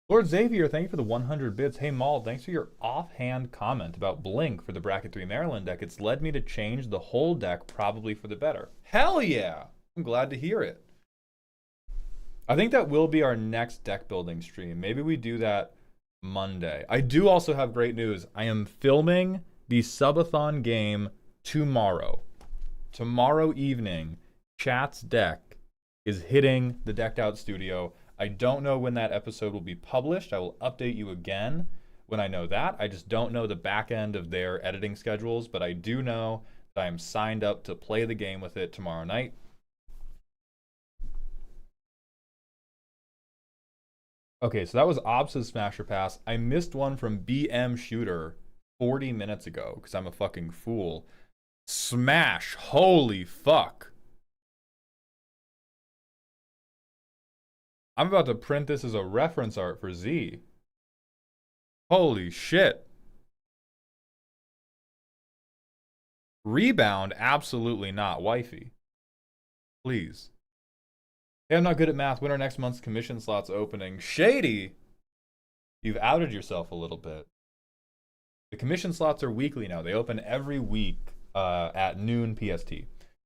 A: Lord Xavier, thank you for the 100 bits. Hey Maul, thanks for your offhand comment about Blink for the Bracket 3 Maryland deck. It's led me to change the whole deck, probably for the better. Hell yeah! I'm glad to hear it. I think that will be our next deck building stream. Maybe we do that Monday. I do also have great news. I am filming the subathon game tomorrow. Tomorrow evening, Chat's deck is hitting the Decked Out studio. I don't know when that episode will be published. I will update you again when I know that. I just don't know the back end of their editing schedules, but I do know that I am signed up to play the game with it tomorrow night. Okay, so that was Obs's Smasher Pass. I missed one from BM Shooter 40 minutes ago because I'm a fucking fool. Smash! Holy fuck! I'm about to print this as a reference art for Z. Holy shit. Rebound? Absolutely not. Wifey. Please. Hey, I'm not good at math. When are next month's commission slots opening? Shady! You've outed yourself a little bit. The commission slots are weekly now. They open every week at noon PST.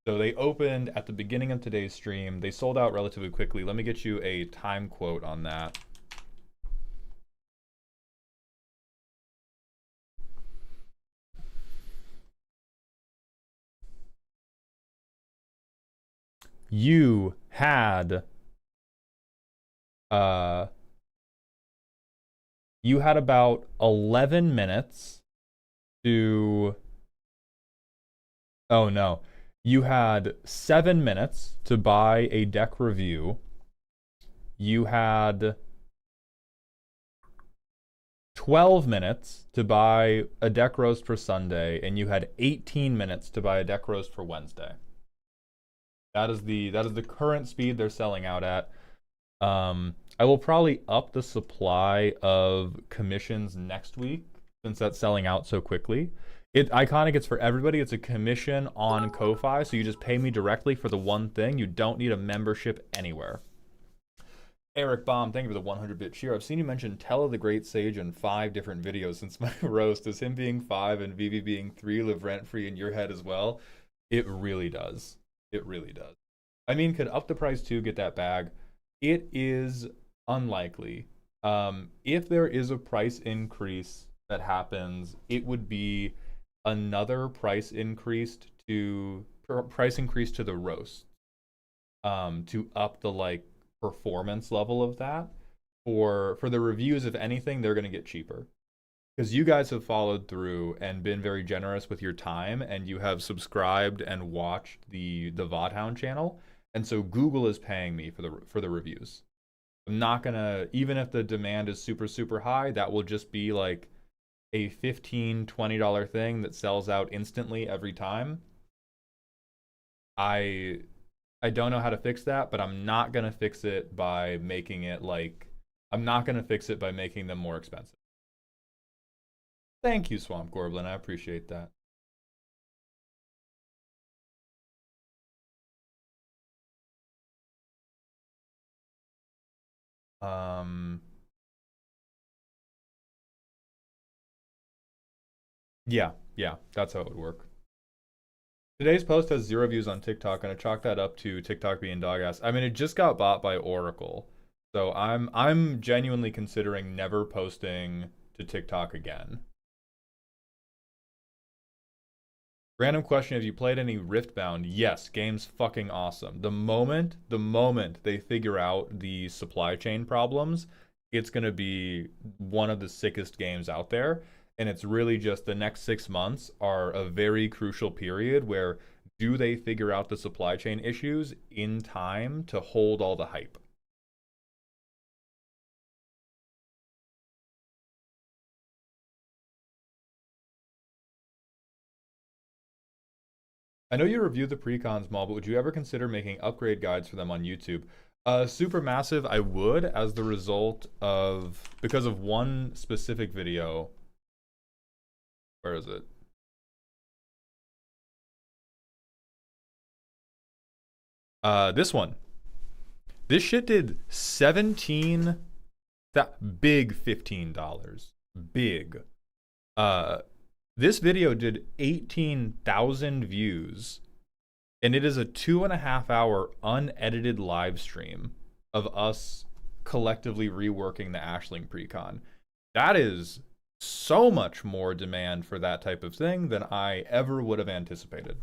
A: So they opened at the beginning of today's stream. They sold out relatively quickly. Let me get you a time quote on that. You had about 11 minutes to... Oh no. You had 7 minutes to buy a deck review. You had 12 minutes to buy a deck roast for Sunday, and you had 18 minutes to buy a deck roast for Wednesday. That is the current speed they're selling out at. I will probably up the supply of commissions next week since that's selling out so quickly. It Iconic, it's for everybody. It's a commission on Ko-Fi, so you just pay me directly for the one thing. You don't need a membership anywhere. Eric Baum, thank you for the 100-bit cheer. I've seen you mention Tella the Great Sage in 5 different videos since my roast. Does him being 5 and Vivi being 3 live rent-free in your head as well? It really does. It really does. I mean, could Up the Price 2 get that bag? It is unlikely. If there is a price increase that happens, it would be another price increase to the roast, to up the like performance level of that. For the reviews, if anything, they're going to get cheaper because you guys have followed through and been very generous with your time, and you have subscribed and watched the VODhound channel, and so Google is paying me for the reviews. I'm not gonna, even if the demand is super high, that will just be like a $15-20 thing that sells out instantly every time. I don't know how to fix that, but I'm not gonna fix it by making it like, I'm not gonna fix it by making them more expensive. Thank you, Swamp Gorblin. I appreciate that. Yeah, that's how it would work. Today's post has 0 views on TikTok, and I chalk that up to TikTok being dog ass. I mean, it just got bought by Oracle, so I'm genuinely considering never posting to TikTok again. Random question: have you played any Riftbound? Yes, game's fucking awesome. The moment they figure out the supply chain problems, it's gonna be one of the sickest games out there. And it's really just the next 6 months are a very crucial period where do they figure out the supply chain issues in time to hold all the hype? I know you reviewed the precons mall, but would you ever consider making upgrade guides for them on YouTube? Supermassive, I would, as the result of, because of one specific video. Where is it? This one. This shit did 17, that big $15. Big. This video did 18,000 views, and it is a 2.5-hour unedited live stream of us collectively reworking the Ashling precon. That is so much more demand for that type of thing than I ever would have anticipated.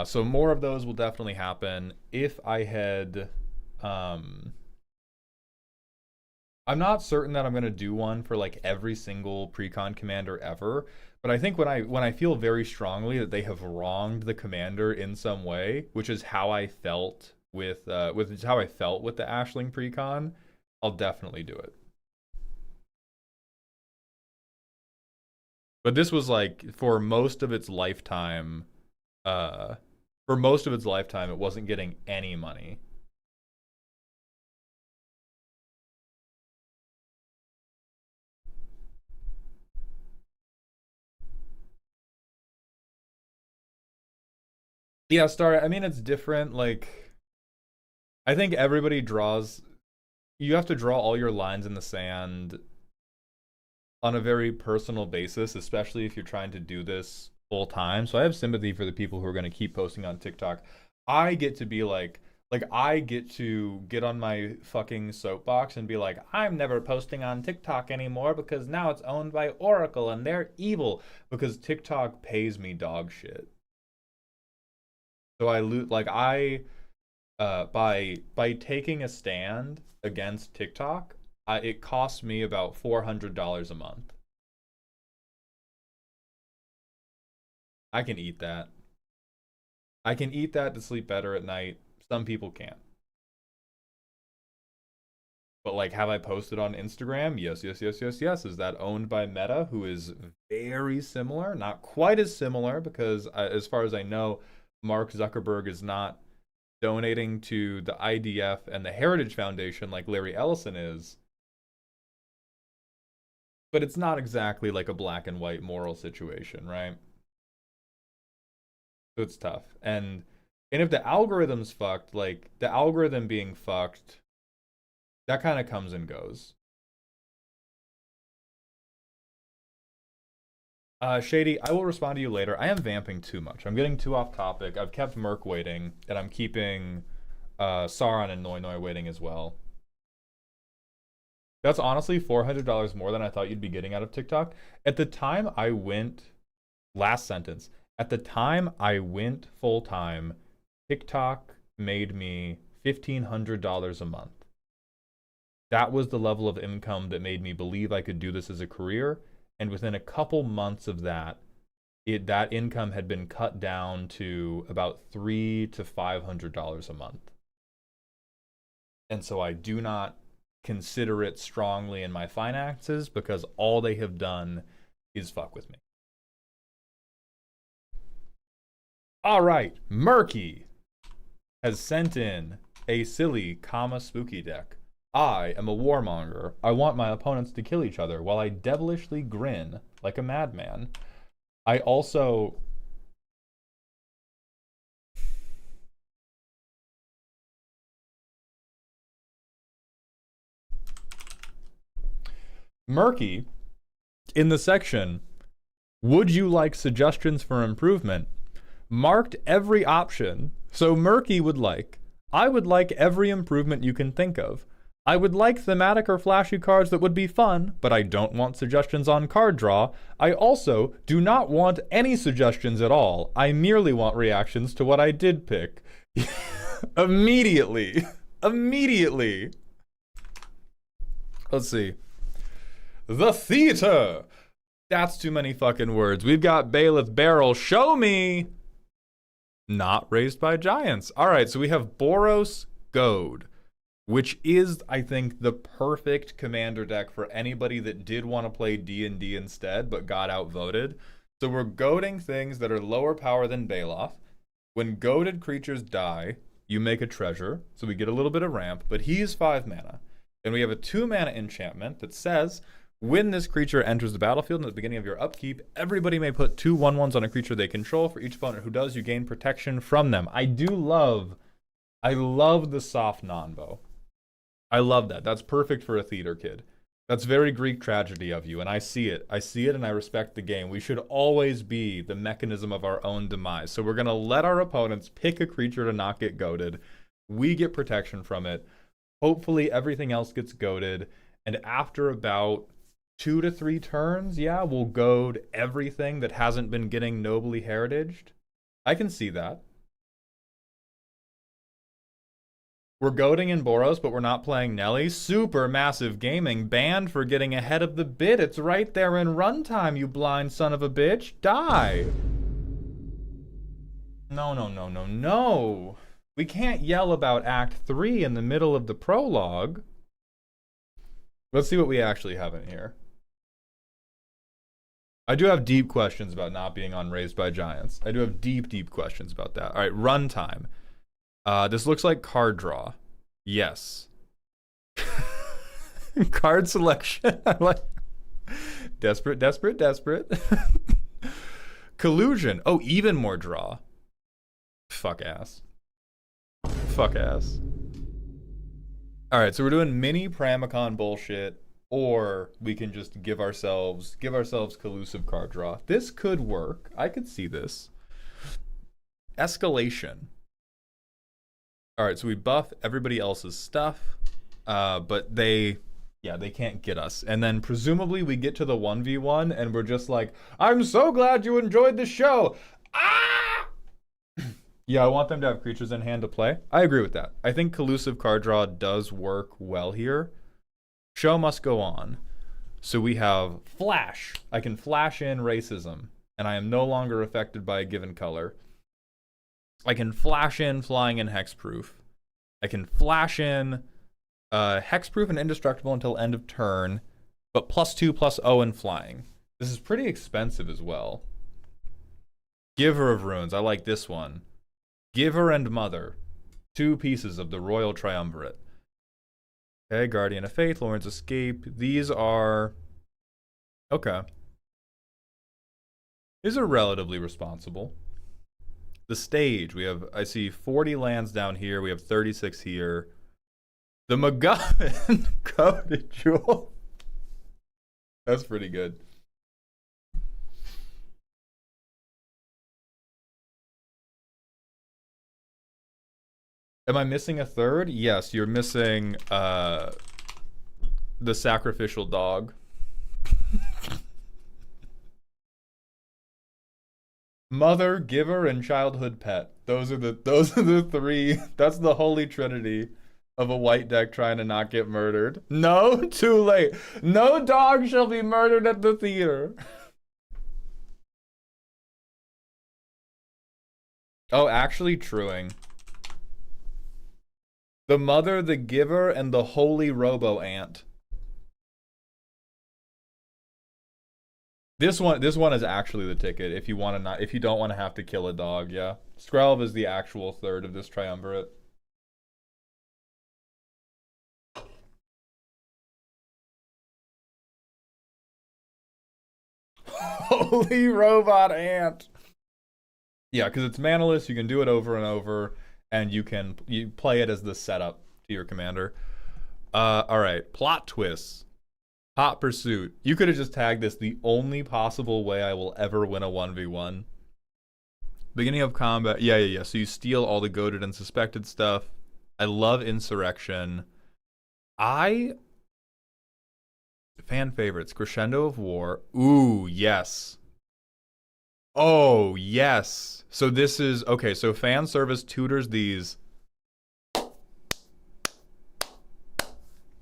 A: So more of those will definitely happen. If I had, I'm not certain that I'm gonna do one for like every single precon commander ever, but I think when I feel very strongly that they have wronged the commander in some way, which is how I felt with the Ashling precon, I'll definitely do it. But this was like for most of its lifetime, it wasn't getting any money. Yeah, Star, I mean, it's different. Like, I think everybody draws, you have to draw all your lines in the sand on a very personal basis, especially if you're trying to do this full time. So I have sympathy for the people who are going to keep posting on TikTok. I get to be like I get to get on my fucking soapbox and be like, I'm never posting on TikTok anymore because now it's owned by Oracle and they're evil because TikTok pays me dog shit. So by taking a stand against TikTok, it costs me about $400 a month. I can eat that. I can eat that to sleep better at night. Some people can't. But like, have I posted on Instagram? Yes. Is that owned by Meta, who is very similar? Not quite as similar because, as far as I know, Mark Zuckerberg is not donating to the IDF and the Heritage Foundation like Larry Ellison is. but it's not exactly like a black and white moral situation, right? So it's tough. And if the algorithm's fucked, like the algorithm being fucked, that kind of comes and goes. Shady, I will respond to you later. I am vamping too much. I'm getting too off topic. I've kept Merc waiting, and I'm keeping Sauron and Noi Noi waiting as well. That's honestly $400 more than I thought you'd be getting out of TikTok. At the time I went, last sentence, at the time I went full time, TikTok made me $1,500 a month. That was the level of income that made me believe I could do this as a career. And within a couple months of that, that income had been cut down to about $300 to $500 a month. And so I do not consider it strongly in my finances because all they have done is fuck with me. All right, Murky has sent in a silly, spooky deck. I am a warmonger. I want my opponents to kill each other while I devilishly grin like a madman. I also... Murky, in the section, would you like suggestions for improvement, marked every option. So Murky would like, I would like every improvement you can think of. I would like thematic or flashy cards that would be fun, but I don't want suggestions on card draw. I also do not want any suggestions at all. I merely want reactions to what I did pick. Immediately. Immediately. Let's see. The theater. That's too many fucking words. We've got Bailiff Barrel. Show me. Not Raised by Giants. All right, so we have Boros Goad, which is, I think, the perfect commander deck for anybody that did want to play D&D instead, but got outvoted. So we're goading things that are lower power than Baloth. When goaded creatures die, you make a treasure, so we get a little bit of ramp, but he's 5 mana. And we have a 2 mana enchantment that says, when this creature enters the battlefield at the beginning of your upkeep, everybody may put 2 1/1s on a creature they control. For each opponent who does, you gain protection from them. I love the soft non-bow. I love that. That's perfect for a theater kid. That's very Greek tragedy of you, and I see it. I see it, and I respect the game. We should always be the mechanism of our own demise. So we're going to let our opponents pick a creature to not get goaded. We get protection from it. Hopefully everything else gets goaded, and after about 2 to 3 turns, yeah, we'll goad everything that hasn't been getting nobly heritaged. I can see that. We're goading in Boros, but we're not playing Nelly. Super massive gaming, banned for getting ahead of the bid. It's right there in runtime, you blind son of a bitch. Die. No. We can't yell about Act 3 in the middle of the prologue. Let's see what we actually have in here. I do have deep questions about not being on Raised by Giants. I do have deep questions about that. All right, runtime. This looks like card draw. Yes. Card selection. I like desperate. Collusion. Oh, even more draw. Fuck ass. All right, so we're doing mini Pramicon bullshit, or we can just give ourselves collusive card draw. This could work. I could see this. Escalation. All right, so we buff everybody else's stuff, but they can't get us. And then presumably we get to the 1v1 and we're just like, I'm so glad you enjoyed the show. Ah! Yeah, I want them to have creatures in hand to play. I agree with that. I think collusive card draw does work well here. Show must go on. So we have flash. I can flash in racism, and I am no longer affected by a given color. I can flash in flying and hexproof. I can flash in hexproof and indestructible until end of turn, but +2/+0 and flying. This is pretty expensive as well. Giver of Runes. I like this one. Giver and Mother. 2 pieces of the Royal Triumvirate. Okay, Guardian of Faith, Lawrence Escape. These are Okay. These are relatively responsible. The stage, we have, I see 40 lands down here. We have 36 here. The MacGuffin Coded Jewel. That's pretty good. Am I missing a third? Yes, you're missing the sacrificial dog. Mother, giver, and childhood pet. Those are the three. That's the holy trinity of a white deck trying to not get murdered. No, too late. No dog shall be murdered at the theater. Oh, actually truing. The mother, the giver, and the holy robo ant. This one is actually the ticket if you want to not if you don't want to have to kill a dog, yeah. Skrelv is the actual third of this triumvirate. Holy robot ant. Yeah, because it's manaless, you can do it over and over, and you play it as the setup to your commander. Alright, plot twists. Hot Pursuit. You could have just tagged this the only possible way I will ever win a 1v1. Beginning of combat. Yeah. So you steal all the goaded and suspected stuff. I love Insurrection. Fan favorites. Crescendo of War. Ooh, yes. Oh, yes. So this is... Okay, so fan service tutors these.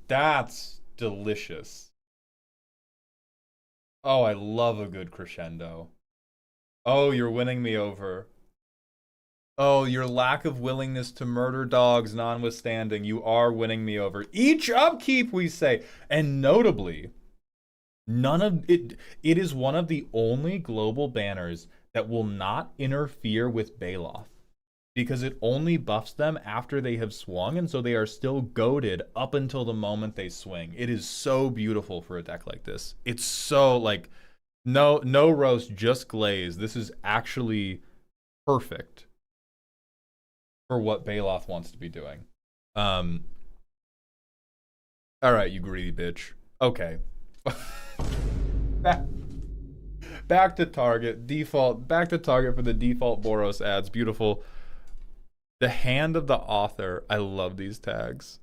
A: That's delicious. Oh, I love a good crescendo. Oh, you're winning me over. Oh, your lack of willingness to murder dogs notwithstanding, you are winning me over. Each upkeep, we say. And notably, none of it. It is one of the only global banners that will not interfere with Baloth, because it only buffs them after they have swung, and so they are still goaded up until the moment they swing. It is so beautiful for a deck like this. It's so like no roast, just glaze. This is actually perfect for what Baloth wants to be doing. All right, you greedy bitch. Okay. Back to target. Back to target for the default Boros ads. Beautiful. The Hand of the Author. I love these tags.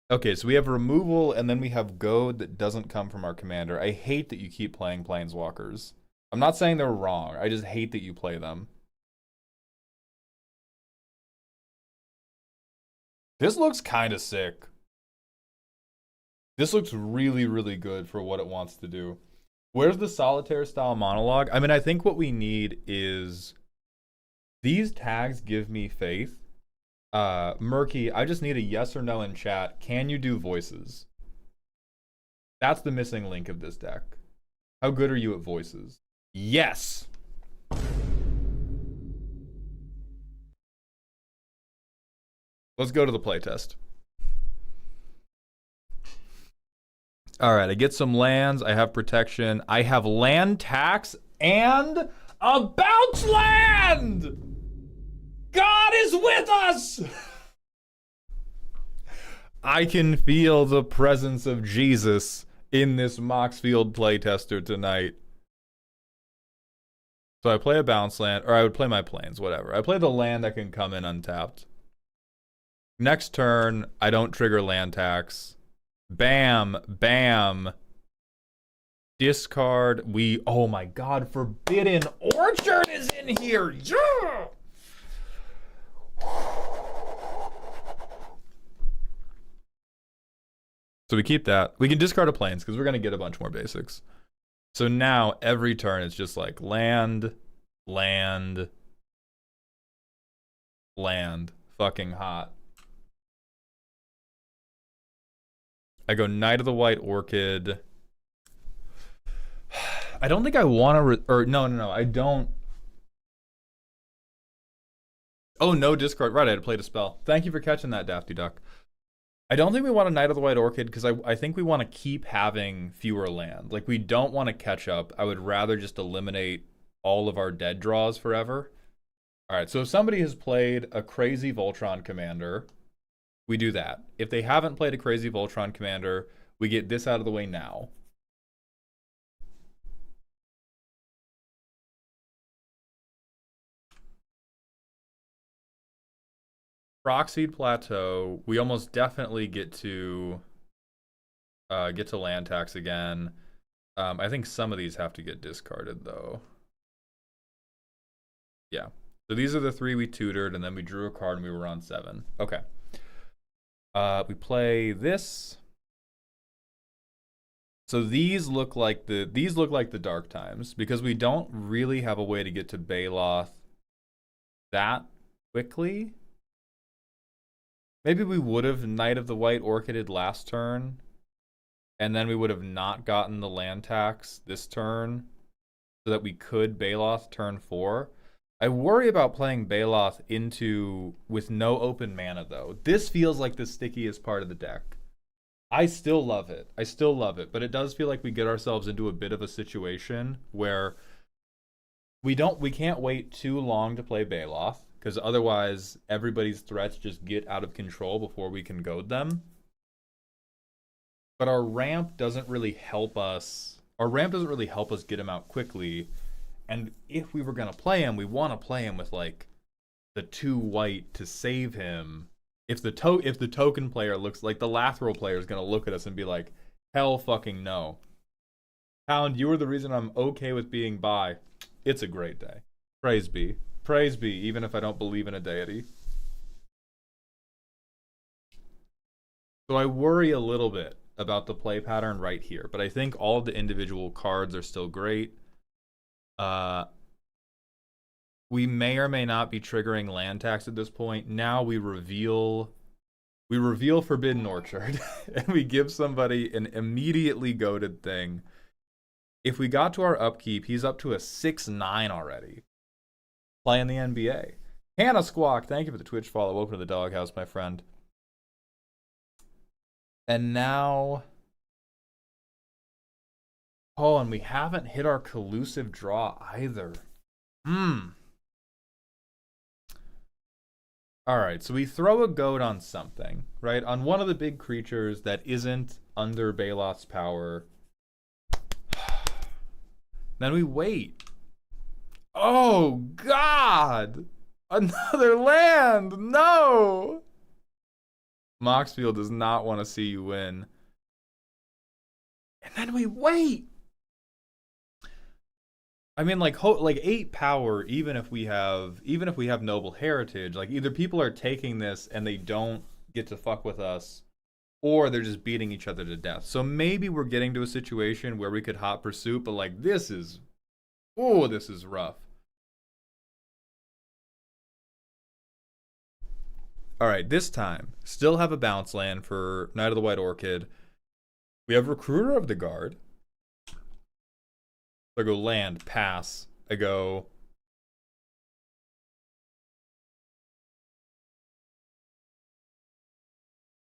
A: Okay, so we have removal, and then we have goad that doesn't come from our commander. I hate that you keep playing Planeswalkers. I'm not saying they're wrong. I just hate that you play them. This looks kind of sick. This looks really, really good for what it wants to do. Where's the Solitaire style monologue? I mean, I think what we need is... These tags give me faith. Murky, I just need a yes or no in chat. Can you do voices? That's the missing link of this deck. How good are you at voices? Yes! Let's go to the playtest. Alright, I get some lands. I have protection. I have land tax and a bounce land! God is with us! I can feel the presence of Jesus in this Moxfield playtester tonight. So I play a bounce land, or I would play my planes, whatever. I play the land that can come in untapped. Next turn, I don't trigger land tax. Bam, bam. Discard, oh my god, Forbidden Orchard is in here! Yeah! So we keep that. We can discard a planes because we're going to get a bunch more basics. So now every turn it's just like land, land, land. Fucking hot. I go Knight of the White Orchid. I don't think I want to... No, I don't... Oh, no discard. Right, I had to play the spell. Thank you for catching that, Dafty Duck. I don't think we want a Knight of the White Orchid because I think we want to keep having fewer land. Like, we don't want to catch up. I would rather just eliminate all of our dead draws forever. All right, so if somebody has played a crazy Voltron commander, we do that. If they haven't played a crazy Voltron commander, we get this out of the way now. Proxied Plateau, we almost definitely get to land tax again. I think some of these have to get discarded though. Yeah. So these are the 3 we tutored, and then we drew a card and we were on 7. Okay. We play this. So these look like the Dark Times because we don't really have a way to get to Baloth that quickly. Maybe we would have Knight of the White Orchided last turn, and then we would have not gotten the land tax this turn, so that we could Baloth turn 4. I worry about playing Baloth into with no open mana though. This feels like the stickiest part of the deck. I still love it. But it does feel like we get ourselves into a bit of a situation where we can't wait too long to play Baloth, because otherwise everybody's threats just get out of control before we can goad them. But our ramp doesn't really help us. Our ramp doesn't really help us get him out quickly. And if we were going to play him, we want to play him with like the 2 white to save him. If the token player looks like the Lathril player is going to look at us and be like, hell fucking no. Hound, you were the reason I'm okay with being bi. It's a great day. Praise be. Praise be, even if I don't believe in a deity. So I worry a little bit about the play pattern right here, but I think all of the individual cards are still great. We may or may not be triggering land tax at this point. Now we reveal Forbidden Orchard and we give somebody an immediately goated thing. If we got to our upkeep, he's up to a 6-9 already. Playing the NBA. Hannah Squawk, thank you for the Twitch follow. Welcome to the doghouse, my friend. And now... Oh, and we haven't hit our collusive draw either. Alright, so we throw a goat on something, right? On one of the big creatures that isn't under Baloth's power. Then we wait. Oh, God! Another land! No! Moxfield does not want to see you win. And then we wait! I mean, like 8 power, even if we have noble heritage, like either people are taking this and they don't get to fuck with us, or they're just beating each other to death. So maybe we're getting to a situation where we could hot pursuit, but like this is rough. All right, this time still have a bounce land for Knight of the White Orchid. We have Recruiter of the Guard. I go land, pass. I go...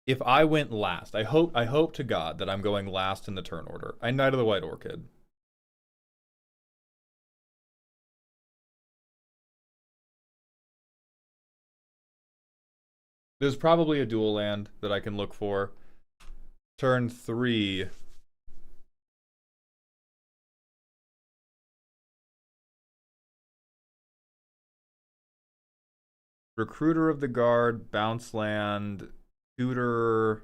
A: If I went last, I hope to God that I'm going last in the turn order. I Knight of the White Orchid. There's probably a dual land that I can look for. Turn 3... Recruiter of the Guard, bounce land, tutor.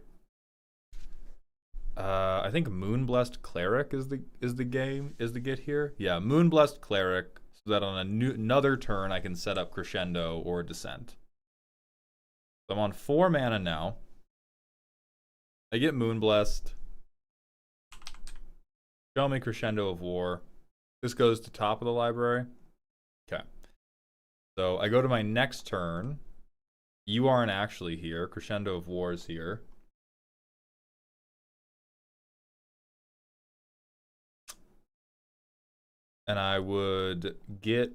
A: I think Moonblessed Cleric is the get here. Yeah, Moonblessed Cleric, so that on another turn I can set up Crescendo or Descent. So I'm on 4 mana now. I get Moonblessed. Show me Crescendo of War. This goes to top of the library. Okay. So I go to my next turn. You aren't actually here. Crescendo of War is here. And I would get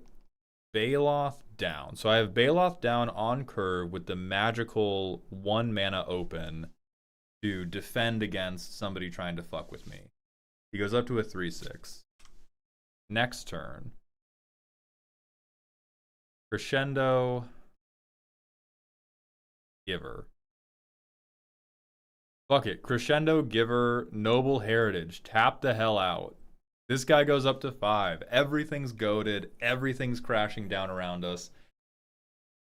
A: Baloth down. So I have Baloth down on curve with the magical 1 mana open. to defend against somebody trying to fuck with me. He goes up to a 3/6. Next turn. Crescendo. Giver. Fuck it. Crescendo, Giver, Noble Heritage. Tap the hell out. This guy goes up to 5. Everything's goated. Everything's crashing down around us.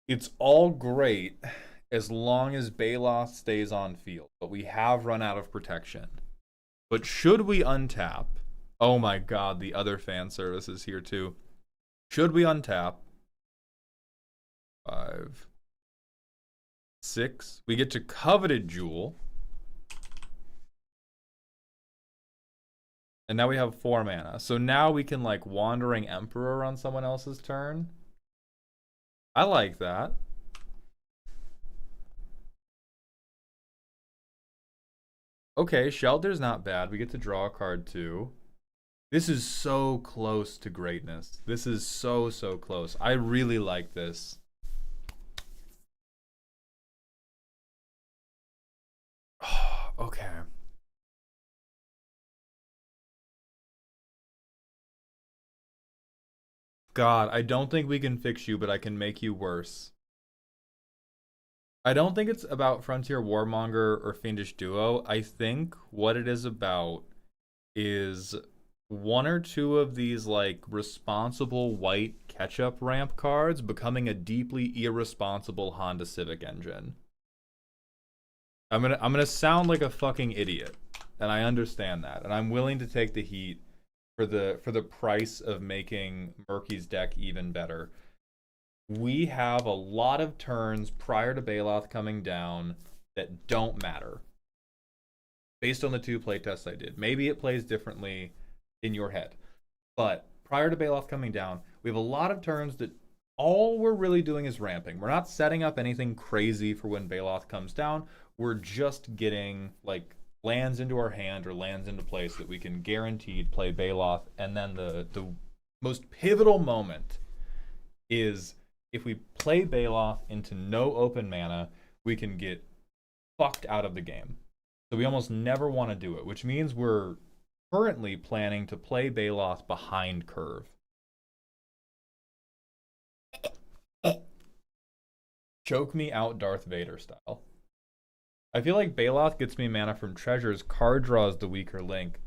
A: It's all great as long as Baloth stays on field. But we have run out of protection. But should we untap? Oh my god, the other fan service is here too. Should we untap? 5, 6. We get to Coveted Jewel. And now we have 4 mana. So now we can like Wandering Emperor on someone else's turn. I like that. Okay, Shelter's not bad. We get to draw a card too. This is so close to greatness. This is so close. I really like this. Okay. God, I don't think we can fix you, but I can make you worse. I don't think it's about Frontier Warmonger or Fiendish Duo. I think what it is about is 1 or 2 of these like responsible white catch-up ramp cards becoming a deeply irresponsible Honda Civic engine. I'm gonna sound like a fucking idiot, and I understand that, and I'm willing to take the heat for the price of making Murky's deck even better. We have a lot of turns prior to Baloth coming down that don't matter. Based on the 2 playtests I did. Maybe it plays differently in your head. But prior to Baloth coming down, we have a lot of turns that all we're really doing is ramping. We're not setting up anything crazy for when Baloth comes down. We're just getting like lands into our hand or lands into place that we can guaranteed play Baloth. And then the most pivotal moment is if we play Baloth into no open mana, we can get fucked out of the game. So we almost never want to do it, which means we're currently planning to play Baloth behind curve. Choke me out Darth Vader style. I feel like Baloth gets me mana from treasures. Card draw is the weaker link.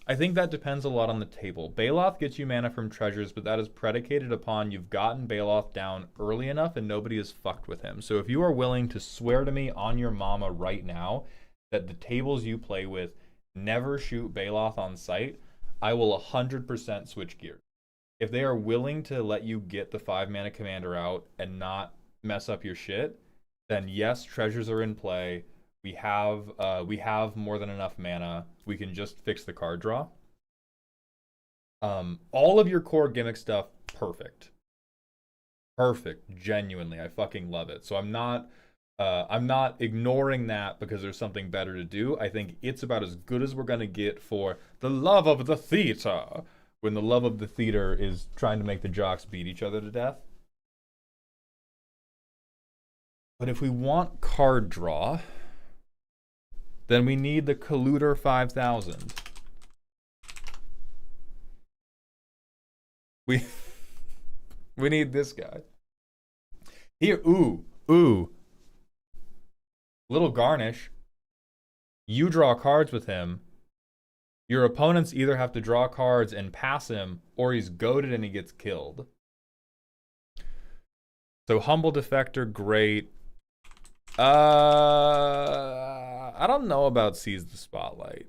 A: I think that depends a lot on the table. Baloth gets you mana from treasures, but that is predicated upon you've gotten Baloth down early enough and nobody has fucked with him. So if you are willing to swear to me on your mama right now that the tables you play with never shoot Baloth on sight, I will 100% switch gears. If they are willing to let you get the 5 mana commander out and not mess up your shit, then yes, treasures are in play. We have more than enough mana. We can just fix the card draw. All of your core gimmick stuff, perfect. Perfect. Genuinely, I fucking love it. So I'm not ignoring that because there's something better to do. I think it's about as good as we're gonna get for the love of the theater. When the love of the theater is trying to make the jocks beat each other to death. But if we want card draw, then we need the Colluder 5000. We need this guy. Here, ooh. Little garnish. You draw cards with him. Your opponents either have to draw cards and pass him, or he's goaded and he gets killed. So Humble Defector, great. I don't know about Seize the Spotlight.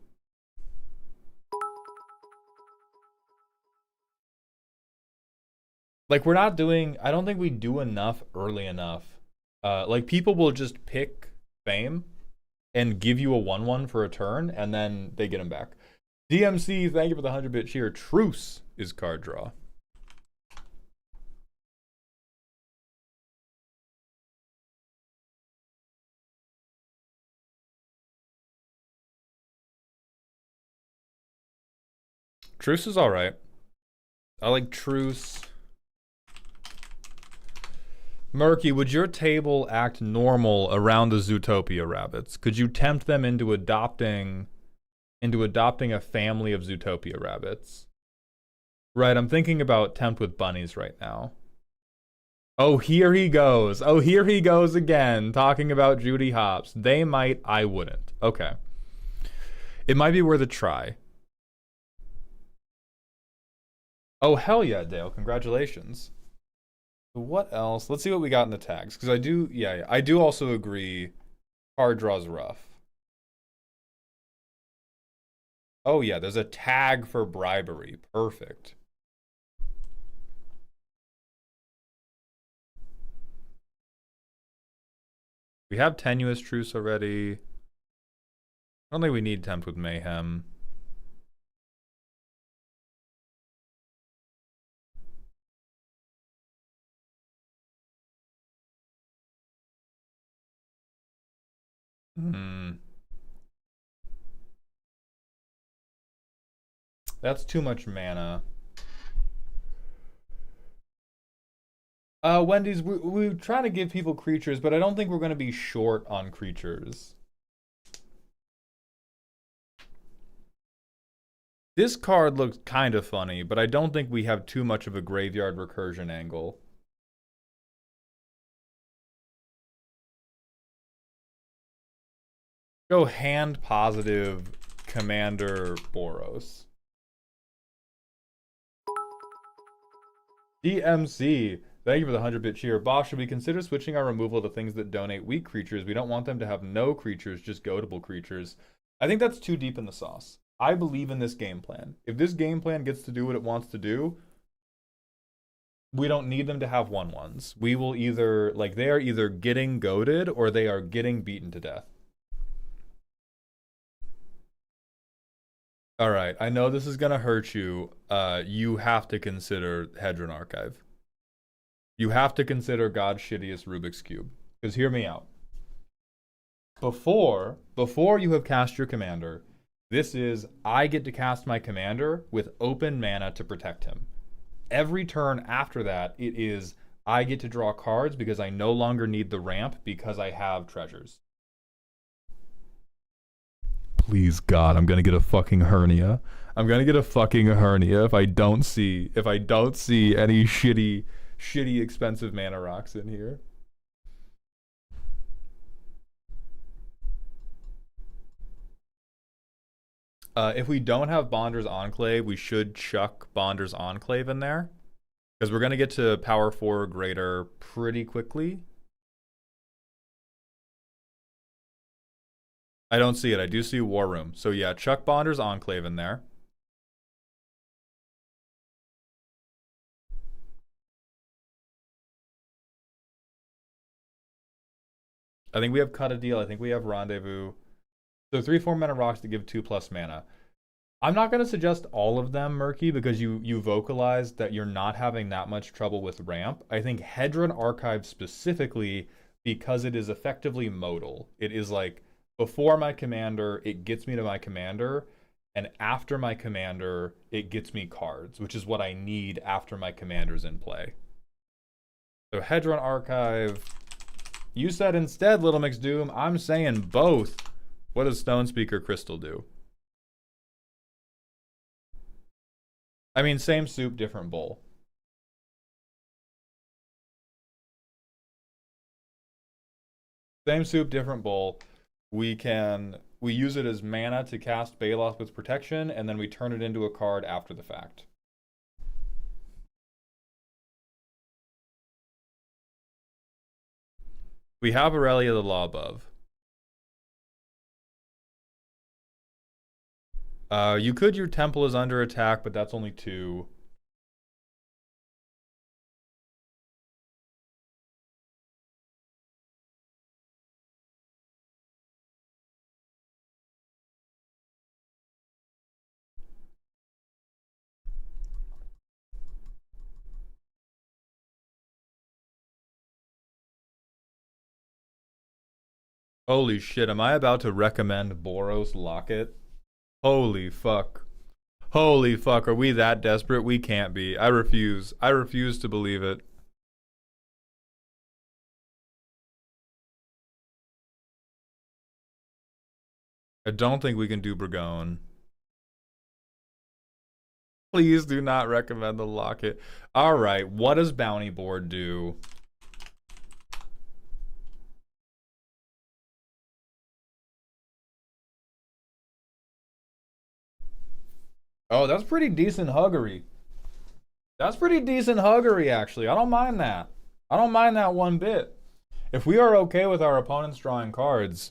A: Like, we're not doing, I don't think we do enough early enough. Like, people will just pick Fame and give you a 1/1 for a turn, and then they get him back. DMC, thank you for the 100-bit cheer. Truce is card draw. Truce is alright. I like Truce. Murky, would your table act normal around the Zootopia rabbits? Could you tempt them into adopting a family of Zootopia rabbits? Right, I'm thinking about tempt with bunnies right now. Oh, here he goes. Oh, here he goes again, talking about Judy Hopps. They might, I wouldn't. Okay. It might be worth a try. Oh, hell yeah, Dale. Congratulations. What else? Let's see what we got in the tags. Because I do also agree card draws rough. Oh yeah, there's a tag for bribery. Perfect. We have tenuous truce already. I don't think we need tempt with mayhem. That's too much mana. Wendy's, we're trying to give people creatures, but I don't think we're going to be short on creatures. This card looks kind of funny, but I don't think we have too much of a graveyard recursion angle. Go hand positive Commander Boros. DMC, thank you for the 100-bit cheer. Boss, should we consider switching our removal to things that donate weak creatures? We don't want them to have no creatures, just goatable creatures. I think that's too deep in the sauce. I believe in this game plan. If this game plan gets to do what it wants to do, we don't need them to have 1/1s. We will either, like, they are either getting goated or they are getting beaten to death. All right, I know this is gonna hurt you. You have to consider Hedron Archive. You have to consider God's shittiest Rubik's Cube. Because hear me out. Before you have cast your commander, this is, I get to cast my commander with open mana to protect him. Every turn after that, it is, I get to draw cards because I no longer need the ramp because I have treasures. Please God, I'm gonna get a fucking hernia. I'm gonna get a fucking hernia if I don't see any shitty expensive mana rocks in here. If we don't have Bonder's Enclave, we should chuck Bonder's Enclave in there. Because we're going to get to power 4 or greater pretty quickly. I don't see it. I do see War Room. So yeah, chuck Bonder's Enclave in there. I think we have Cut a Deal. I think we have Rendezvous. So 3/4 mana rocks to give 2+ mana. I'm not going to suggest all of them, Murky, because you vocalized that you're not having that much trouble with ramp. I think Hedron Archive specifically, because it is effectively modal. It is like, before my commander, it gets me to my commander, and after my commander, it gets me cards, which is what I need after my commander's in play. So Hedron Archive. You said instead, Little Mix Doom. I'm saying both. What does Stone Speaker Crystal do? I mean, same soup, different bowl. Same soup, different bowl. We use it as mana to cast Baloth with protection, and then we turn it into a card after the fact. We have Aurelia the Law Above. Your temple is under attack, but that's only 2. Holy shit, am I about to recommend Boros Locket? Holy fuck. Holy fuck, are we that desperate? We can't be. I refuse. I refuse to believe it. I don't think we can do Burgone. Please do not recommend the Locket. All right, what does Bounty Board do? Oh, that's pretty decent huggery. That's pretty decent huggery, actually. I don't mind that. I don't mind that one bit. If we are okay with our opponents drawing cards,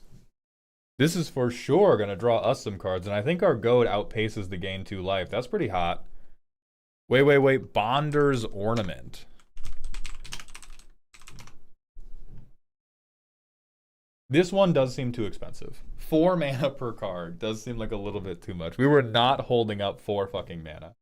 A: this is for sure going to draw us some cards, and I think our goad outpaces the gain 2 life. That's pretty hot. Wait. Bonder's Ornament. This one does seem too expensive. 4 mana per card does seem like a little bit too much. We were not holding up 4 fucking mana.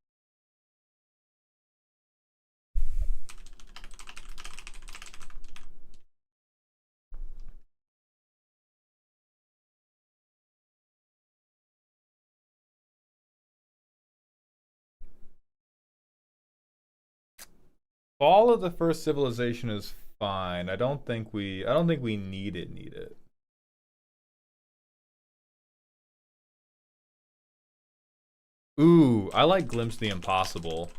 A: Fall of the First Civilization is fine. I don't think we need it. Ooh, I like Glimpse the Impossible.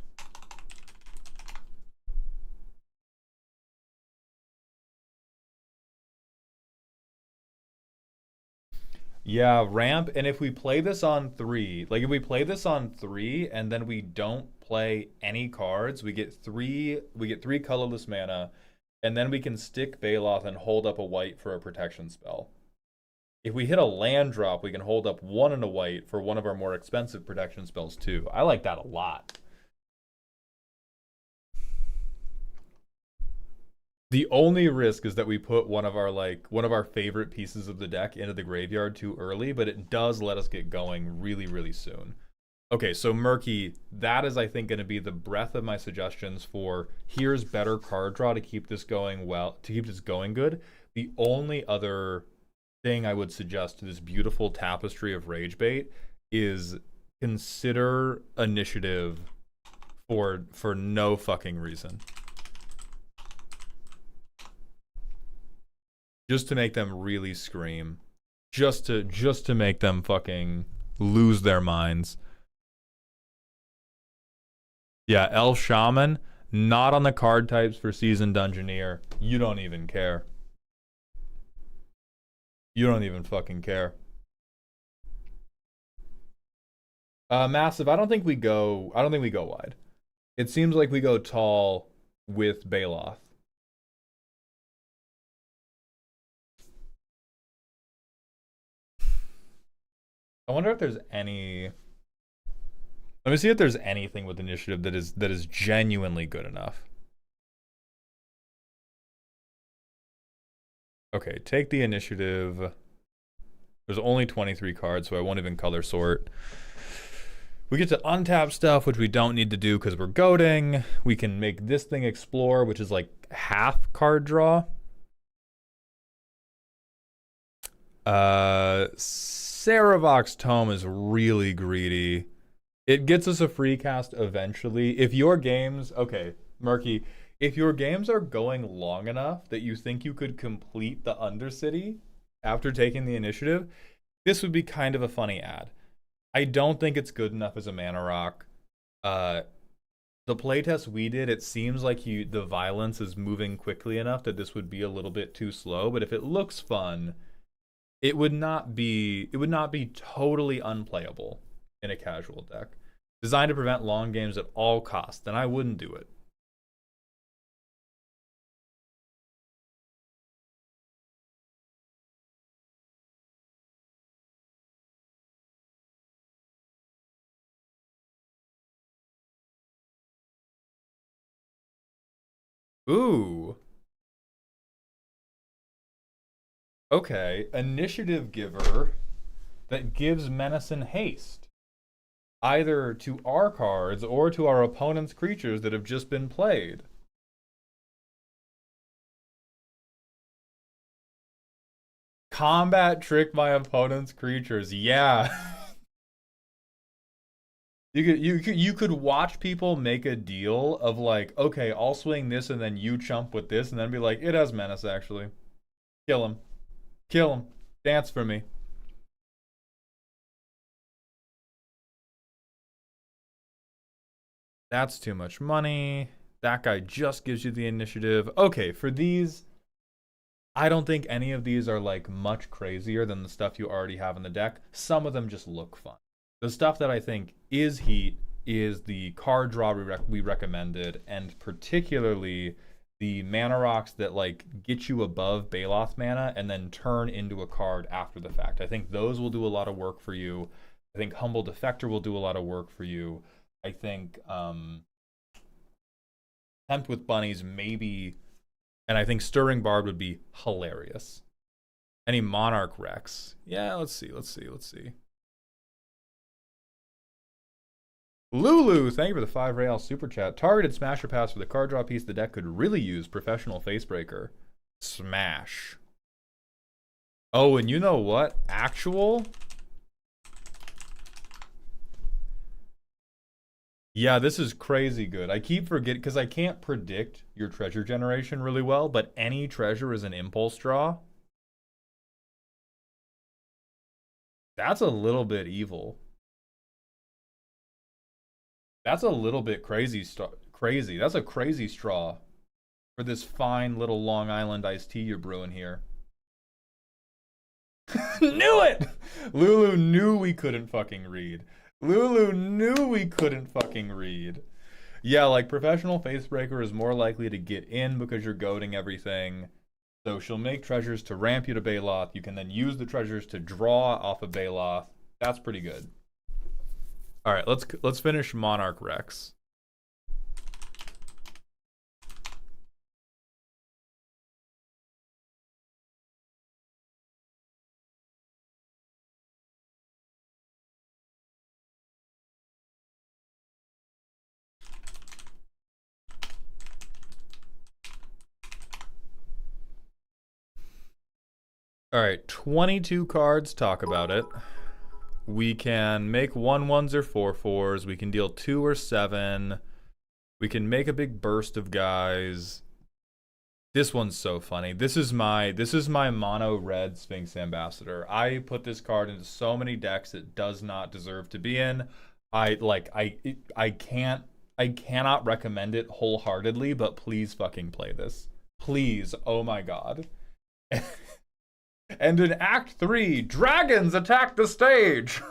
A: Yeah, ramp, and if we play this on 3, like if we play this on 3 and then we don't play any cards, we get 3 colorless mana, and then we can stick Baloth and hold up a white for a protection spell. If we hit a land drop, we can hold up 1 and a white for one of our more expensive protection spells too. I like that a lot. The only risk is that we put one of our favorite pieces of the deck into the graveyard too early, but it does let us get going really, really soon. Okay, so Murky, that is, I think, going to be the breadth of my suggestions for here's better card draw to keep this going good. The only other thing I would suggest to this beautiful tapestry of Ragebait is consider initiative for no fucking reason. Just to make them really scream. Just to make them fucking lose their minds. Yeah, Elf Shaman, not on the card types for Seasoned Dungeoneer. You don't even care. You don't even fucking care. Massive, I don't think we go wide. It seems like we go tall with Baloth. I wonder if there's any. Let me see if there's anything with initiative that is genuinely good enough. Okay, take the initiative. There's only 23 cards, so I won't even color sort. We get to untap stuff, which we don't need to do because we're goading. We can make this thing explore, which is like half card draw. Saravox Tome is really greedy. It gets us a free cast eventually. If your games, okay, Murky, if your games are going long enough that you think you could complete the Undercity after taking the initiative, this would be kind of a funny ad. I don't think it's good enough as a mana rock. The playtest we did, it seems like the violence is moving quickly enough that this would be a little bit too slow, but if it looks fun, it would not be totally unplayable in a casual deck. Designed to prevent long games at all costs, then I wouldn't do it. Ooh. Okay, Initiative Giver that gives Menace and Haste. Either to our cards or to our opponent's creatures that have just been played. Combat trick my opponent's creatures. Yeah. You could watch people make a deal of like, okay, I'll swing this and then you chump with this, and then be like, it has Menace actually. Kill him. Kill him. Dance for me. That's too much money. That guy just gives you the initiative. Okay, for these, I don't think any of these are like much crazier than the stuff you already have in the deck. Some of them just look fun. The stuff that I think is heat is the card draw we recommended, and particularly the mana rocks that like get you above Baloth mana and then turn into a card after the fact. I think those will do a lot of work for you. I think Humble Defector will do a lot of work for you. I think Tempt with Bunnies maybe, and I think Stirring Barb would be hilarious. Any Monarch Rex? Yeah, let's see. Lulu, thank you for the 5 real super chat. Targeted Smasher Pass for the card draw piece the deck could really use. Professional Facebreaker. Smash. Oh, and you know what? Actual? Yeah, this is crazy good. I keep forgetting, because I can't predict your treasure generation really well, but any treasure is an impulse draw. That's a little bit evil. That's a little bit crazy. That's a crazy straw for this fine little Long Island iced tea you're brewing here. Knew it! Lulu knew we couldn't fucking read. Lulu knew we couldn't fucking read. Yeah, like Professional Facebreaker is more likely to get in because you're goading everything. So she'll make treasures to ramp you to Baloth. You can then use the treasures to draw off of Baloth. That's pretty good. All right, let's finish Monarch Rex. All right, 22 cards, talk about it. We can make 1/1s or 4/4s. We can deal 2 or 7. We can make a big burst of guys. This one's so funny. This is my mono red Sphinx Ambassador. I put this card into so many decks it does not deserve to be in. I cannot recommend it wholeheartedly, but please fucking play this. Please. Oh my god. And in Act 3, dragons attack the stage!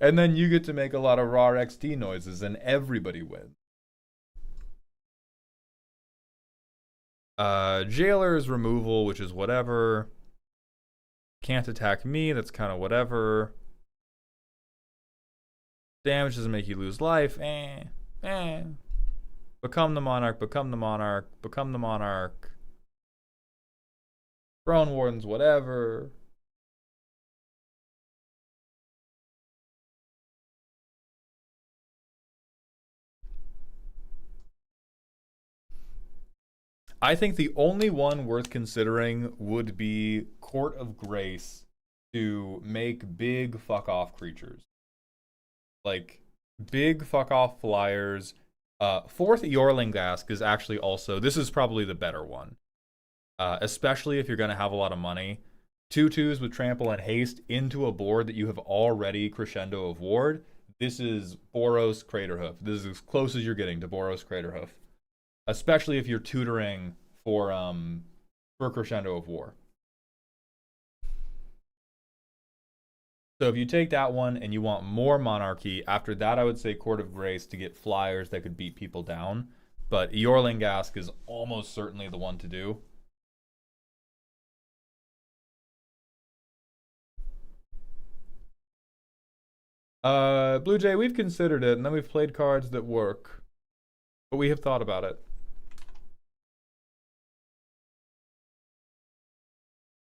A: And then you get to make a lot of raw XD noises and everybody wins. Jailer's removal, which is whatever. Can't attack me, that's kind of whatever. Damage doesn't make you lose life. Become the Monarch, become the Monarch, become the Monarch. Throne Wardens, whatever. I think the only one worth considering would be Court of Grace to make big fuck off creatures. Like, big fuck off flyers. Fourth Jorlingask is actually also, this is probably the better one. Especially if you're going to have a lot of money. 2/2s with trample and haste into a board that you have already Crescendo of Ward. This is Boros Craterhoof. This is as close as you're getting to Boros Craterhoof. Especially if you're tutoring for Crescendo of War. So if you take that one and you want more Monarchy, after that I would say Court of Grace to get flyers that could beat people down. But Jorlingask is almost certainly the one to do. Blue Jay, we've considered it, and then we've played cards that work. But we have thought about it.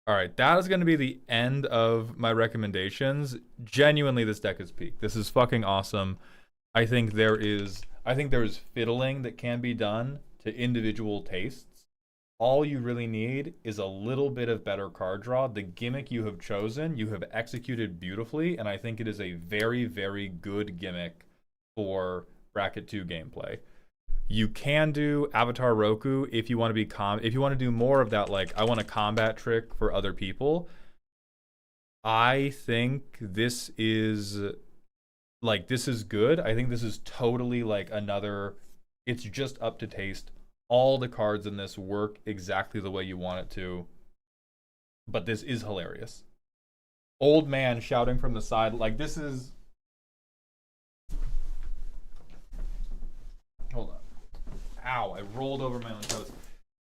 A: Alright, that is going to be the end of my recommendations. Genuinely, this deck is peak. This is fucking awesome. I think there is fiddling that can be done to individual tastes. All you really need is a little bit of better card draw. The gimmick you have chosen, you have executed beautifully, and I think it is a very, very good gimmick for Bracket 2 gameplay. You can do Avatar Roku if you want to be if you want to do more of that, like I want a combat trick for other people. I think this is like this is good. I think this is totally like another, it's just up to taste. All the cards in this work exactly the way you want it to. But this is hilarious. Old man shouting from the side, like this is. Hold on. Ow, I rolled over my own toes.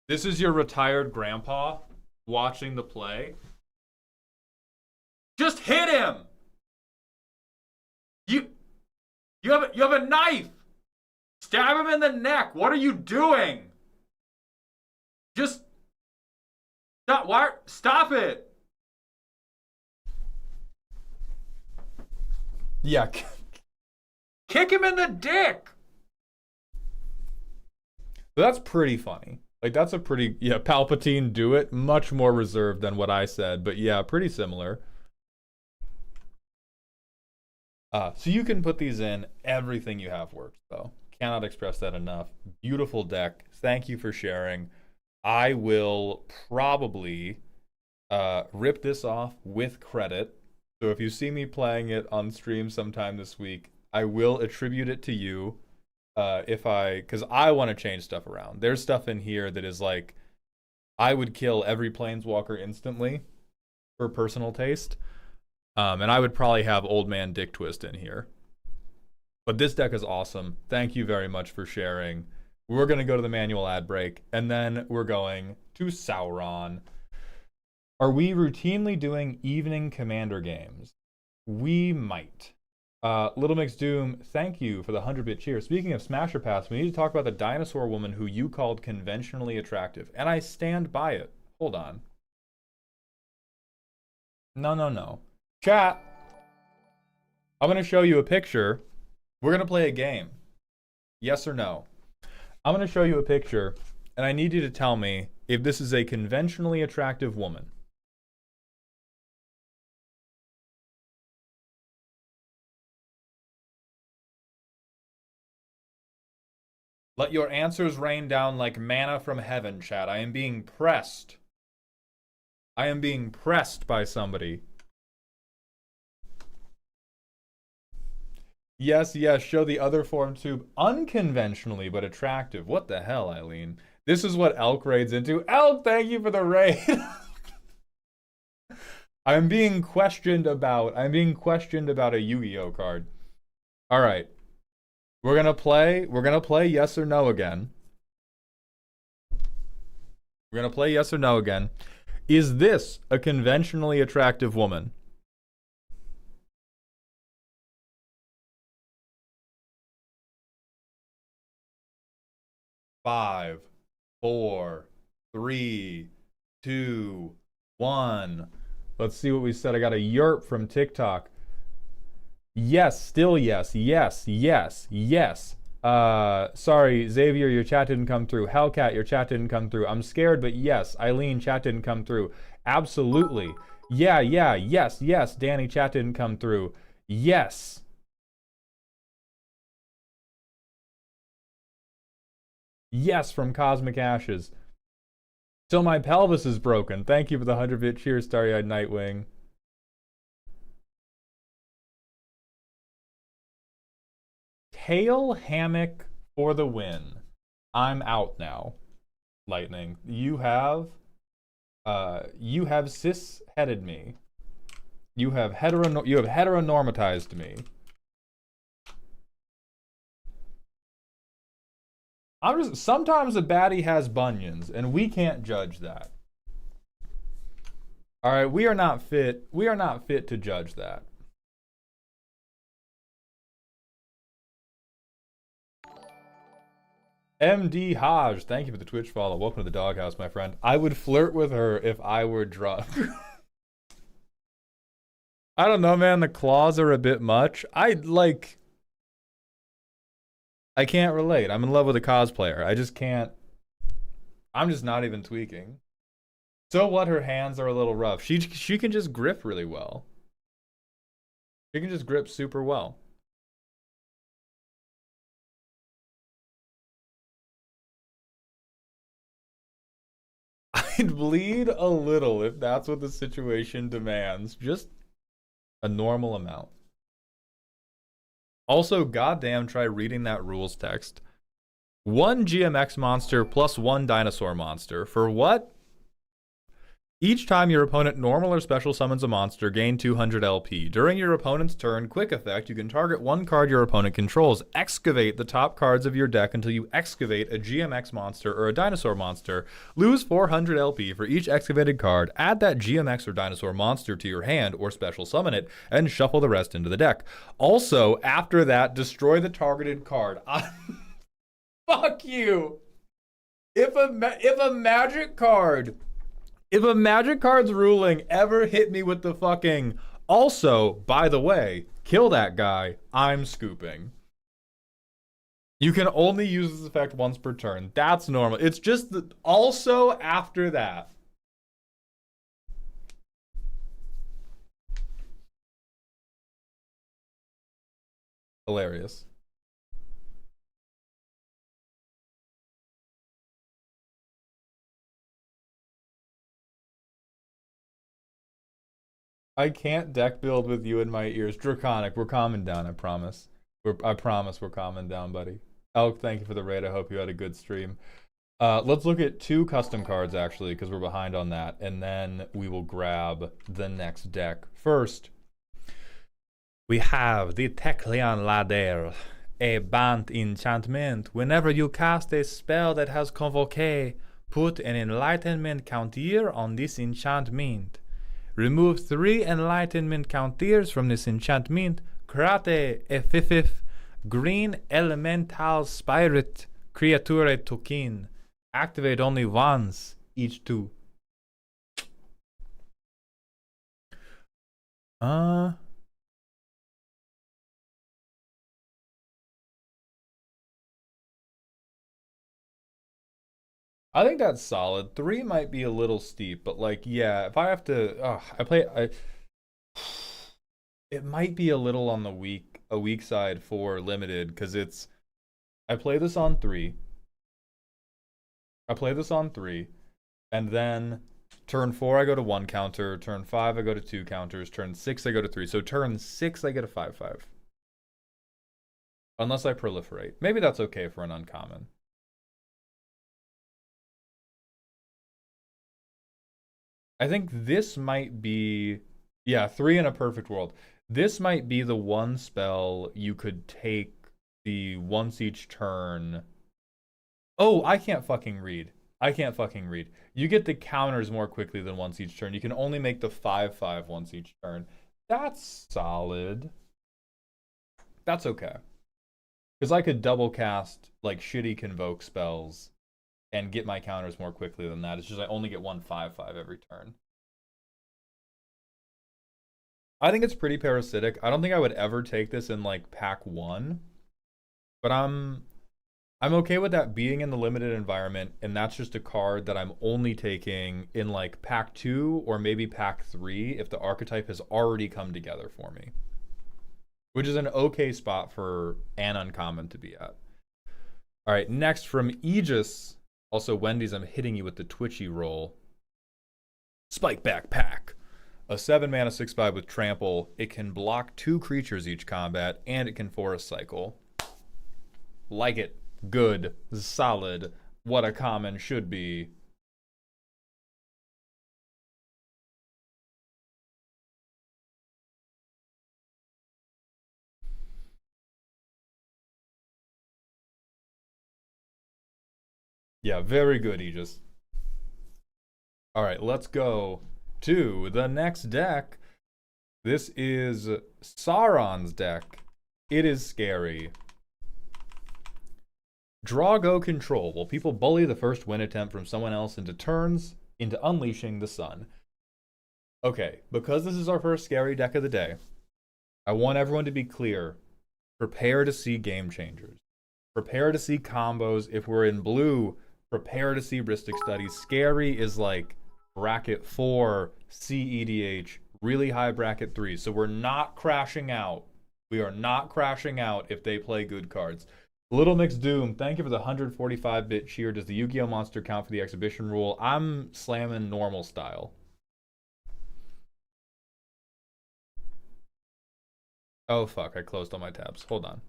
A: This is your retired grandpa watching the play. Just hit him! You have a knife! Stab him in the neck! What are you doing? Just stop. Why? Stop it! Yeah. Kick him in the dick! So that's pretty funny. Like that's a pretty, yeah, Palpatine do it. Much more reserved than what I said, but yeah, pretty similar. So you can put these in. Everything you have works, though. Cannot express that enough. Beautiful deck. Thank you for sharing. I will probably rip this off with credit. So if you see me playing it on stream sometime this week, I will attribute it to you. Because I want to change stuff around. There's stuff in here that is like, I would kill every Planeswalker instantly for personal taste. And I would probably have Old Man Dick Twist in here. But this deck is awesome. Thank you very much for sharing. We're going to go to the manual ad break, and then we're going to Sauron. Are we routinely doing evening Commander games? We might. Little Mix Doom, thank you for the 100-bit cheer. Speaking of Smasher Pass, we need to talk about the dinosaur woman who you called conventionally attractive. And I stand by it. Hold on. No. Chat. I'm going to show you a picture. We're going to play a game. Yes or no? I'm going to show you a picture, and I need you to tell me if this is a conventionally attractive woman. Let your answers rain down like manna from heaven, chat. I am being pressed. I am being pressed by somebody. Yes, show the other form tube. Unconventionally, but attractive. What the hell, Eileen? This is what Elk raids into. Elk, thank you for the raid. I'm being questioned about a Yu-Gi-Oh card. All right. We're going to play yes or no again. We're going to play yes or no again. Is this a conventionally attractive woman? Five, 4, 3, 2, 1. Let's see what we said. I got a yerp from TikTok. Yes, still yes. Sorry, Xavier, your chat didn't come through. Hellcat, your chat didn't come through. I'm scared, but yes. Eileen, chat didn't come through. Absolutely. Yeah, yes. Danny, chat didn't come through. Yes. Yes, from Cosmic Ashes. Till my pelvis is broken. Thank you for the 100-bit cheers, Starry-Eyed Nightwing. Tail hammock for the win. I'm out now. Lightning. You have cis-headed me. You have heteronormatized me. Sometimes a baddie has bunions, and we can't judge that. All right, we are not fit to judge that. MD Hodge, thank you for the Twitch follow. Welcome to the doghouse, my friend. I would flirt with her if I were drunk. I don't know, man. The claws are a bit much. I can't relate. I'm in love with a cosplayer. I just can't. I'm just not even tweaking. So what? Her hands are a little rough. She can just grip really well. She can just grip super well. I'd bleed a little if that's what the situation demands. Just a normal amount. Also, goddamn, try reading that rules text. 1 GMX monster plus 1 dinosaur monster. For what? Each time your opponent normal or special summons a monster, gain 200 LP. During your opponent's turn, quick effect, you can target one card your opponent controls. Excavate the top cards of your deck until you excavate a GMX monster or a dinosaur monster. Lose 400 LP for each excavated card. Add that GMX or dinosaur monster to your hand or special summon it, and shuffle the rest into the deck. Also, after that, destroy the targeted card. Fuck you! If a magic card... If a magic card's ruling ever hit me with the fucking, also, by the way, kill that guy, I'm scooping. You can only use this effect once per turn. That's normal. It's just that also after that. Hilarious. I can't deck build with you in my ears. Draconic, we're calming down, I promise. I promise we're calming down, buddy. Elk, thank you for the raid. I hope you had a good stream. Let's look at 2 custom cards, actually, because we're behind on that. And then we will grab the next deck. First, we have the Teklian Ladder, a banned enchantment. Whenever you cast a spell that has Convoke, put an enlightenment counter on this enchantment. Remove 3 enlightenment counters from this enchantment. Create a 5/5 green elemental spirit creature token. Activate only once each 2. I think that's solid. 3 might be a little steep, but like, yeah, if I have to, it might be a little on the weak side for limited, because I play this on 3. And then turn 4 I go to 1 counter, turn 5 I go to 2 counters, turn 6 I go to 3. So turn 6 I get a 5/5. Unless I proliferate. Maybe that's okay for an uncommon. I think this might be, yeah, 3 in a perfect world. This might be the one spell you could take the once each turn. Oh, I can't fucking read. You get the counters more quickly than once each turn. You can only make the 5/5 once each turn. That's solid. That's okay. Because I could double cast like shitty convoke spells and get my counters more quickly than that. It's just I only get 1 5/5 every turn. I think it's pretty parasitic. I don't think I would ever take this in like pack 1. But I'm okay with that being in the limited environment, and that's just a card that I'm only taking in like pack 2 or maybe pack 3 if the archetype has already come together for me. Which is an okay spot for an uncommon to be at. All right, next from Aegis. Also, Wendy's, I'm hitting you with the twitchy roll. Spike Backpack. A 7-mana 6/5 with trample. It can block 2 creatures each combat, and it can forest cycle. Like it. Good. Solid. What a common should be. Yeah, very good, Aegis. All right, let's go to the next deck. This is Sauron's deck. It is scary. Draw go control. While people bully the first win attempt from someone else into turns into unleashing the sun. Okay, because this is our first scary deck of the day, I want everyone to be clear. Prepare to see game changers. Prepare to see combos. If we're in blue, prepare to see Rhystic Studies. Scary is like bracket 4, CEDH, really high bracket 3. So we're not crashing out. We are not crashing out if they play good cards. Little Mix Doom, thank you for the 145-bit cheer. Does the Yu-Gi-Oh! Monster count for the exhibition rule? I'm slamming normal style. Oh, fuck. I closed all my tabs. Hold on.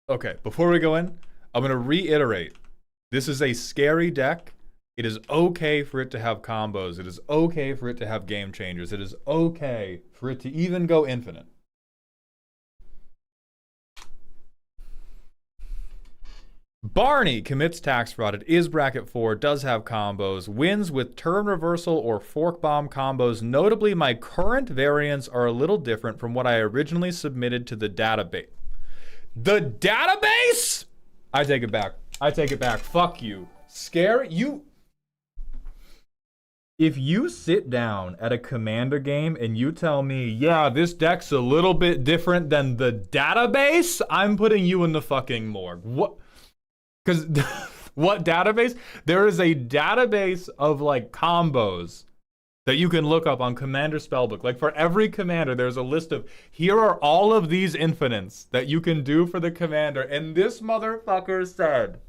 A: Okay, before we go in, I'm going to reiterate. This is a scary deck. It is okay for it to have combos. It is okay for it to have game changers. It is okay for it to even go infinite. Barney commits tax fraud. It is bracket 4, does have combos, wins with turn reversal or fork bomb combos. Notably, my current variants are a little different from what I originally submitted to the database. The database? I take it back. I take it back. Fuck you. Scary. You. If you sit down at a Commander game and you tell me, yeah, this deck's a little bit different than the database, I'm putting you in the fucking morgue. What? Because what database? There is a database of like combos that you can look up on Commander Spellbook. Like for every commander, there's a list of, here are all of these infinites that you can do for the commander. And this motherfucker said,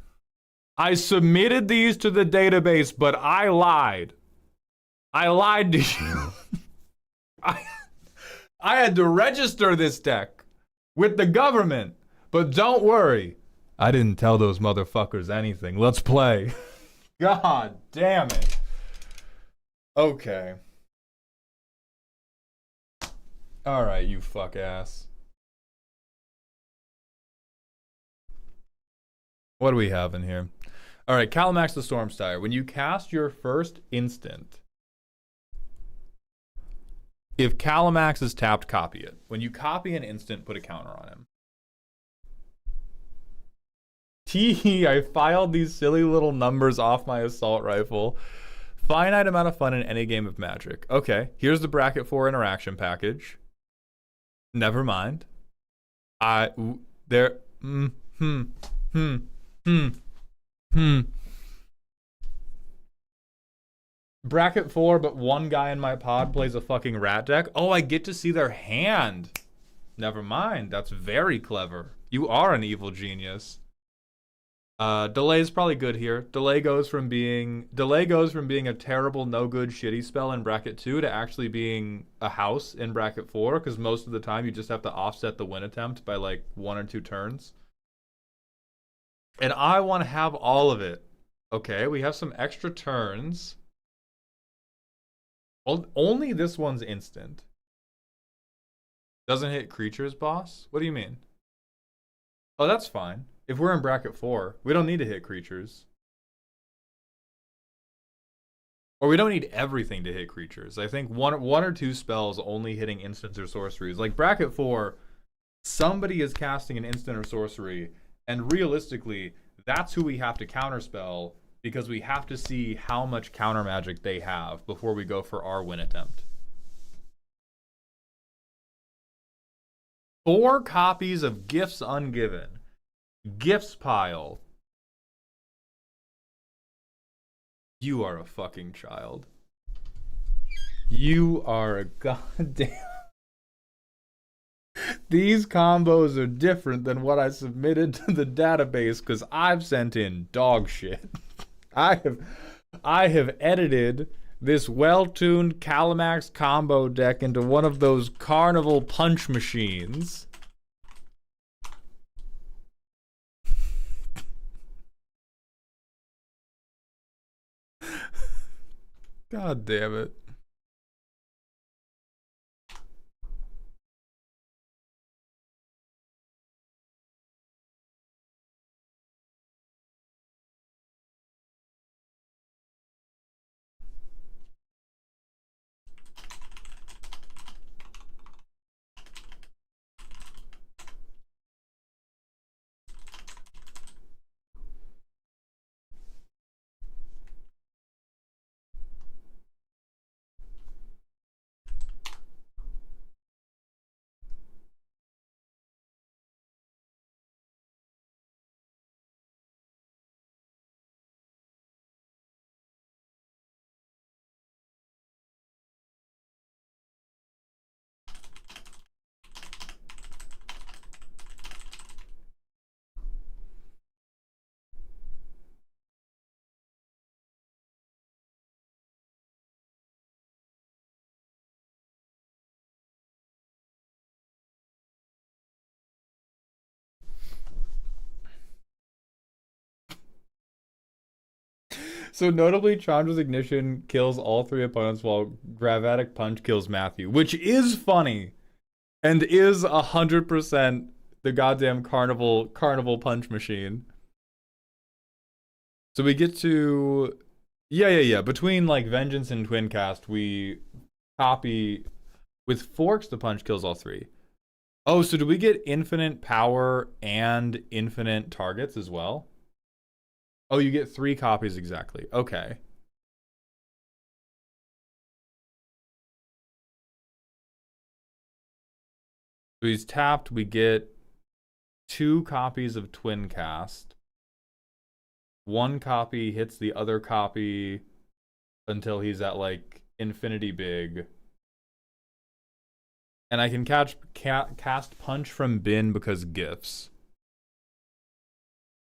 A: I submitted these to the database, but I lied. I lied to you. I had to register this deck with the government. But don't worry, I didn't tell those motherfuckers anything. Let's play. God damn it. Okay. Alright, you fuck ass. What do we have in here? Alright, Calamax the Stormstyre. When you cast your first instant, if Calamax is tapped, copy it. When you copy an instant, put a counter on him. Tee, I filed these silly little numbers off my assault rifle. Finite amount of fun in any game of Magic. Okay, here's the bracket 4 interaction package. Never mind. Bracket 4, but one guy in my pod plays a fucking rat deck. Oh, I get to see their hand. Never mind. That's very clever. You are an evil genius. Delay is probably good here. Delay goes from being a terrible, no good, shitty spell in bracket 2 to actually being a house in bracket 4, because most of the time you just have to offset the win attempt by like 1 or 2 turns. And I want to have all of it. Okay, we have some extra turns. Only this one's instant. Doesn't hit creatures, boss? What do you mean? Oh, that's fine. If we're in bracket 4, we don't need to hit creatures. Or we don't need everything to hit creatures. I think one or two spells only hitting instants or sorceries. Like bracket 4, somebody is casting an instant or sorcery, and realistically, that's who we have to counterspell, because we have to see how much counter magic they have before we go for our win attempt. 4 copies of Gifts Ungiven. Gifts pile. You are a fucking child. You are a goddamn... These combos are different than what I submitted to the database because I've sent in dog shit. I have edited this well-tuned Calamax combo deck into one of those carnival punch machines. God damn it. So notably, Chandra's Ignition kills all three opponents while Gravatic Punch kills Matthew, which is funny and is 100% the goddamn carnival punch machine. So we get to yeah. Between like Vengeance and Twincast, we copy with Forks. The punch kills all three. Oh, so do we get infinite power and infinite targets as well? Oh, you get 3 copies exactly. Okay. So he's tapped. We get 2 copies of Twincast. 1 copy hits the other copy until he's at like infinity big. And I can cast Punch from bin because gifts.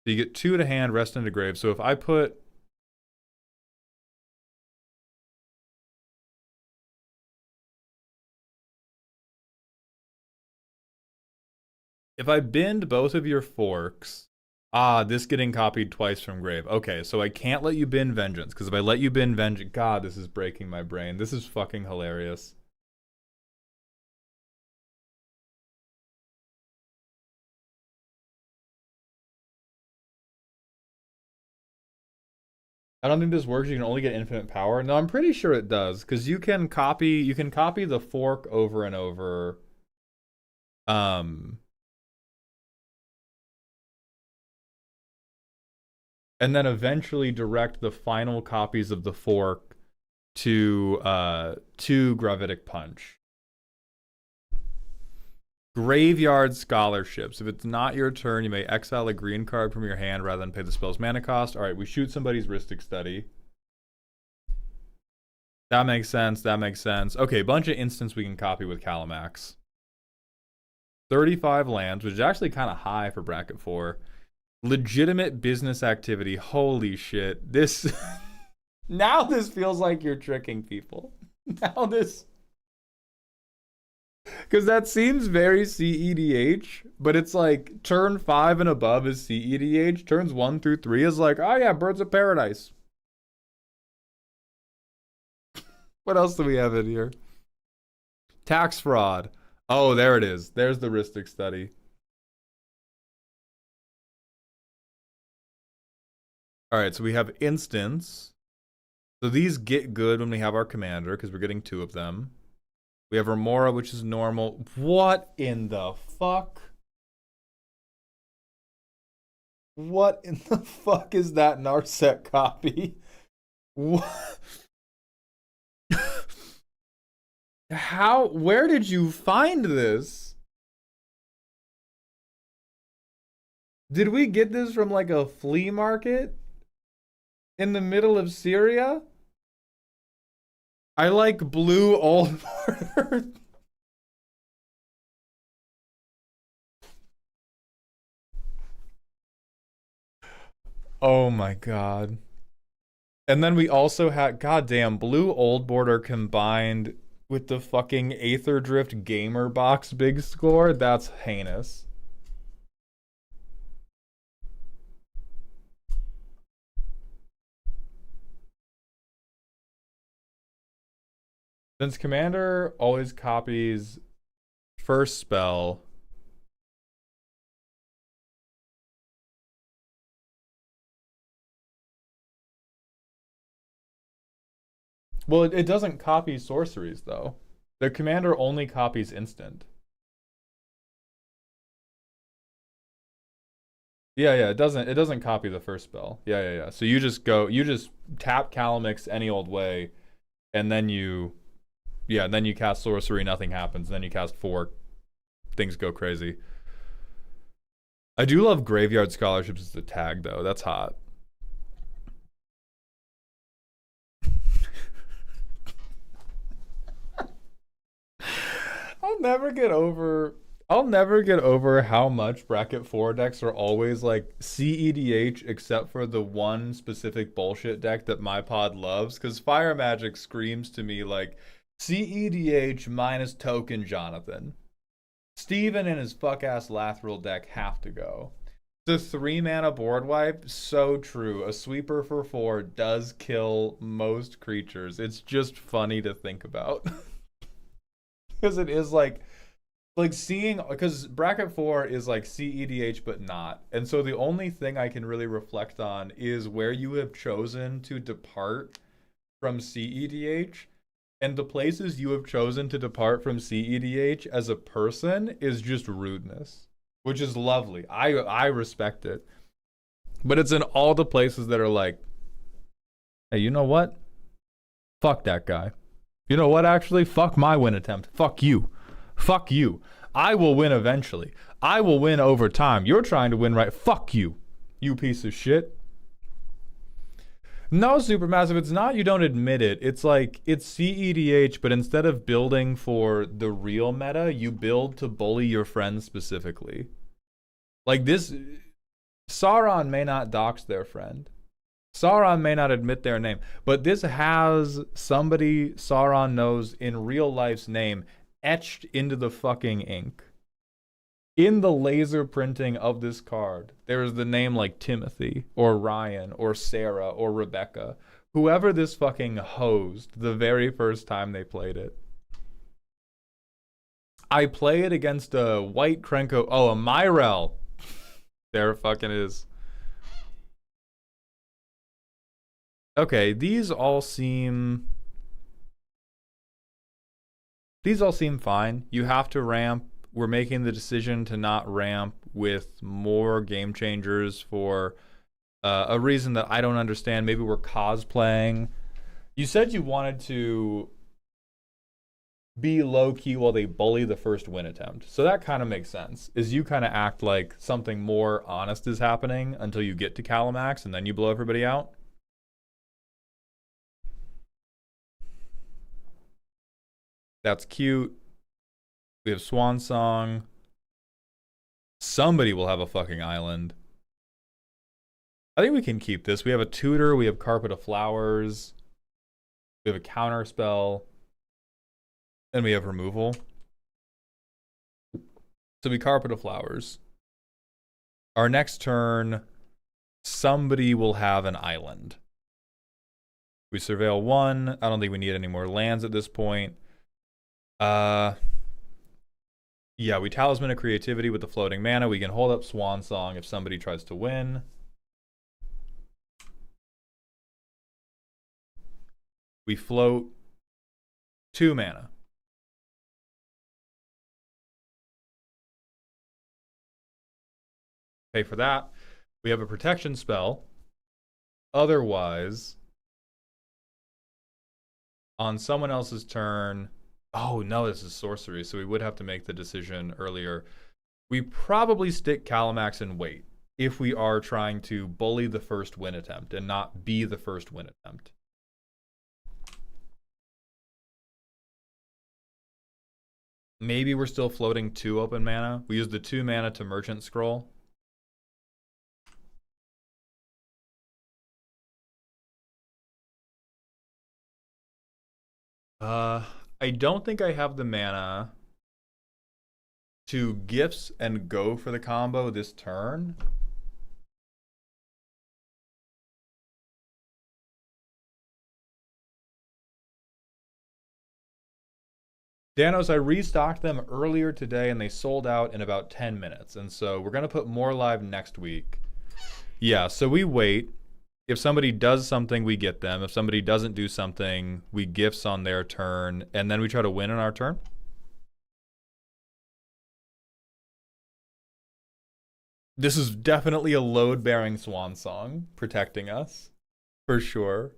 A: So you get 2 to hand, rest into grave. So if I put... If I bend both of your forks... Ah, this getting copied twice from grave. Okay, so I can't let you bin Vengeance, because if I let you bin Vengeance... God, this is breaking my brain. This is fucking hilarious. I don't think this works. You can only get infinite power. No, I'm pretty sure it does, because you can copy the fork over and over. And then eventually direct the final copies of the fork to Gravitic Punch. Graveyard Scholarships. If it's not your turn, you may exile a green card from your hand rather than pay the spell's mana cost. All right, we shoot somebody's Rhystic Study. That makes sense. That makes sense. Okay, bunch of instants we can copy with Calamax. 35 lands, which is actually kind of high for bracket 4. Legitimate business activity. Holy shit. This... Now this feels like you're tricking people. Now this... Because that seems very CEDH, but it's like turn 5 and above is CEDH. Turns 1 through 3 is like, oh yeah, Birds of Paradise. What else do we have in here? Tax fraud. Oh, there it is. There's the Rhystic Study. All right, so we have instants. So these get good when we have our commander, because we're getting 2 of them. We have Remora, which is normal. What in the fuck? What in the fuck is that Narset copy? What? How? Where did you find this? Did we get this from like a flea market in the middle of Syria? I like blue old border. Oh my god. And then we also had, goddamn, blue old border combined with the fucking Aether Drift Gamer Box big score. That's heinous. Since commander always copies first spell, well, it doesn't copy sorceries though. The commander only copies instant. Yeah, it doesn't copy the first spell. Yeah. So you just tap Calamix any old way, and then then you cast sorcery, nothing happens. Then you cast 4, things go crazy. I do love Graveyard Scholarships as a tag though. That's hot. I'll never get over how much bracket 4 decks are always like CEDH except for the one specific bullshit deck that my pod loves, because Fire Magic screams to me like CEDH minus token Jonathan. Steven and his fuck ass Lathril deck have to go. The 3-mana board wipe, so true. A sweeper for 4 does kill most creatures. It's just funny to think about. Because it is like seeing, because bracket 4 is like CEDH but not. And so the only thing I can really reflect on is where you have chosen to depart from CEDH. And the places you have chosen to depart from CEDH as a person is just rudeness, which is lovely. I respect it. But it's in all the places that are like, hey, you know what? Fuck that guy. You know what, actually? Fuck my win attempt. Fuck you. Fuck you. I will win eventually. I will win over time. You're trying to win right. Fuck you, you piece of shit. No, Supermassive, it's not you don't admit it. It's like, it's CEDH, but instead of building for the real meta, you build to bully your friends specifically. Like this, Sauron may not dox their friend. Sauron may not admit their name, but this has somebody Sauron knows in real life's name etched into the fucking ink. In the laser printing of this card, there is the name like Timothy or Ryan or Sarah or Rebecca, whoever this fucking hosed the very first time they played it. I play it against a white Krenko. Oh, a Myrel. There it fucking is. Okay, these all seem fine. You have to ramp. We're making the decision to not ramp with more game changers for a reason that I don't understand. Maybe we're cosplaying. You said you wanted to be low key while they bully the first win attempt. So that kind of makes sense. Is you kind of act like something more honest is happening until you get to Calamax and then you blow everybody out. That's cute. We have Swan Song. Somebody will have a fucking island. I think we can keep this. We have a tutor. We have Carpet of Flowers. We have a counter spell. And we have removal. So we Carpet of Flowers. Our next turn, somebody will have an island. We Surveil 1. I don't think we need any more lands at this point. Yeah, we Talisman of Creativity with the floating mana. We can hold up Swan Song if somebody tries to win. We float 2 mana. Pay for that. We have a protection spell. Otherwise, on someone else's turn... Oh, no, this is sorcery, so we would have to make the decision earlier. We probably stick Calamax and wait if we are trying to bully the first win attempt and not be the first win attempt. Maybe we're still floating 2 open mana. We use the 2 mana to Merchant Scroll. I don't think I have the mana to Gifts and go for the combo this turn. Danos, I restocked them earlier today and they sold out in about 10 minutes. And so we're going to put more live next week. Yeah, so we wait. If somebody does something, we get them. If somebody doesn't do something, we gifts on their turn, and then we try to win on our turn. This is definitely a load-bearing Swan Song protecting us, for sure.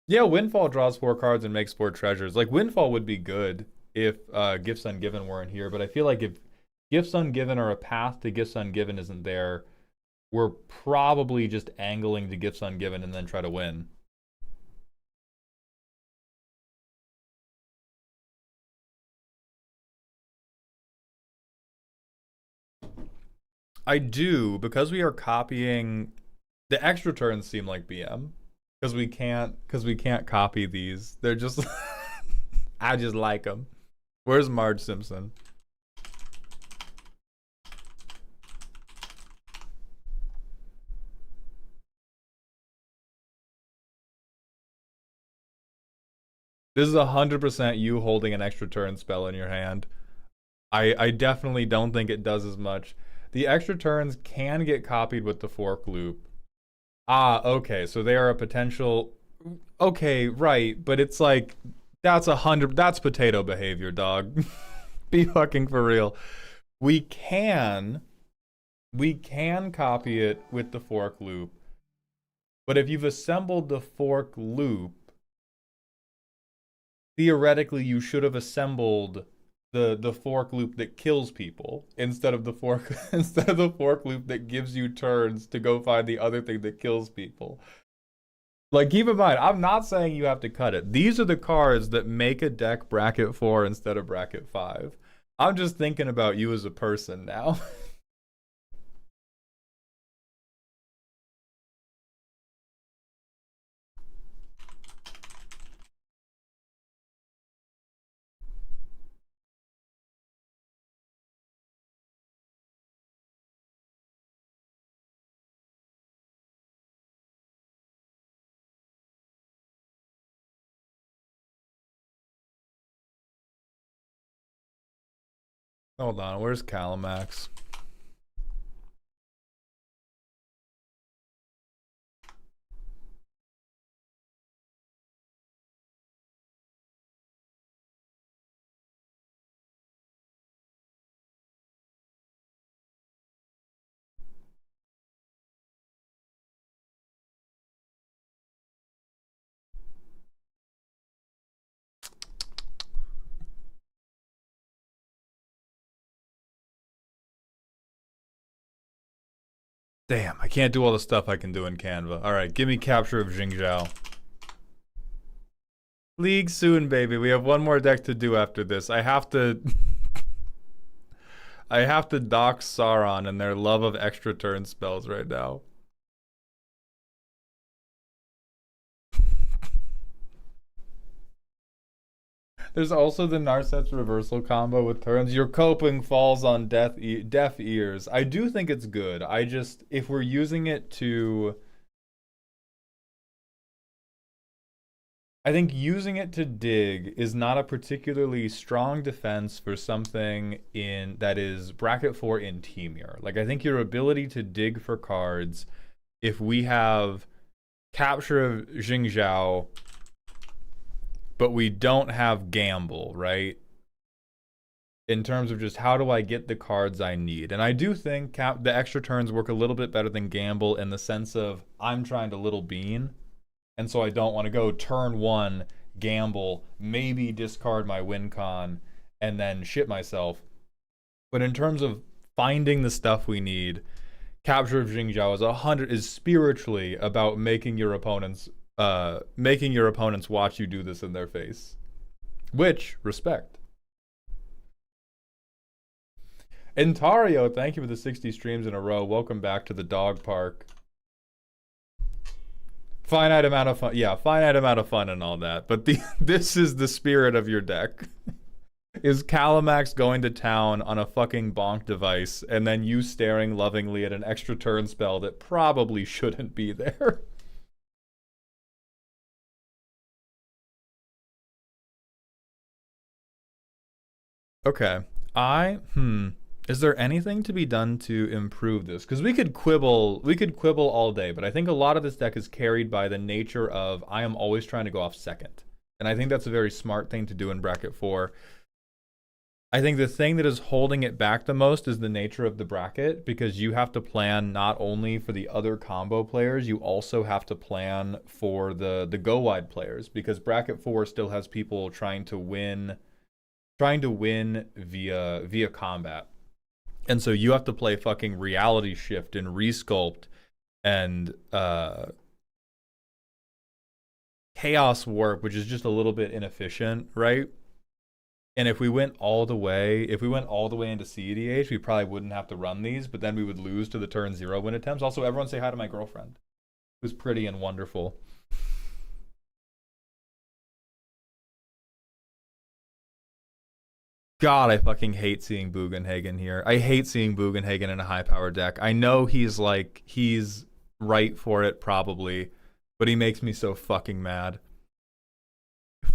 A: Yeah, Windfall draws 4 cards and makes 4 treasures. Like, Windfall would be good if Gifts Ungiven weren't here, but I feel like if Gifts Ungiven or a path to Gifts Ungiven isn't there, we're probably just angling to Gifts Ungiven and then try to win. I do, because we are copying... The extra turns seem like BM. Because we can't copy these. They're just... I just like them. Where's Marge Simpson? This is 100% you holding an extra turn spell in your hand. I definitely don't think it does as much. The extra turns can get copied with the fork loop. Ah, okay, so they are a potential. Okay, right, but it's like that's potato behavior, dog. Be fucking for real. We can copy it with the fork loop, but if you've assembled the fork loop, theoretically you should have assembled the fork loop that kills people instead of the fork loop that gives you turns to go find the other thing that kills people. Like, keep in mind, I'm not saying you have to cut it. These are the cards that make a deck bracket 4 instead of bracket 5. I'm just thinking about you as a person now. Hold on, where's Calamax? Damn, I can't do all the stuff I can do in Canva. Alright, give me Capture of Jingzhou. League soon, baby. We have one more deck to do after this. I have to... I have to dox Sauron and their love of extra turn spells right now. There's also the Narset's reversal combo with turns. Your coping falls on deaf ears. I do think it's good. I just, if we're using it to... I think using it to dig is not a particularly strong defense for something in that is bracket 4 in Temur. Like, I think your ability to dig for cards, if we have Capture of Jingzhou, but we don't have Gamble, right? In terms of just how do I get the cards I need. And I do think the extra turns work a little bit better than Gamble in the sense of I'm trying to Little Bean. And so I don't want to go turn 1, gamble, maybe discard my win con, and then shit myself. But in terms of finding the stuff we need, Capture of Jingzhou is spiritually about making your opponents watch you do this in their face. Which, respect. Entario, thank you for the 60 streams in a row. Welcome back to the dog park. Finite amount of fun. Yeah, finite amount of fun and all that. But this is the spirit of your deck. Is Calamax going to town on a fucking bonk device and then you staring lovingly at an extra turn spell that probably shouldn't be there? Okay. Is there anything to be done to improve this? Because we could quibble all day, but I think a lot of this deck is carried by the nature of I am always trying to go off second. And I think that's a very smart thing to do in bracket 4. I think the thing that is holding it back the most is the nature of the bracket, because you have to plan not only for the other combo players, you also have to plan for the go wide players, because bracket 4 still has people trying to win via combat. And so you have to play fucking Reality Shift and Resculpt and Chaos Warp, which is just a little bit inefficient, right? And if we went all the way into CEDH, we probably wouldn't have to run these, but then we would lose to the turn 0 win attempts. Also, everyone say hi to my girlfriend, who's pretty and wonderful. God, I fucking hate seeing Bugenhagen here. I hate seeing Bugenhagen in a high power deck. I know he's right for it probably, but he makes me so fucking mad.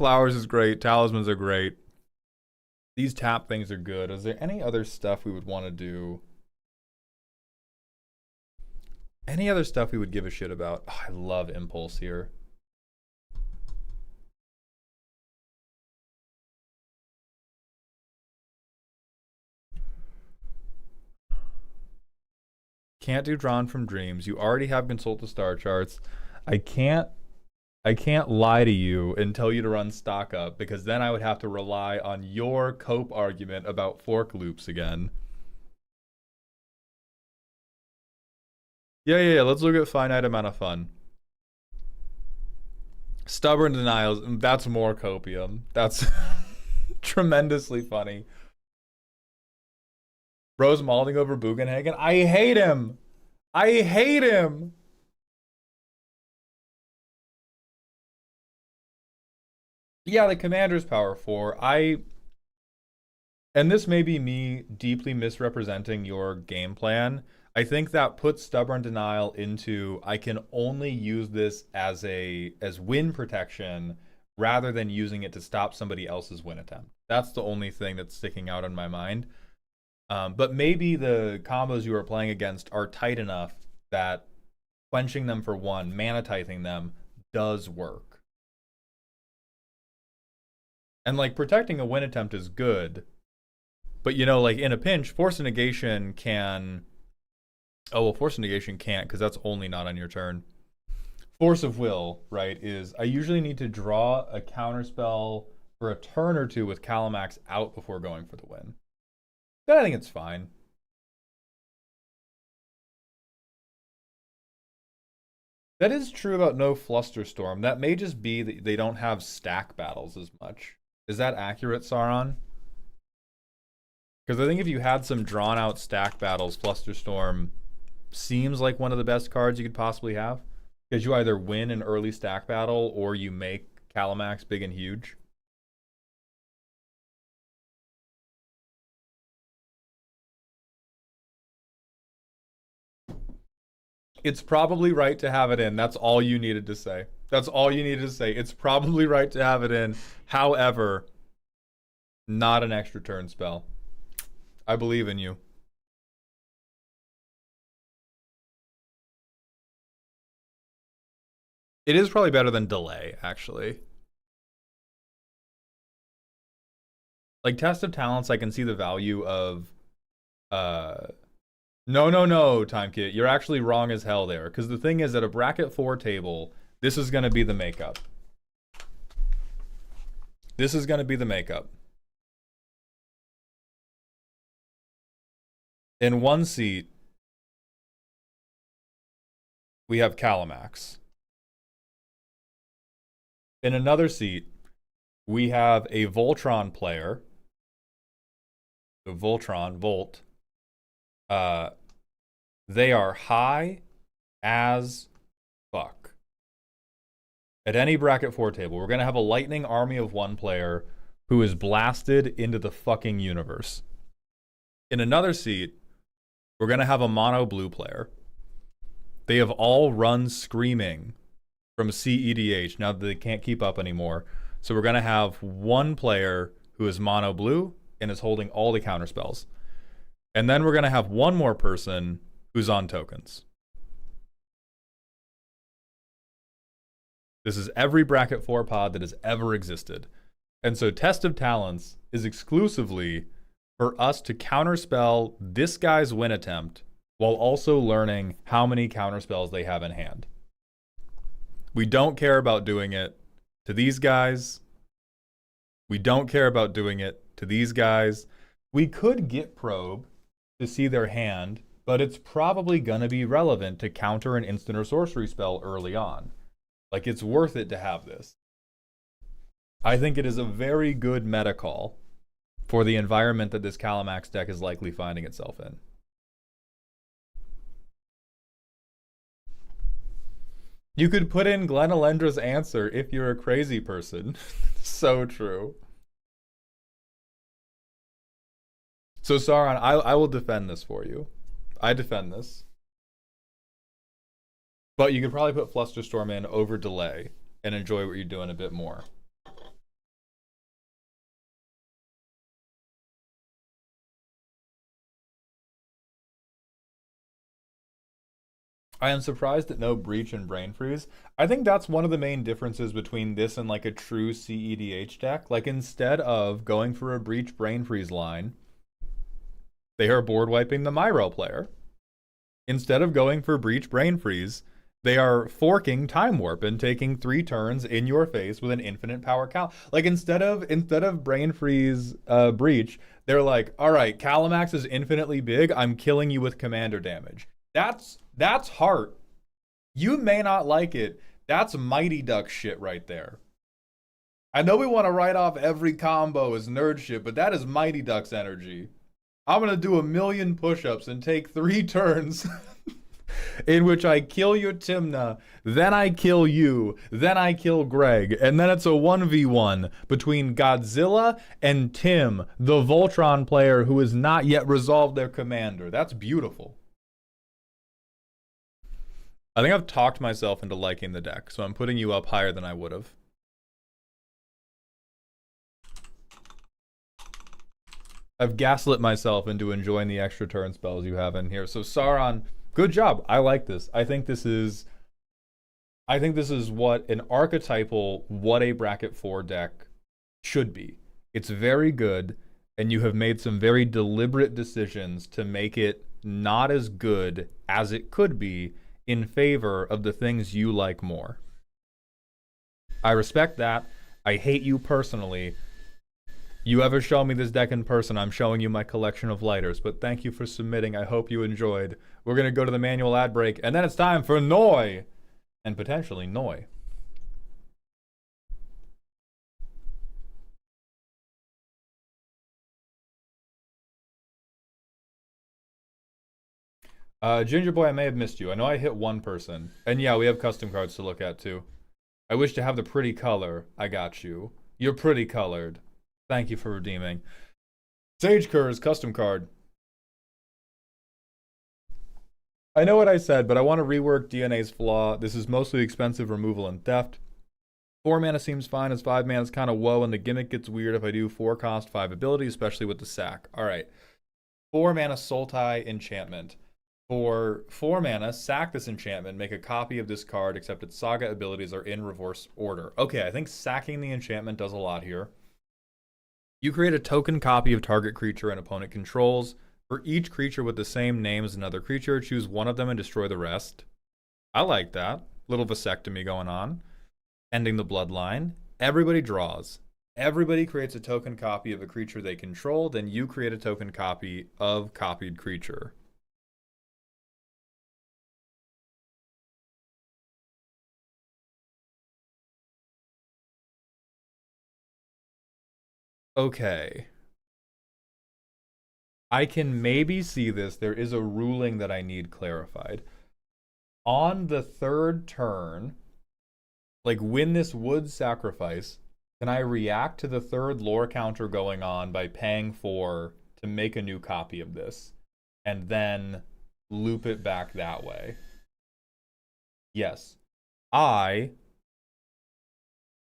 A: Flowers is great. Talismans are great. These tap things are good. Is there any other stuff we would want to do? Any other stuff we would give a shit about? Oh, I love Impulse here. Can't do Drawn from Dreams. You already have Consult the Star Charts. I can't lie to you and tell you to run Stock Up, because then I would have to rely on your cope argument about fork loops again. Yeah. Let's look at Finite Amount of Fun. Stubborn Denials. That's more copium. That's tremendously funny. Rose Malding over Bugenhagen. I hate him. I hate him. Yeah, the Commander's Power 4. And this may be me deeply misrepresenting your game plan. I think that puts Stubborn Denial into, I can only use this as win protection rather than using it to stop somebody else's win attempt. That's the only thing that's sticking out in my mind. But maybe the combos you are playing against are tight enough that quenching them for one, mana-tithing them, does work. And like protecting a win attempt is good, but you know, like in a pinch, Force of Negation can. Oh well, Force of Negation can't because that's only not on your turn. Force of Will, right? Is I usually need to draw a counterspell for a turn or two with Calamax out before going for the win. But I think it's fine. That is true about no Flusterstorm. That may just be that they don't have stack battles as much. Is that accurate, Sauron? Because I think if you had some drawn out stack battles, Flusterstorm seems like one of the best cards you could possibly have. Because you either win an early stack battle or you make Calamax big and huge. It's probably right to have it in. That's all you needed to say. That's all you needed to say. It's probably right to have it in. However, not an extra turn spell. I believe in you. It is probably better than Delay, actually. Like Test of Talents, I can see the value of No, Time Kit. You're actually wrong as hell there. Because the thing is, at a bracket 4 table, this is going to be the makeup. This is going to be the makeup. In one seat, we have Calamax. In another seat, we have a Voltron player. The Voltron, Volt. They are high as fuck. At any bracket 4 table, we're going to have a lightning army of one player who is blasted into the fucking universe. In another seat, we're going to have a mono blue player. They have all run screaming from CEDH now that they can't keep up anymore. So we're going to have one player who is mono blue and is holding all the counter spells. And then we're going to have one more person who's on tokens. This is every bracket 4 pod that has ever existed. And so Test of Talents is exclusively for us to counterspell this guy's win attempt while also learning how many counterspells they have in hand. We don't care about doing it to these guys. We don't care about doing it to these guys. We could get Probe to see their hand, but it's probably going to be relevant to counter an instant or sorcery spell early on. Like, it's worth it to have this. I think it is a very good meta call for the environment that this Calamax deck is likely finding itself in. You could put in Glenn Alendra's answer if you're a crazy person. So true. So Sauron, I will defend this for you. I defend this. But you could probably put Flusterstorm in over Delay and enjoy what you're doing a bit more. I am surprised that no Breach and Brain Freeze. I think that's one of the main differences between this and like a true CEDH deck. Like instead of going for a Breach Brain Freeze line, they are board wiping the Myro player. Instead of going for Breach Brain Freeze, they are forking Time Warp and taking 3 turns in your face with an infinite power cal. Like instead of Brain Freeze Breach, they're like, all right, Calamax is infinitely big. I'm killing you with commander damage. That's heart. You may not like it. That's Mighty Duck shit right there. I know we want to write off every combo as nerd shit, but that is Mighty Duck's energy. I'm gonna do 1,000,000 push-ups and take 3 turns in which I kill your Tymna, then I kill you, then I kill Greg, and then it's a 1v1 between Godzilla and Tim, the Voltron player who has not yet resolved their commander. That's beautiful. I think I've talked myself into liking the deck, so I'm putting you up higher than I would have. I've gaslit myself into enjoying the extra turn spells you have in here. So Sauron, good job. I like this. I think this is what an archetypal what a bracket 4 deck should be. It's very good, and you have made some very deliberate decisions to make it not as good as it could be in favor of the things you like more. I respect that. I hate you personally. You ever show me this deck in person, I'm showing you my collection of lighters. But thank you for submitting. I hope you enjoyed. We're going to go to the manual ad break, and then it's time for Noi. And potentially Noi. Ginger Boy, I may have missed you. I know I hit one person. And yeah, we have custom cards to look at too. I wish to have the pretty color. I got you. You're pretty colored. Thank you for redeeming. Sage Cur's custom card. I know what I said, but I want to rework DNA's flaw. This is mostly expensive removal and theft. 4 mana seems fine, as 5 mana is kind of whoa, and the gimmick gets weird if I do 4 cost 5 ability, especially with the sack. Alright. 4 mana Sultai enchantment. For 4 mana, sack this enchantment, make a copy of this card, except its saga abilities are in reverse order. Okay, I think sacking the enchantment does a lot here. You create a token copy of target creature an opponent controls. For each creature with the same name as another creature, choose one of them and destroy the rest. I like that. Little vasectomy going on. Ending the bloodline. Everybody draws. Everybody creates a token copy of a creature they control, then you create a token copy of copied creature. Okay. I can maybe see this. There is a ruling that I need clarified. On the 3rd turn, like when this would sacrifice, can I react to the 3rd lore counter going on by paying 4 to make a new copy of this and then loop it back that way? Yes. I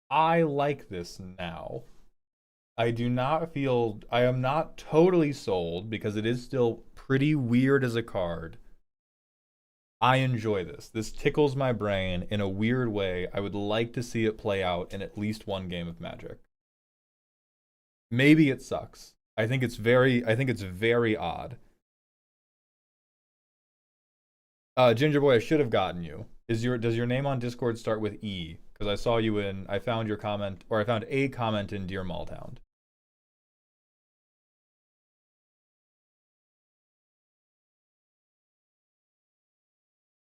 A: like this now. I am not totally sold because it is still pretty weird as a card. I enjoy this. This tickles my brain in a weird way. I would like to see it play out in at least one game of Magic. Maybe it sucks. I think it's very odd. Ginger Boy, I should have gotten you. Does your name on Discord start with E? Because I saw you I found your comment, or I found a comment in Dear Maldhound.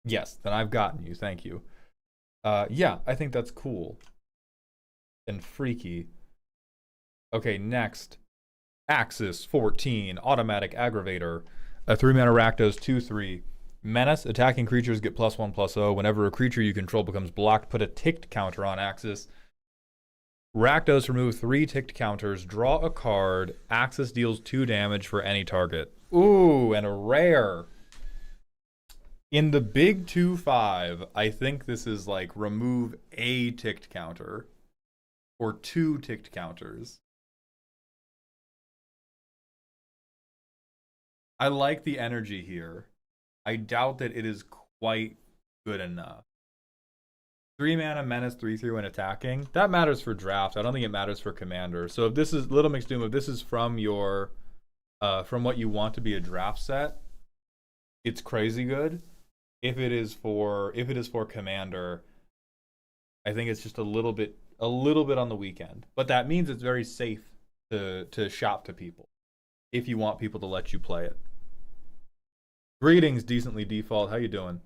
A: Yes, then I've gotten you. Thank you. Yeah, I think that's cool. And freaky. Okay, next. Axis 14, Automatic Aggravator. A 3-mana Rakdos 2/3. Menace, attacking creatures get +1/+0. Whenever a creature you control becomes blocked, put a ticked counter on Axis. Rakdos, remove 3 ticked counters, draw a card. Axis deals 2 damage for any target. Ooh, and a rare. In the big 2/5, I think this is like remove a ticked counter or 2 ticked counters. I like the energy here. I doubt that it is quite good enough. 3 mana menace 3/3 when attacking. That matters for draft. I don't think it matters for commander. So if this is Little Mixed Doom, if this is from your from what you want to be a draft set, it's crazy good. If it is for commander, I think it's just a little bit on the weekend. But that means it's very safe to shop to people if you want people to let you play it. Greetings, decently default. How you doing?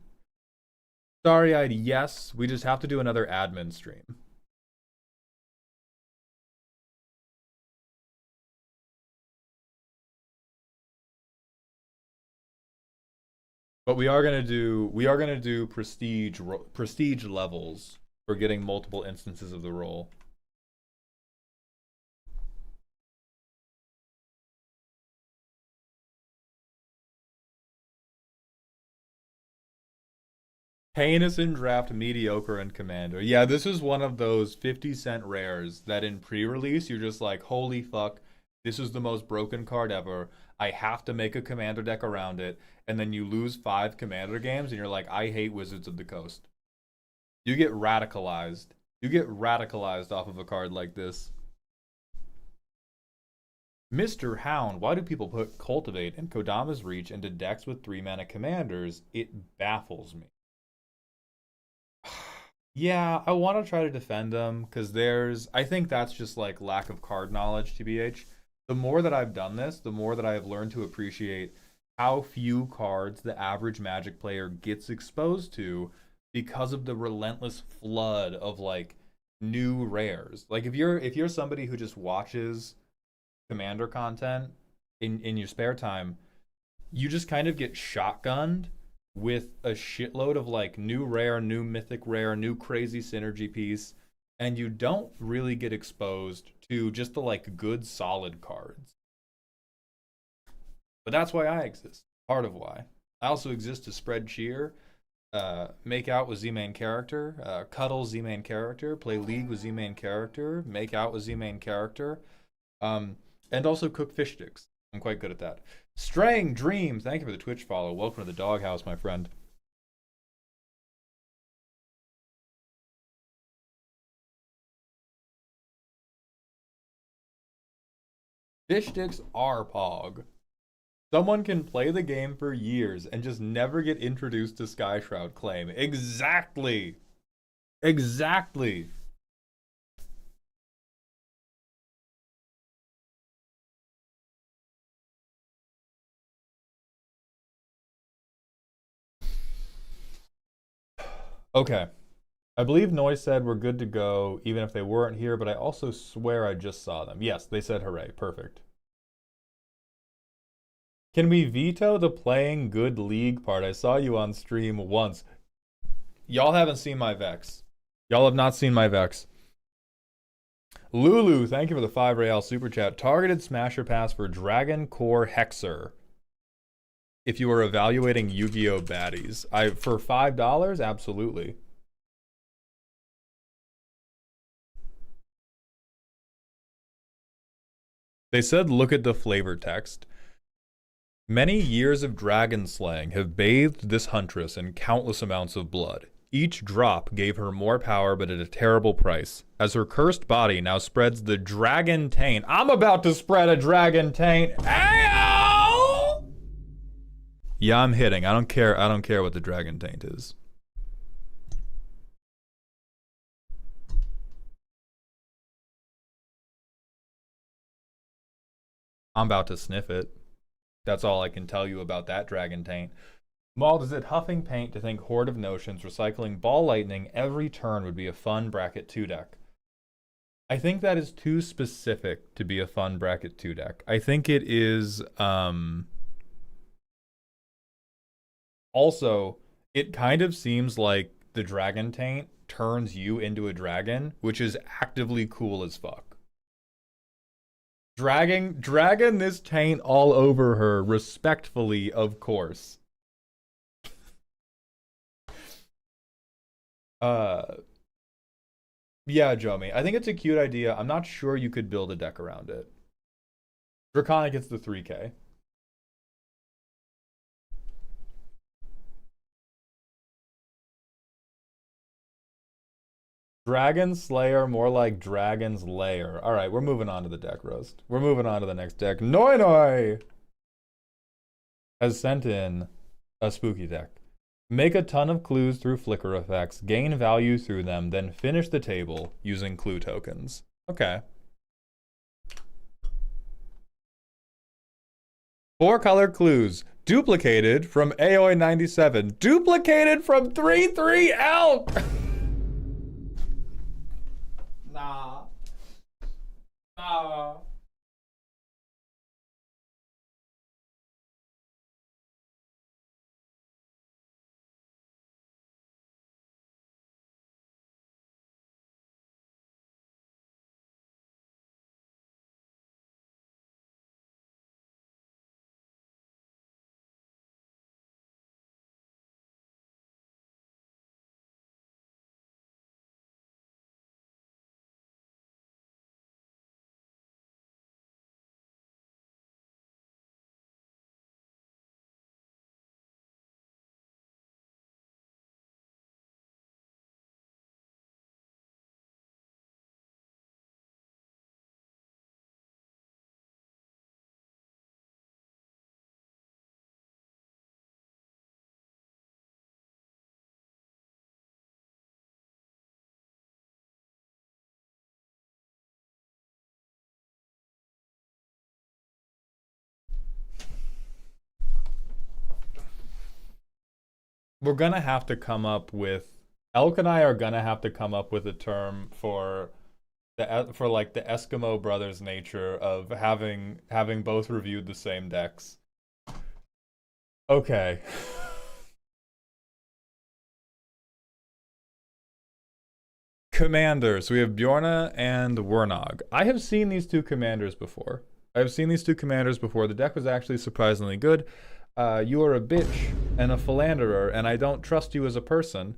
A: Starry-eyed, yes. We just have to do another admin stream. But we are gonna do prestige levels for getting multiple instances of the role. Heinous in draft, mediocre in commander. Yeah, this is one of those 50-cent rares that in pre-release you're just like, holy fuck, this is the most broken card ever. I have to make a commander deck around it. And then you lose 5 commander games and you're like, I hate Wizards of the Coast. You get radicalized. You get radicalized off of a card like this. Mr. Hound, why do people put Cultivate and Kodama's Reach into decks with 3-mana commanders? It baffles me. Yeah, I want to try to defend them because I think that's just like lack of card knowledge, TBH. The more that I've done this, the more that I have learned to appreciate how few cards the average Magic player gets exposed to because of the relentless flood of like new rares. Like if you're somebody who just watches commander content in your spare time, you just kind of get shotgunned with a shitload of like new rare, new mythic rare, new crazy synergy piece, and you don't really get exposed to just the like good solid cards. But that's why I exist. Part of why. I also exist to spread cheer, make out with Z main character, cuddle Z main character, play League with Z main character, make out with Z main character, and also cook fish sticks. I'm quite good at that. Straying Dream, thank you for the Twitch follow. Welcome to the doghouse, my friend. Fish sticks are pog. Someone can play the game for years and just never get introduced to Skyshroud Claim. Exactly. Exactly. Okay. I believe Noise said we're good to go even if they weren't here, but I also swear I just saw them. Yes, they said hooray. Perfect. Can we veto the playing good League part? I saw you on stream once. Y'all haven't seen my Vex. Y'all have not seen my Vex. Lulu, thank you for the 5 real super chat. Targeted Smasher Pass for Dragon Core Hexer. If you are evaluating Yu-Gi-Oh baddies, for $5, absolutely. They said look at the flavor text. Many years of dragon slaying have bathed this huntress in countless amounts of blood. Each drop gave her more power, but at a terrible price, as her cursed body now spreads the dragon taint. I'm about to spread a dragon taint. Ayo! Yeah, I'm hitting. I don't care what the dragon taint is. I'm about to sniff it. That's all I can tell you about that dragon taint. Maul, is it huffing paint to think Horde of Notions recycling Ball Lightning every turn would be a fun bracket 2 deck? I think that is too specific to be a fun bracket 2 deck. I think it is also, it kind of seems like the dragon taint turns you into a dragon, which is actively cool as fuck. Dragon this taint all over her, respectfully, of course. Yeah, Jomi. I think it's a cute idea. I'm not sure you could build a deck around it. Draconic gets the 3K. Dragon Slayer, more like Dragon's Lair. All right, we're moving on to the deck roast. We're moving on to the next deck. Noi Noi has sent in a spooky deck. Make a ton of clues through flicker effects, gain value through them, then finish the table using clue tokens. Okay. 4-color clues. Duplicated from AOI 97. Duplicated from 3-3 Elk! Nah. Nah. We're gonna have to come up with Elk and I are gonna have to come up with a term for like the Eskimo brothers nature of having both reviewed the same decks. Okay. Commanders. We have Bjorna and Wernog. I have seen these two commanders before. The deck was actually surprisingly good. You are a bitch and a philanderer, and I don't trust you as a person.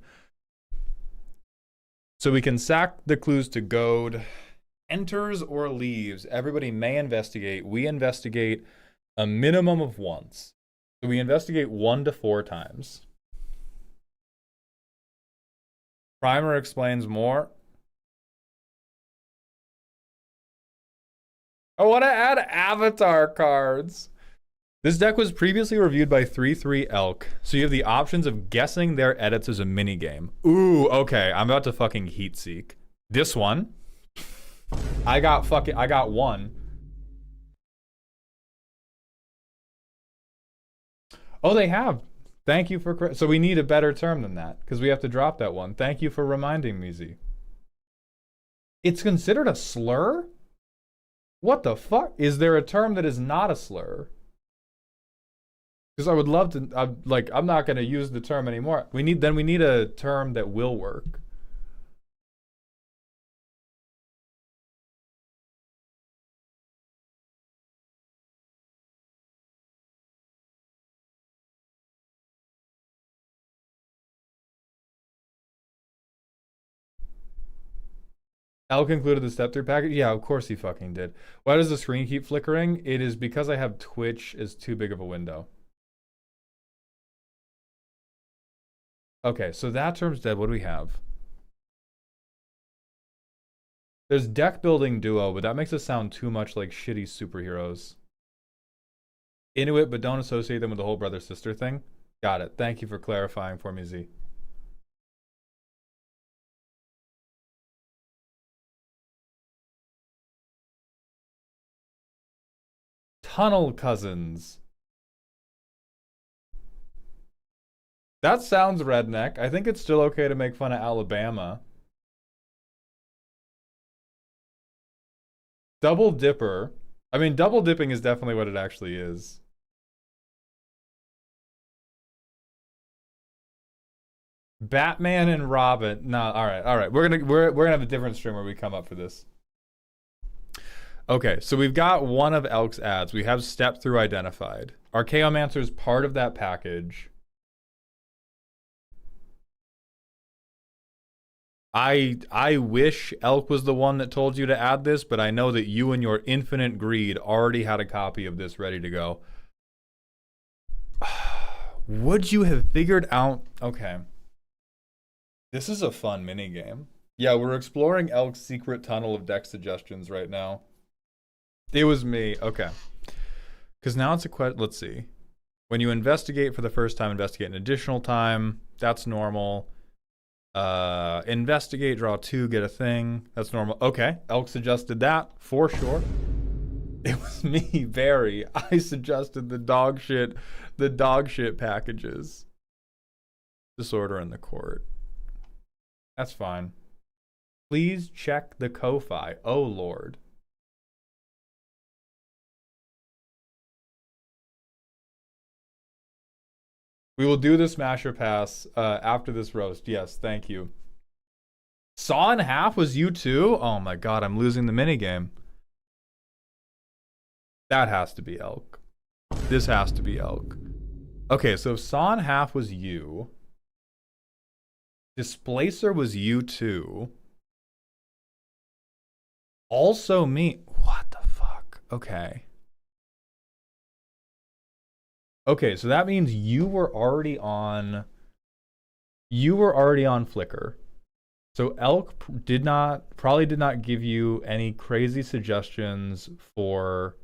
A: So we can sack the clues to goad. Enters or leaves. Everybody may investigate. We investigate a minimum of once. So we investigate 1 to 4 times. Primer explains more. I want to add avatar cards. This deck was previously reviewed by 3-3 Elk, so you have the options of guessing their edits as a minigame. Ooh, okay, I'm about to fucking heat seek. This one. I got one. Oh, they have. Thank you for... So we need a better term than that, because we have to drop that one. Thank you for reminding me, Z. It's considered a slur? What the fuck? Is there a term that is not a slur? Because I would love to... I'm not going to use the term anymore. We need a term that will work. Elk included the step through package? Yeah, of course he fucking did. Why does the screen keep flickering? It is because I have Twitch as too big of a window. Okay, so that term's dead. What do we have? There's deck building duo, but that makes it sound too much like shitty superheroes. Inuit, but don't associate them with the whole brother-sister thing. Got it. Thank you for clarifying for me, Z. Tunnel Cousins. That sounds redneck. I think it's still okay to make fun of Alabama. Double Dipper. I mean, double dipping is definitely what it actually is. Batman and Robin. No, all right. We're gonna have a different stream where we come up for this. Okay, so we've got one of Elk's ads. We have step through identified. Archaeomancer is part of that package. I wish Elk was the one that told you to add this, but I know that you and your infinite greed already had a copy of this ready to go. Would you have figured out... Okay. This is a fun minigame. Yeah, we're exploring Elk's secret tunnel of deck suggestions right now. It was me. Okay. Because now it's a question. Let's see. When you investigate for the first time, investigate an additional time. That's normal. Investigate, draw 2, get a thing. That's normal. Okay. Elk suggested that for sure. It was me, Barry. I suggested the dog shit packages. Disorder in the court. That's fine. Please check the Ko-Fi. Oh, Lord. We will do the Smasher Pass after this roast. Yes, thank you. Saw in half was you too? Oh my god, I'm losing the minigame. That has to be Elk. This has to be Elk. Okay, so if Saw in half was you. Displacer was you too. Also me. What the fuck? Okay. Okay, so that means you were already on Flickr. So Elk probably did not give you any crazy suggestions for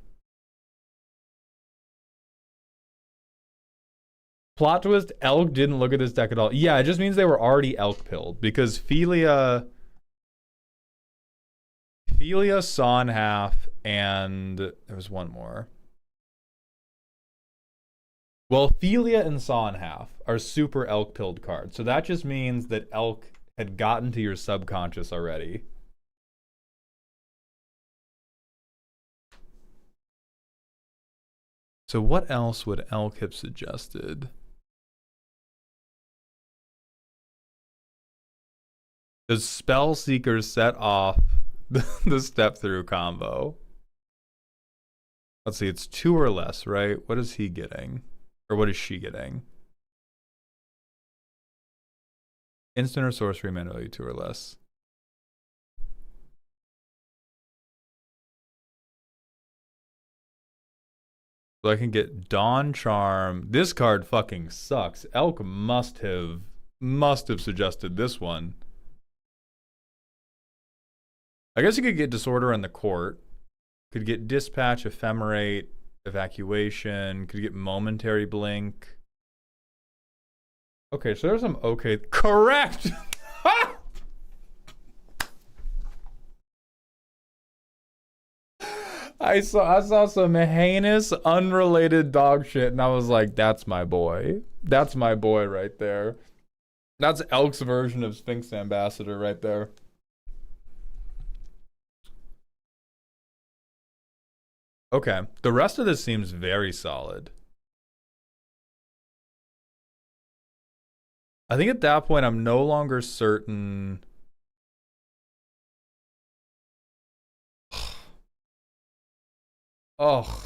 A: plot twist. Elk didn't look at this deck at all. Yeah, it just means they were already Elk pilled because Philia saw in half, and there was one more. Well, Philia and Saw in half are super Elk pilled cards. So that just means that Elk had gotten to your subconscious already. So what else would Elk have suggested? Does Spellseeker set off the step through combo? Let's see, it's 2 or less, right? What is he getting? Or what is she getting? Instant or sorcery mana value 2 or less. So I can get Dawn Charm. This card fucking sucks. Elk must have suggested this one. I guess you could get Disorder in the Court. Could get Dispatch, Ephemerate, Evacuation. Could get Momentary Blink. Okay, so there's some okay. Correct! I saw some heinous, unrelated dog shit, and I was like, that's my boy. That's my boy right there. That's Elk's version of Sphinx Ambassador right there. Okay, the rest of this seems very solid. I think at that point, I'm no longer certain. Oh,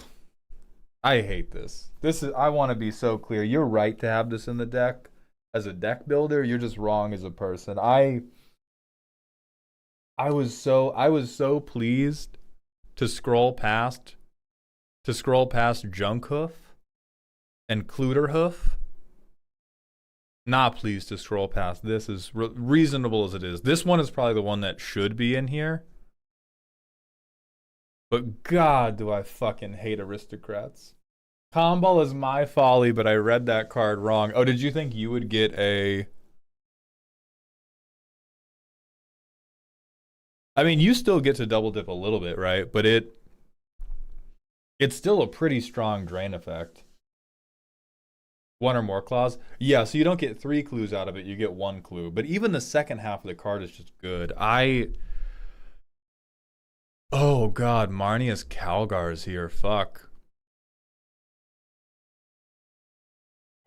A: I hate this. I want to be so clear. You're right to have this in the deck as a deck builder. You're just wrong as a person. I was so pleased to scroll past Junkhoof and Cluterhoof. Not pleased to scroll past this, as reasonable as it is. This one is probably the one that should be in here. But God, do I fucking hate aristocrats. Comball is my folly, but I read that card wrong. Oh, did you think you would get a... I mean, you still get to double dip a little bit, right? But it's still a pretty strong drain effect. 1 or more claws. Yeah, so you don't get 3 clues out of it, you get 1 clue. But even the second half of the card is just good. Oh god, Marnius Calgar's here. Fuck.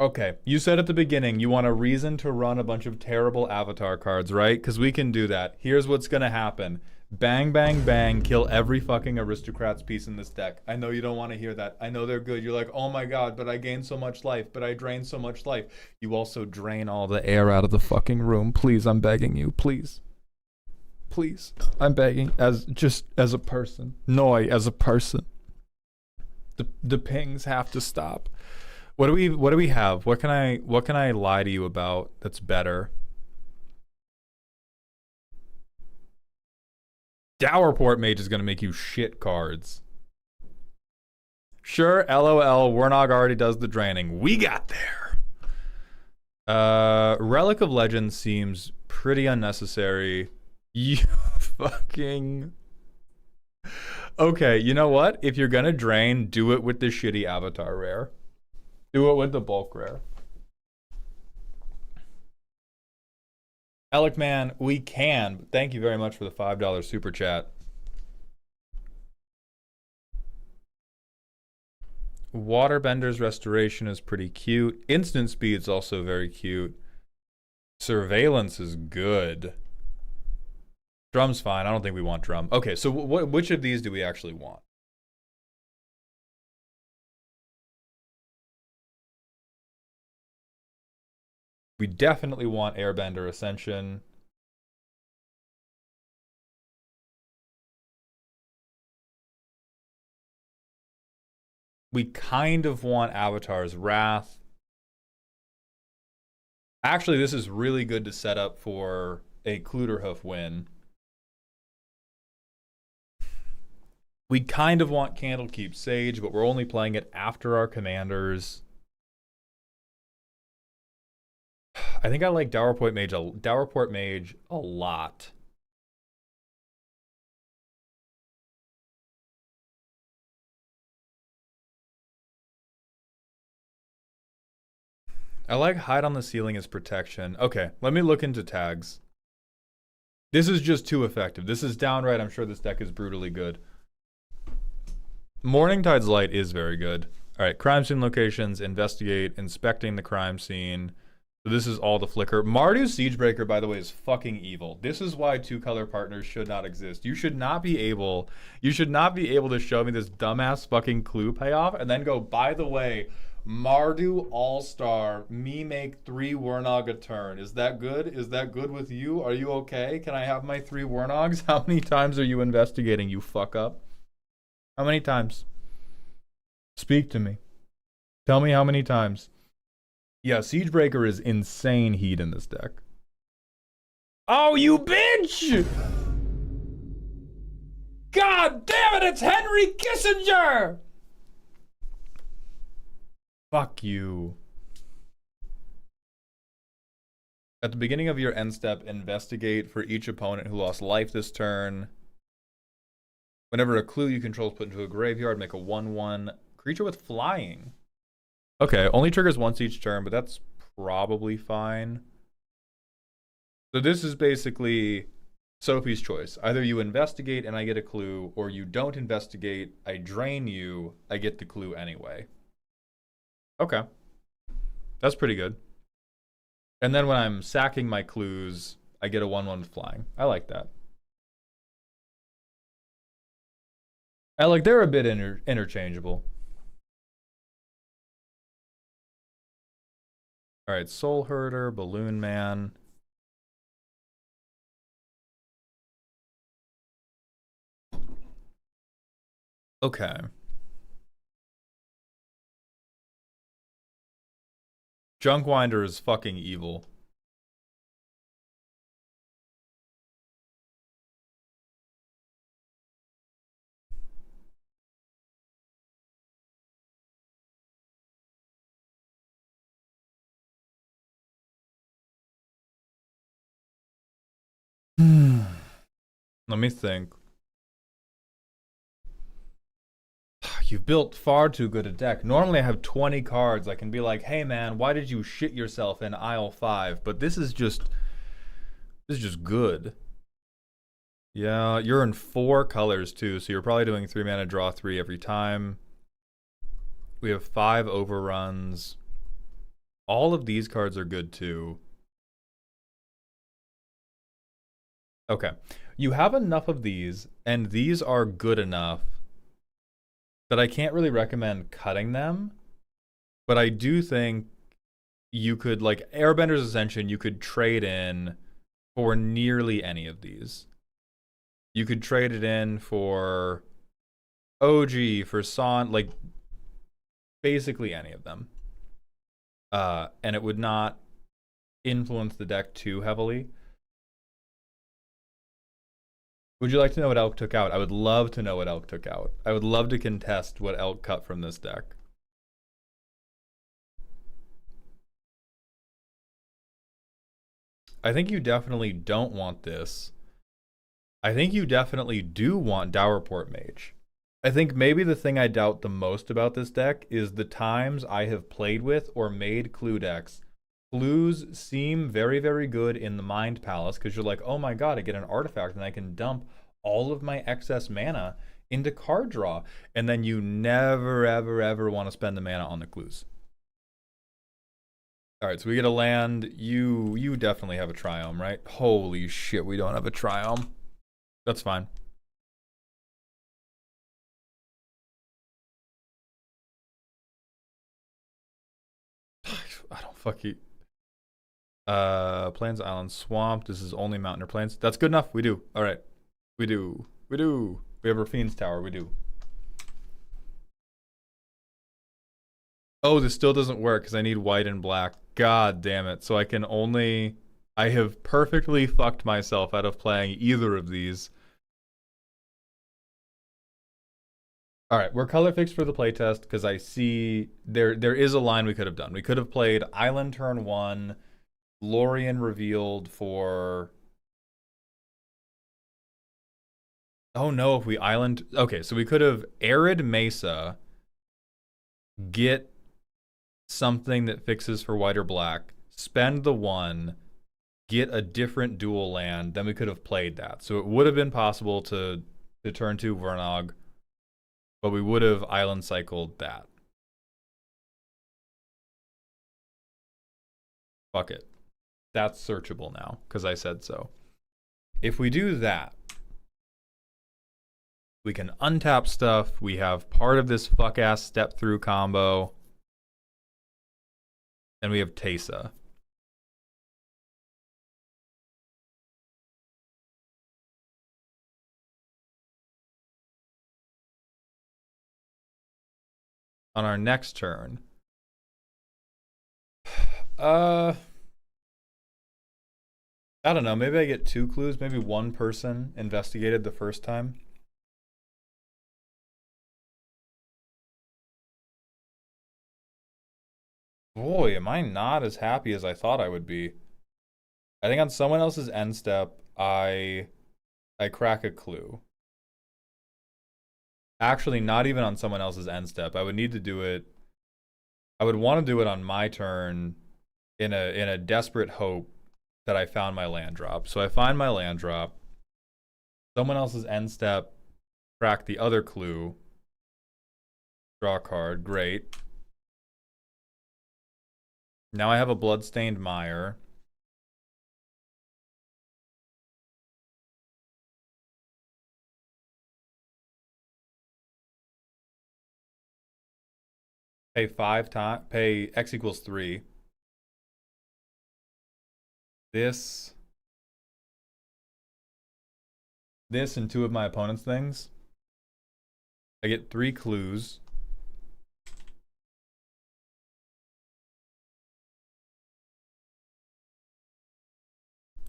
A: Okay, you said at the beginning you want a reason to run a bunch of terrible avatar cards, right? Because we can do that. Here's what's gonna happen. Bang, bang, bang, kill every fucking aristocrat's piece in this deck. I know you don't want to hear that. I know they're good. You're like, oh my god, but I gained so much life, but I drained so much life. You also drain all the air out of the fucking room. Please, I'm begging you, please. Please, I'm begging, as a person. Noi, as a person. The pings have to stop. What do we have? What can I lie to you about that's better? Dowerport Mage is going to make you shit cards. Sure, LOL, Warnog already does the draining. We got there. Relic of Legend seems pretty unnecessary. You fucking... Okay, you know what? If you're gonna drain, do it with the shitty avatar rare. Do it with the bulk rare. Alec Man, we can. Thank you very much for the $5 super chat. Waterbender's Restoration is pretty cute. Instant Speed's also very cute. Surveillance is good. Drum's fine. I don't think we want Drum. Okay, so which of these do we actually want? We definitely want Airbender Ascension. We kind of want Avatar's Wrath. Actually, this is really good to set up for a Cluterhoof win. We kind of want Candlekeep Sage, but we're only playing it after our commanders. I think I like Dowerport Mage a lot. I like Hide on the Ceiling as protection. Okay, let me look into tags. This is just too effective. This is downright, I'm sure this deck is brutally good. Morningtide's Light is very good. All right, crime scene locations, investigate, inspecting the crime scene. So this is all the flicker. Marduk's Siegebreaker, by the way, is fucking evil. This is why two-color partners should not exist. You should not be able to show me this dumbass fucking clue payoff and then go, by the way, Mardu All-Star, me make 3 Warnog a turn. Is that good? Is that good with you? Are you okay? Can I have my 3 Warnogs? How many times are you investigating, you fuck up? How many times? Speak to me. Tell me how many times. Yeah, Siegebreaker is insane heat in this deck. Oh, you bitch! God damn it, it's Henry Kissinger! Fuck you. At the beginning of your end step, investigate for each opponent who lost life this turn. Whenever a clue you control is put into a graveyard, make a 1/1 creature with flying. Okay, only triggers once each turn, but that's probably fine. So this is basically Sophie's choice. Either you investigate and I get a clue, or you don't investigate, I drain you, I get the clue anyway. Okay. That's pretty good. And then when I'm sacking my clues, I get a 1/1 with flying. I like that. They're a bit interchangeable. All right, Soul Herder, Balloon Man. Okay. Junkwinder is fucking evil. Let me think. You've built far too good a deck. Normally I have 20 cards. I can be like, hey man, why did you shit yourself in aisle 5? But this is just good. Yeah, you're in 4 colors too, so you're probably doing 3 mana, draw 3 every time. We have 5 overruns. All of these cards are good too. Okay. You have enough of these, and these are good enough that I can't really recommend cutting them. But I do think you could, like, Airbender's Ascension, you could trade in for nearly any of these. You could trade it in for OG, for Son, like, basically any of them. And it would not influence the deck too heavily. Would you like to know what Elk took out? I would love to know what Elk took out. I would love to contest what Elk cut from this deck. I think you definitely don't want this. I think you definitely do want Dourport Mage. I think maybe the thing I doubt the most about this deck is the times I have played with or made clue decks. Clues seem very, very good in the Mind Palace because you're like, oh my god, I get an artifact and I can dump all of my excess mana into card draw. And then you never, ever, ever want to spend the mana on the clues. All right, so we get a land. You definitely have a Triome, right? Holy shit, we don't have a Triome. That's fine. I don't fuck you. Plains, Island, Swamp. This is only mountain or plains. That's good enough. We do. All right. We do. We do. We have Rafine's Tower. We do. Oh, this still doesn't work because I need white and black. God damn it. So I can only... I have perfectly fucked myself out of playing either of these. All right, we're color fixed for the playtest because I see there is a line we could have done. We could have played Island turn 1, Lorien revealed for... Oh no, if we Island... Okay, so we could have Arid Mesa, get something that fixes for white or black, spend the 1, get a different dual land, then we could have played that. So it would have been possible to turn 2 Vernog, but we would have island cycled that. Fuck it. That's searchable now, because I said so. If we do that, we can untap stuff. We have part of this fuck-ass step-through combo. And we have Teysa. On our next turn. I don't know. Maybe I get 2 clues. Maybe one person investigated the first time. Boy, am I not as happy as I thought I would be. I think on someone else's end step, I crack a clue. Actually, not even on someone else's end step. I would need to do it. I would want to do it on my turn in a desperate hope that I found my land drop. So I find my land drop. Someone else's end step, crack the other clue. Draw a card. Great. Now I have a Bloodstained Mire. Pay 5 times. Pay X equals 3. This and 2 of my opponent's things. I get 3 clues.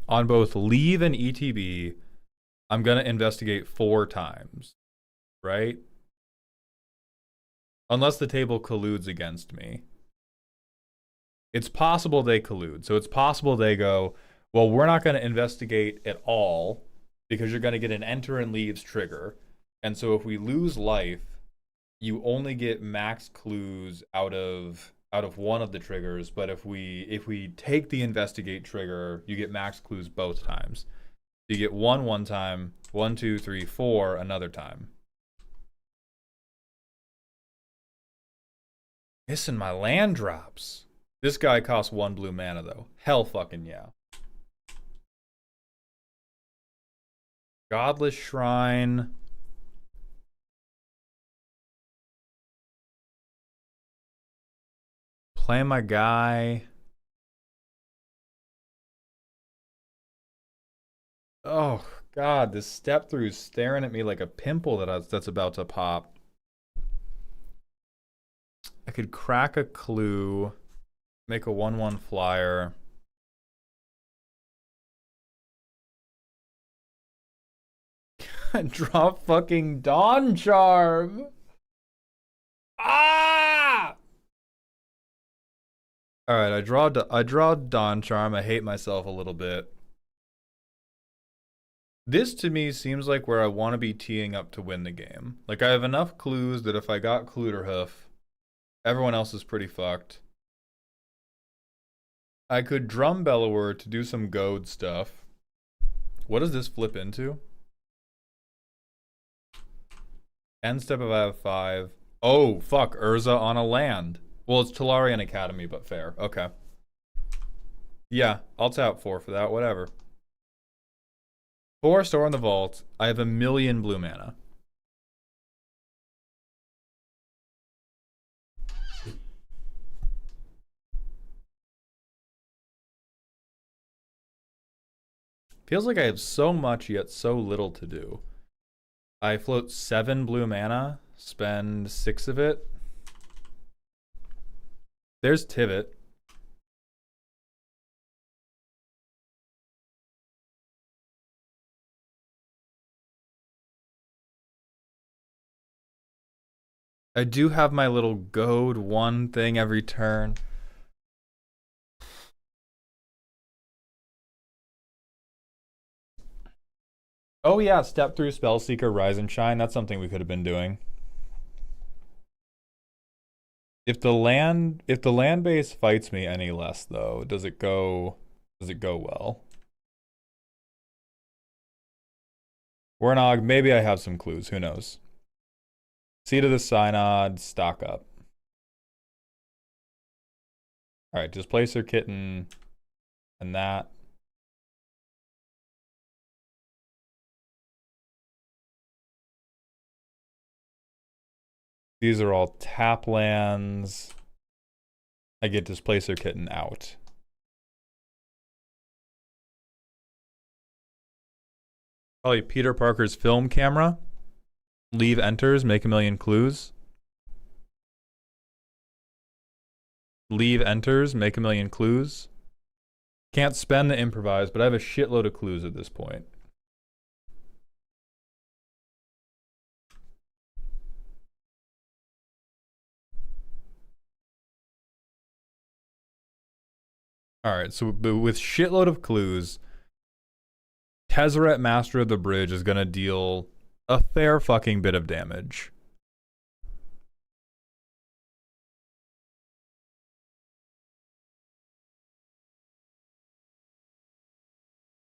A: On both leave and ETB, I'm going to investigate 4 times, right? Unless the table colludes against me. It's possible they collude. So it's possible they go, well, we're not going to investigate at all because you're going to get an enter and leaves trigger. And so if we lose life, you only get max clues out of one of the triggers, but if we take the investigate trigger, you get max clues both times. You get 1 time, 1, 2, 3, 4 another time. Missing my land drops. This guy costs 1 blue mana though. Hell fucking yeah. Godless Shrine. Play my guy. Oh god, this step through is staring at me like a pimple that's about to pop. I could crack a clue, make a 1/1 flyer. Draw fucking Dawn Charm. Ah! All right, I draw Dawn Charm. I hate myself a little bit. This to me seems like where I want to be teeing up to win the game. Like I have enough clues that if I got Cluterhoof, everyone else is pretty fucked. I could drum Bellower to do some goad stuff. What does this flip into? End step if I have 5. Oh, fuck. Urza on a land. Well, it's Tolarian Academy, but fair. Okay. Yeah, I'll tap 4 for that. Whatever. 4 store in the vault. I have 1,000,000 blue mana. Feels like I have so much yet so little to do. I float 7 blue mana, spend 6 of it. There's Tivit. I do have my little goad 1 thing every turn. Oh yeah, step through Spellseeker, Rise and Shine. That's something we could have been doing. If the land base fights me any less though, does it go well? Warnog, maybe I have some clues, who knows? Seed of the Synod, stock up. Alright, Displacer Kitten and that. These are all tap lands. I get Displacer Kitten out. Probably Peter Parker's film camera. Leave enters, make 1,000,000 clues. Leave enters, make 1,000,000 clues. Can't spend the improvise, but I have a shitload of clues at this point. Alright, so with shitload of clues, Tezzeret, Master of the Bridge, is gonna deal a fair fucking bit of damage.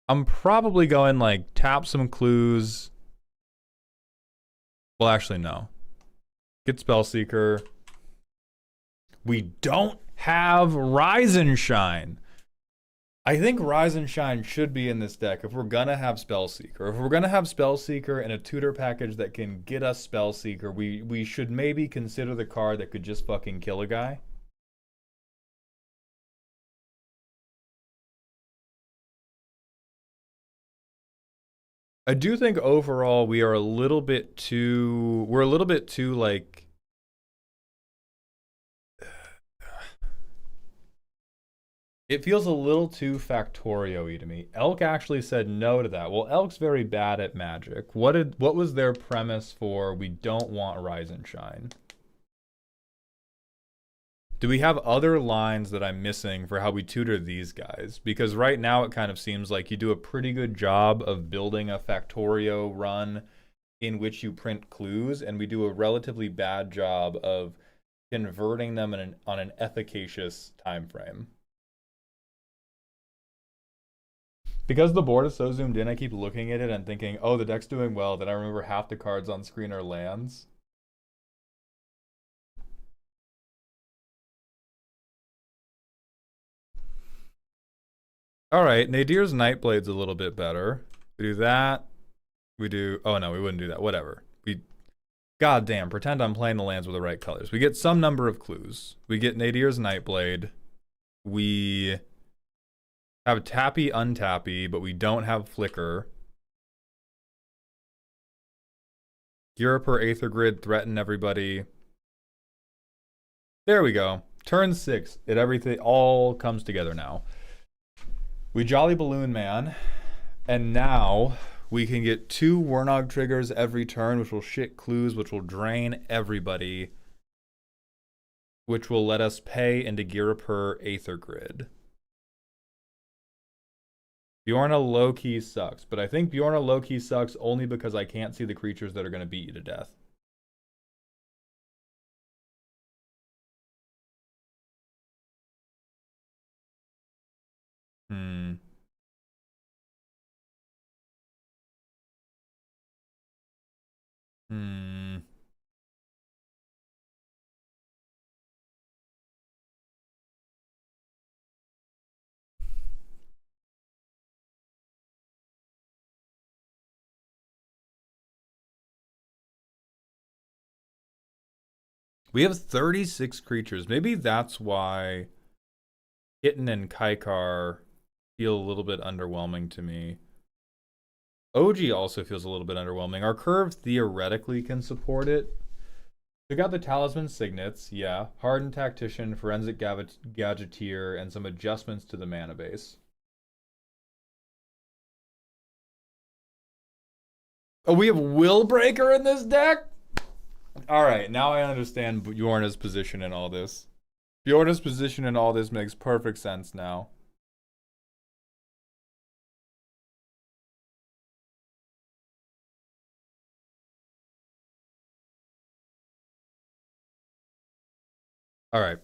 A: I'm probably going like tap some clues. Well, actually, no. Get Spellseeker. We don't have Rise and Shine. I think Rise and Shine should be in this deck if we're gonna have Spellseeker. If we're gonna have Spellseeker and a tutor package that can get us Spellseeker, we should maybe consider the card that could just fucking kill a guy. I do think overall we're a little bit too like it feels a little too Factorio-y to me. Elk actually said no to that. Well, Elk's very bad at Magic. What was their premise for we don't want Rise and Shine? Do we have other lines that I'm missing for how we tutor these guys? Because right now it kind of seems like you do a pretty good job of building a Factorio run in which you print clues, and we do a relatively bad job of converting them on an efficacious time frame. Because the board is so zoomed in, I keep looking at it and thinking, oh, the deck's doing well. Then I remember half the cards on screen are lands. All right, Nadir's Nightblade's a little bit better. We do that. We do... Oh, no, we wouldn't do that. Whatever. God damn, pretend I'm playing the lands with the right colors. We get some number of clues. We get Nadir's Nightblade. We have Tappy, Untappy, but we don't have Flicker. Ghirapur, Aether Grid, threaten everybody. There we go. Turn 6. Everything all comes together now. We Jolly Balloon Man, and now We can get 2 Warnog triggers every turn, which will shit clues, which will drain everybody, which will let us pay into Girapur Aether Grid. Bjorna low-key sucks, but I think Bjorna low-key sucks only because I can't see the creatures that are going to beat you to death. Hmm. We have 36 creatures. Maybe that's why Kitten and Kaikar feel a little bit underwhelming to me. OG also feels a little bit underwhelming. Our curve theoretically can support it. We got the Talisman Signets, yeah. Hardened Tactician, Forensic Gadgeteer, and some adjustments to the mana base. Oh, we have Willbreaker in this deck? Alright, now I understand Bjorna's position in all this. Bjorna's position in all this makes perfect sense now. Alright,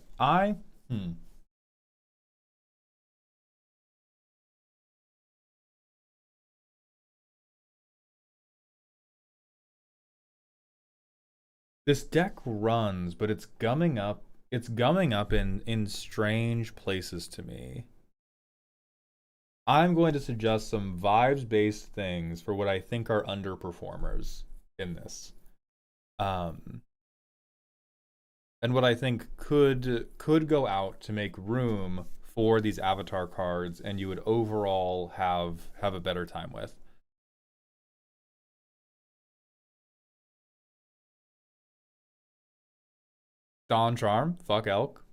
A: This deck runs, but it's gumming up. It's gumming up in strange places to me. I'm going to suggest some vibes-based things for what I think are underperformers in this. And what I think could go out to make room for these avatar cards and you would overall have a better time with. Dawn Charm, fuck Elk.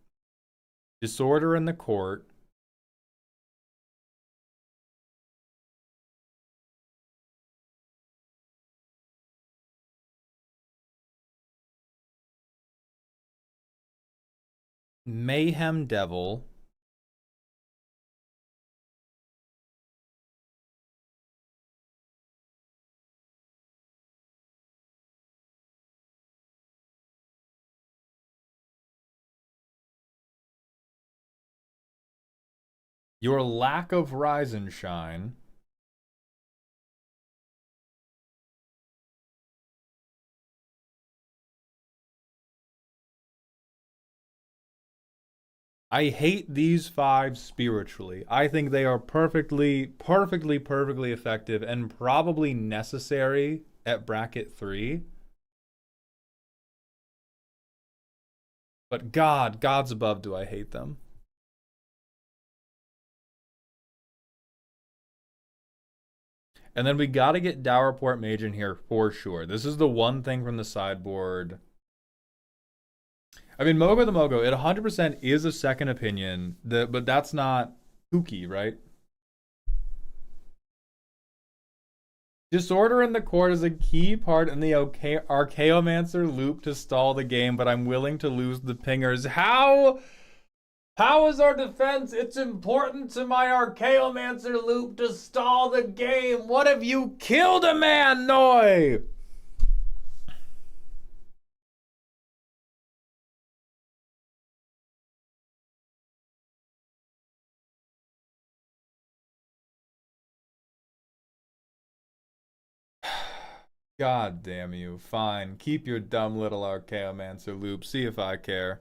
A: Disorder in the Court. Mayhem Devil. Your lack of Rise and Shine. I hate these 5 spiritually. I think they are perfectly effective and probably necessary at bracket 3. But God's above, do I hate them. And then we got to get Dowerport Mage in here for sure. This is the one thing from the sideboard. I mean, Mogo the Mogo, it 100% is a second opinion, but that's not kooky, right? Disorder in the Court is a key part in the Archaeomancer loop to stall the game, but I'm willing to lose the pingers. How is our defense? It's important to my Archaeomancer loop to stall the game. What have you killed a man, Noi? God damn you. Fine. Keep your dumb little Archaeomancer loop. See if I care.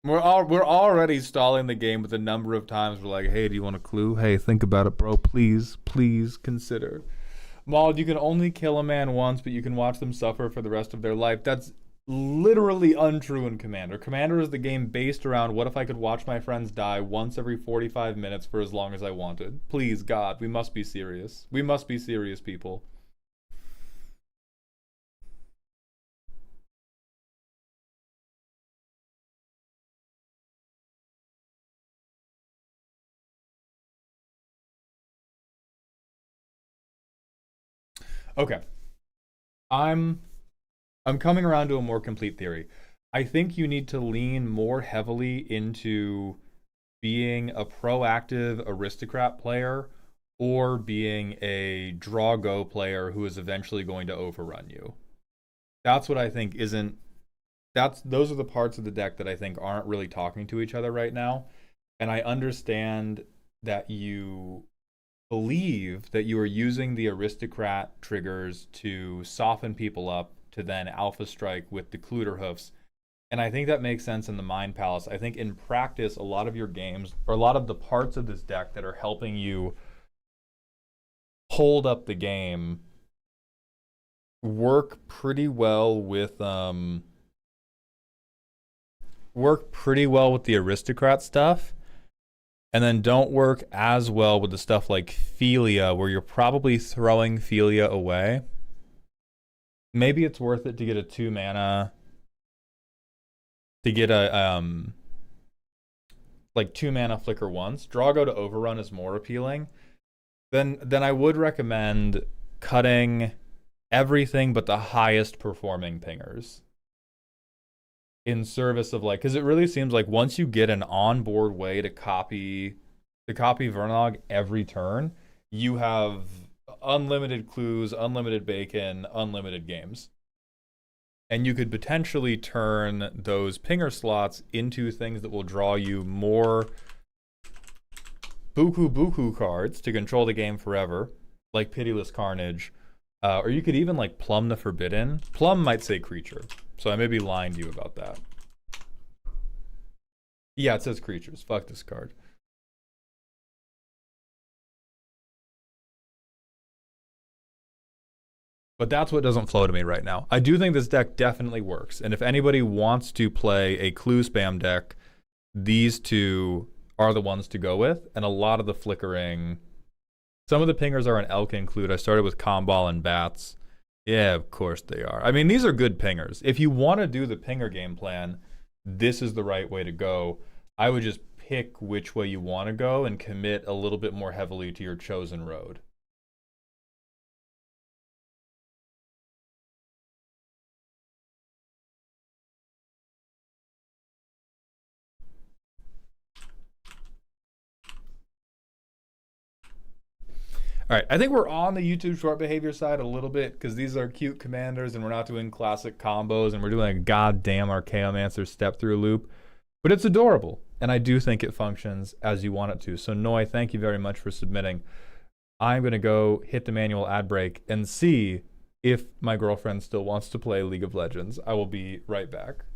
A: We're already stalling the game with the number of times we're like, hey, do you want a clue? Hey, think about it, bro. Please consider. Mauled, you can only kill a man once, but you can watch them suffer for the rest of their life. That's literally untrue in Commander. Commander is the game based around what if I could watch my friends die once every 45 minutes for as long as I wanted. Please, God, we must be serious. We must be serious, people. Okay. I'm I'm coming around to a more complete theory. I think you need to lean more heavily into being a proactive aristocrat player or being a draw go player who is eventually going to overrun you. That's what I think isn't that's those are the parts of the deck that I think aren't really talking to each other right now. And I understand that you believe that you are using the aristocrat triggers to soften people up to then alpha strike with the Cluter hoofs. And I think that makes sense in the Mind Palace. I think in practice, a lot of your games, or a lot of the parts of this deck that are helping you hold up the game, work pretty well with the aristocrat stuff, and then don't work as well with the stuff like Philia, where you're probably throwing Philia away. Maybe it's worth it to get a 2 mana, to get a like 2 mana flicker once. Drago to overrun is more appealing. Then I would recommend cutting everything but the highest performing pingers in service of like, because it really seems like once you get an onboard way to copy Vernog every turn, you have unlimited clues, unlimited bacon, unlimited games. And you could potentially turn those pinger slots into things that will draw you more buku buku cards to control the game forever, like Pitiless Carnage. Or you could even like Plumb the Forbidden. Plumb might say creature, so I may be lying to you about that. Yeah, it says creatures. Fuck this card. But that's what doesn't flow to me right now. I do think this deck definitely works. And if anybody wants to play a clue spam deck, these two are the ones to go with. And a lot of the flickering. Some of the pingers are an elk include. I started with Comball and Bats. Yeah, of course they are. I mean, these are good pingers. If you want to do the pinger game plan, this is the right way to go. I would just pick which way you want to go and commit a little bit more heavily to your chosen road. All right, I think we're on the YouTube short behavior side a little bit because these are cute commanders and we're not doing classic combos and we're doing a goddamn Archaeomancer step through loop. But it's adorable and I do think it functions as you want it to. So, Noi, thank you very much for submitting. I'm going to go hit the manual ad break and see if my girlfriend still wants to play League of Legends. I will be right back.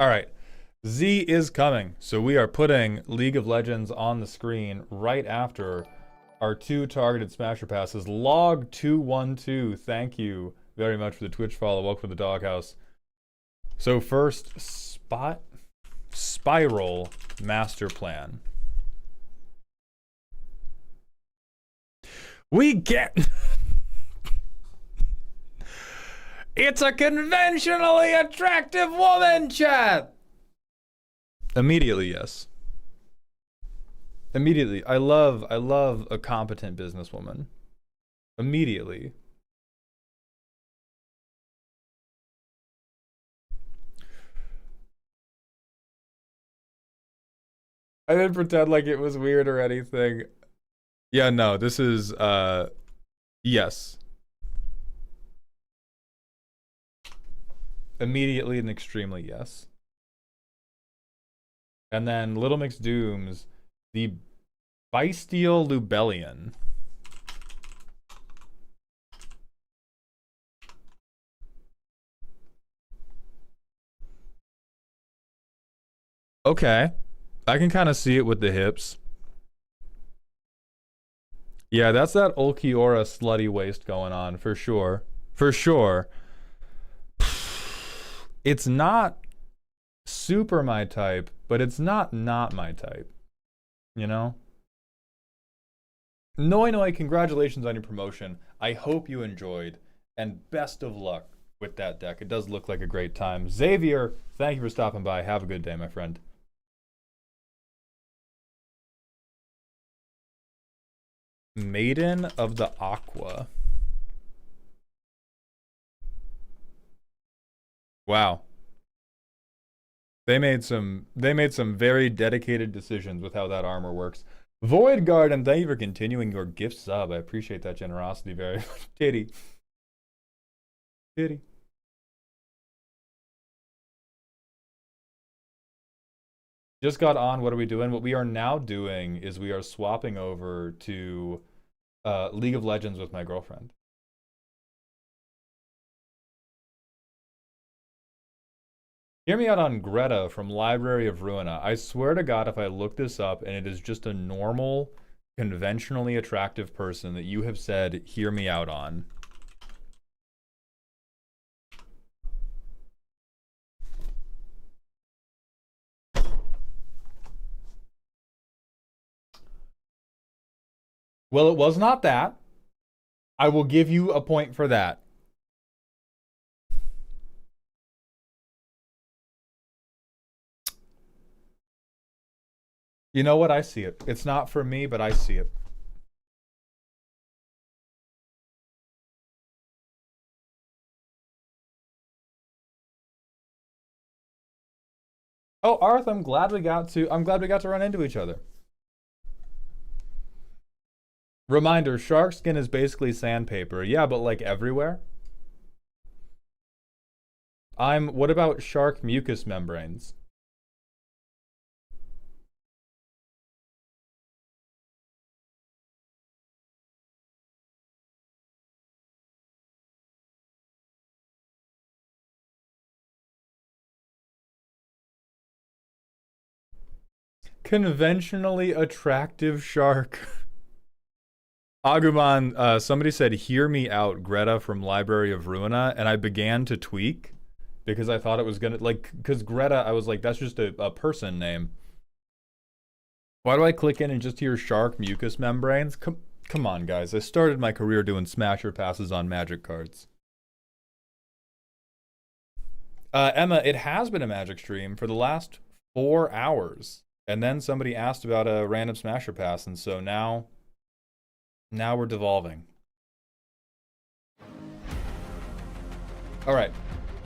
A: All right. Z is coming. So we are putting League of Legends on the screen right after our 2 targeted smasher passes. Log212, thank you very much for the Twitch follow. Welcome to the doghouse. So first, Spiral Master Plan. We get... It's a conventionally attractive woman, chat! Immediately, yes. Immediately. I love a competent businesswoman. Immediately. I didn't pretend like it was weird or anything. Yeah, no, this is, yes. Immediately and extremely yes. And then Little Mix Dooms, the Bystial Lubellion. Okay. I can kind of see it with the hips. Yeah, that's that Ulquiorra slutty waist going on, for sure. For sure. It's not super my type, but it's not my type. You know? Noi, congratulations on your promotion. I hope you enjoyed, and best of luck with that deck. It does look like a great time. Xavier, thank you for stopping by. Have a good day, my friend. Maiden of the Aqua. Wow. They made some very dedicated decisions with how that armor works. Void Garden, thank you for continuing your gift sub. I appreciate that generosity very much. Titty. Titty. Just got on. What are we doing? What we are now doing is we are swapping over to League of Legends with my girlfriend. Hear me out on Greta from Library of Ruina. I swear to God, if I look this up and it is just a normal, conventionally attractive person that you have said, hear me out on. Well, it was not that. I will give you a point for that. You know what? I see it. It's not for me, but I see it. Oh, Arth, I'm glad we got to run into each other. Reminder, shark skin is basically sandpaper. Yeah, but like everywhere. What about shark mucous membranes? Conventionally attractive shark. Agumon, somebody said, hear me out, Greta from Library of Ruina, and I began to tweak because I thought it was gonna, like, because Greta, I was like, that's just a person name. Why do I click in and just hear shark mucous membranes? Come on, guys. I started my career doing smasher passes on Magic cards. Emma, it has been a Magic stream for the last 4 hours. And then somebody asked about a random smasher pass, and so now we're devolving. All right,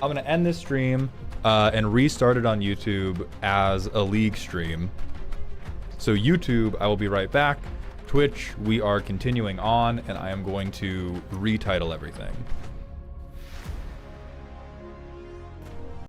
A: I'm gonna end this stream and restart it on YouTube as a League stream. So YouTube, I will be right back. Twitch, we are continuing on, and I am going to retitle everything.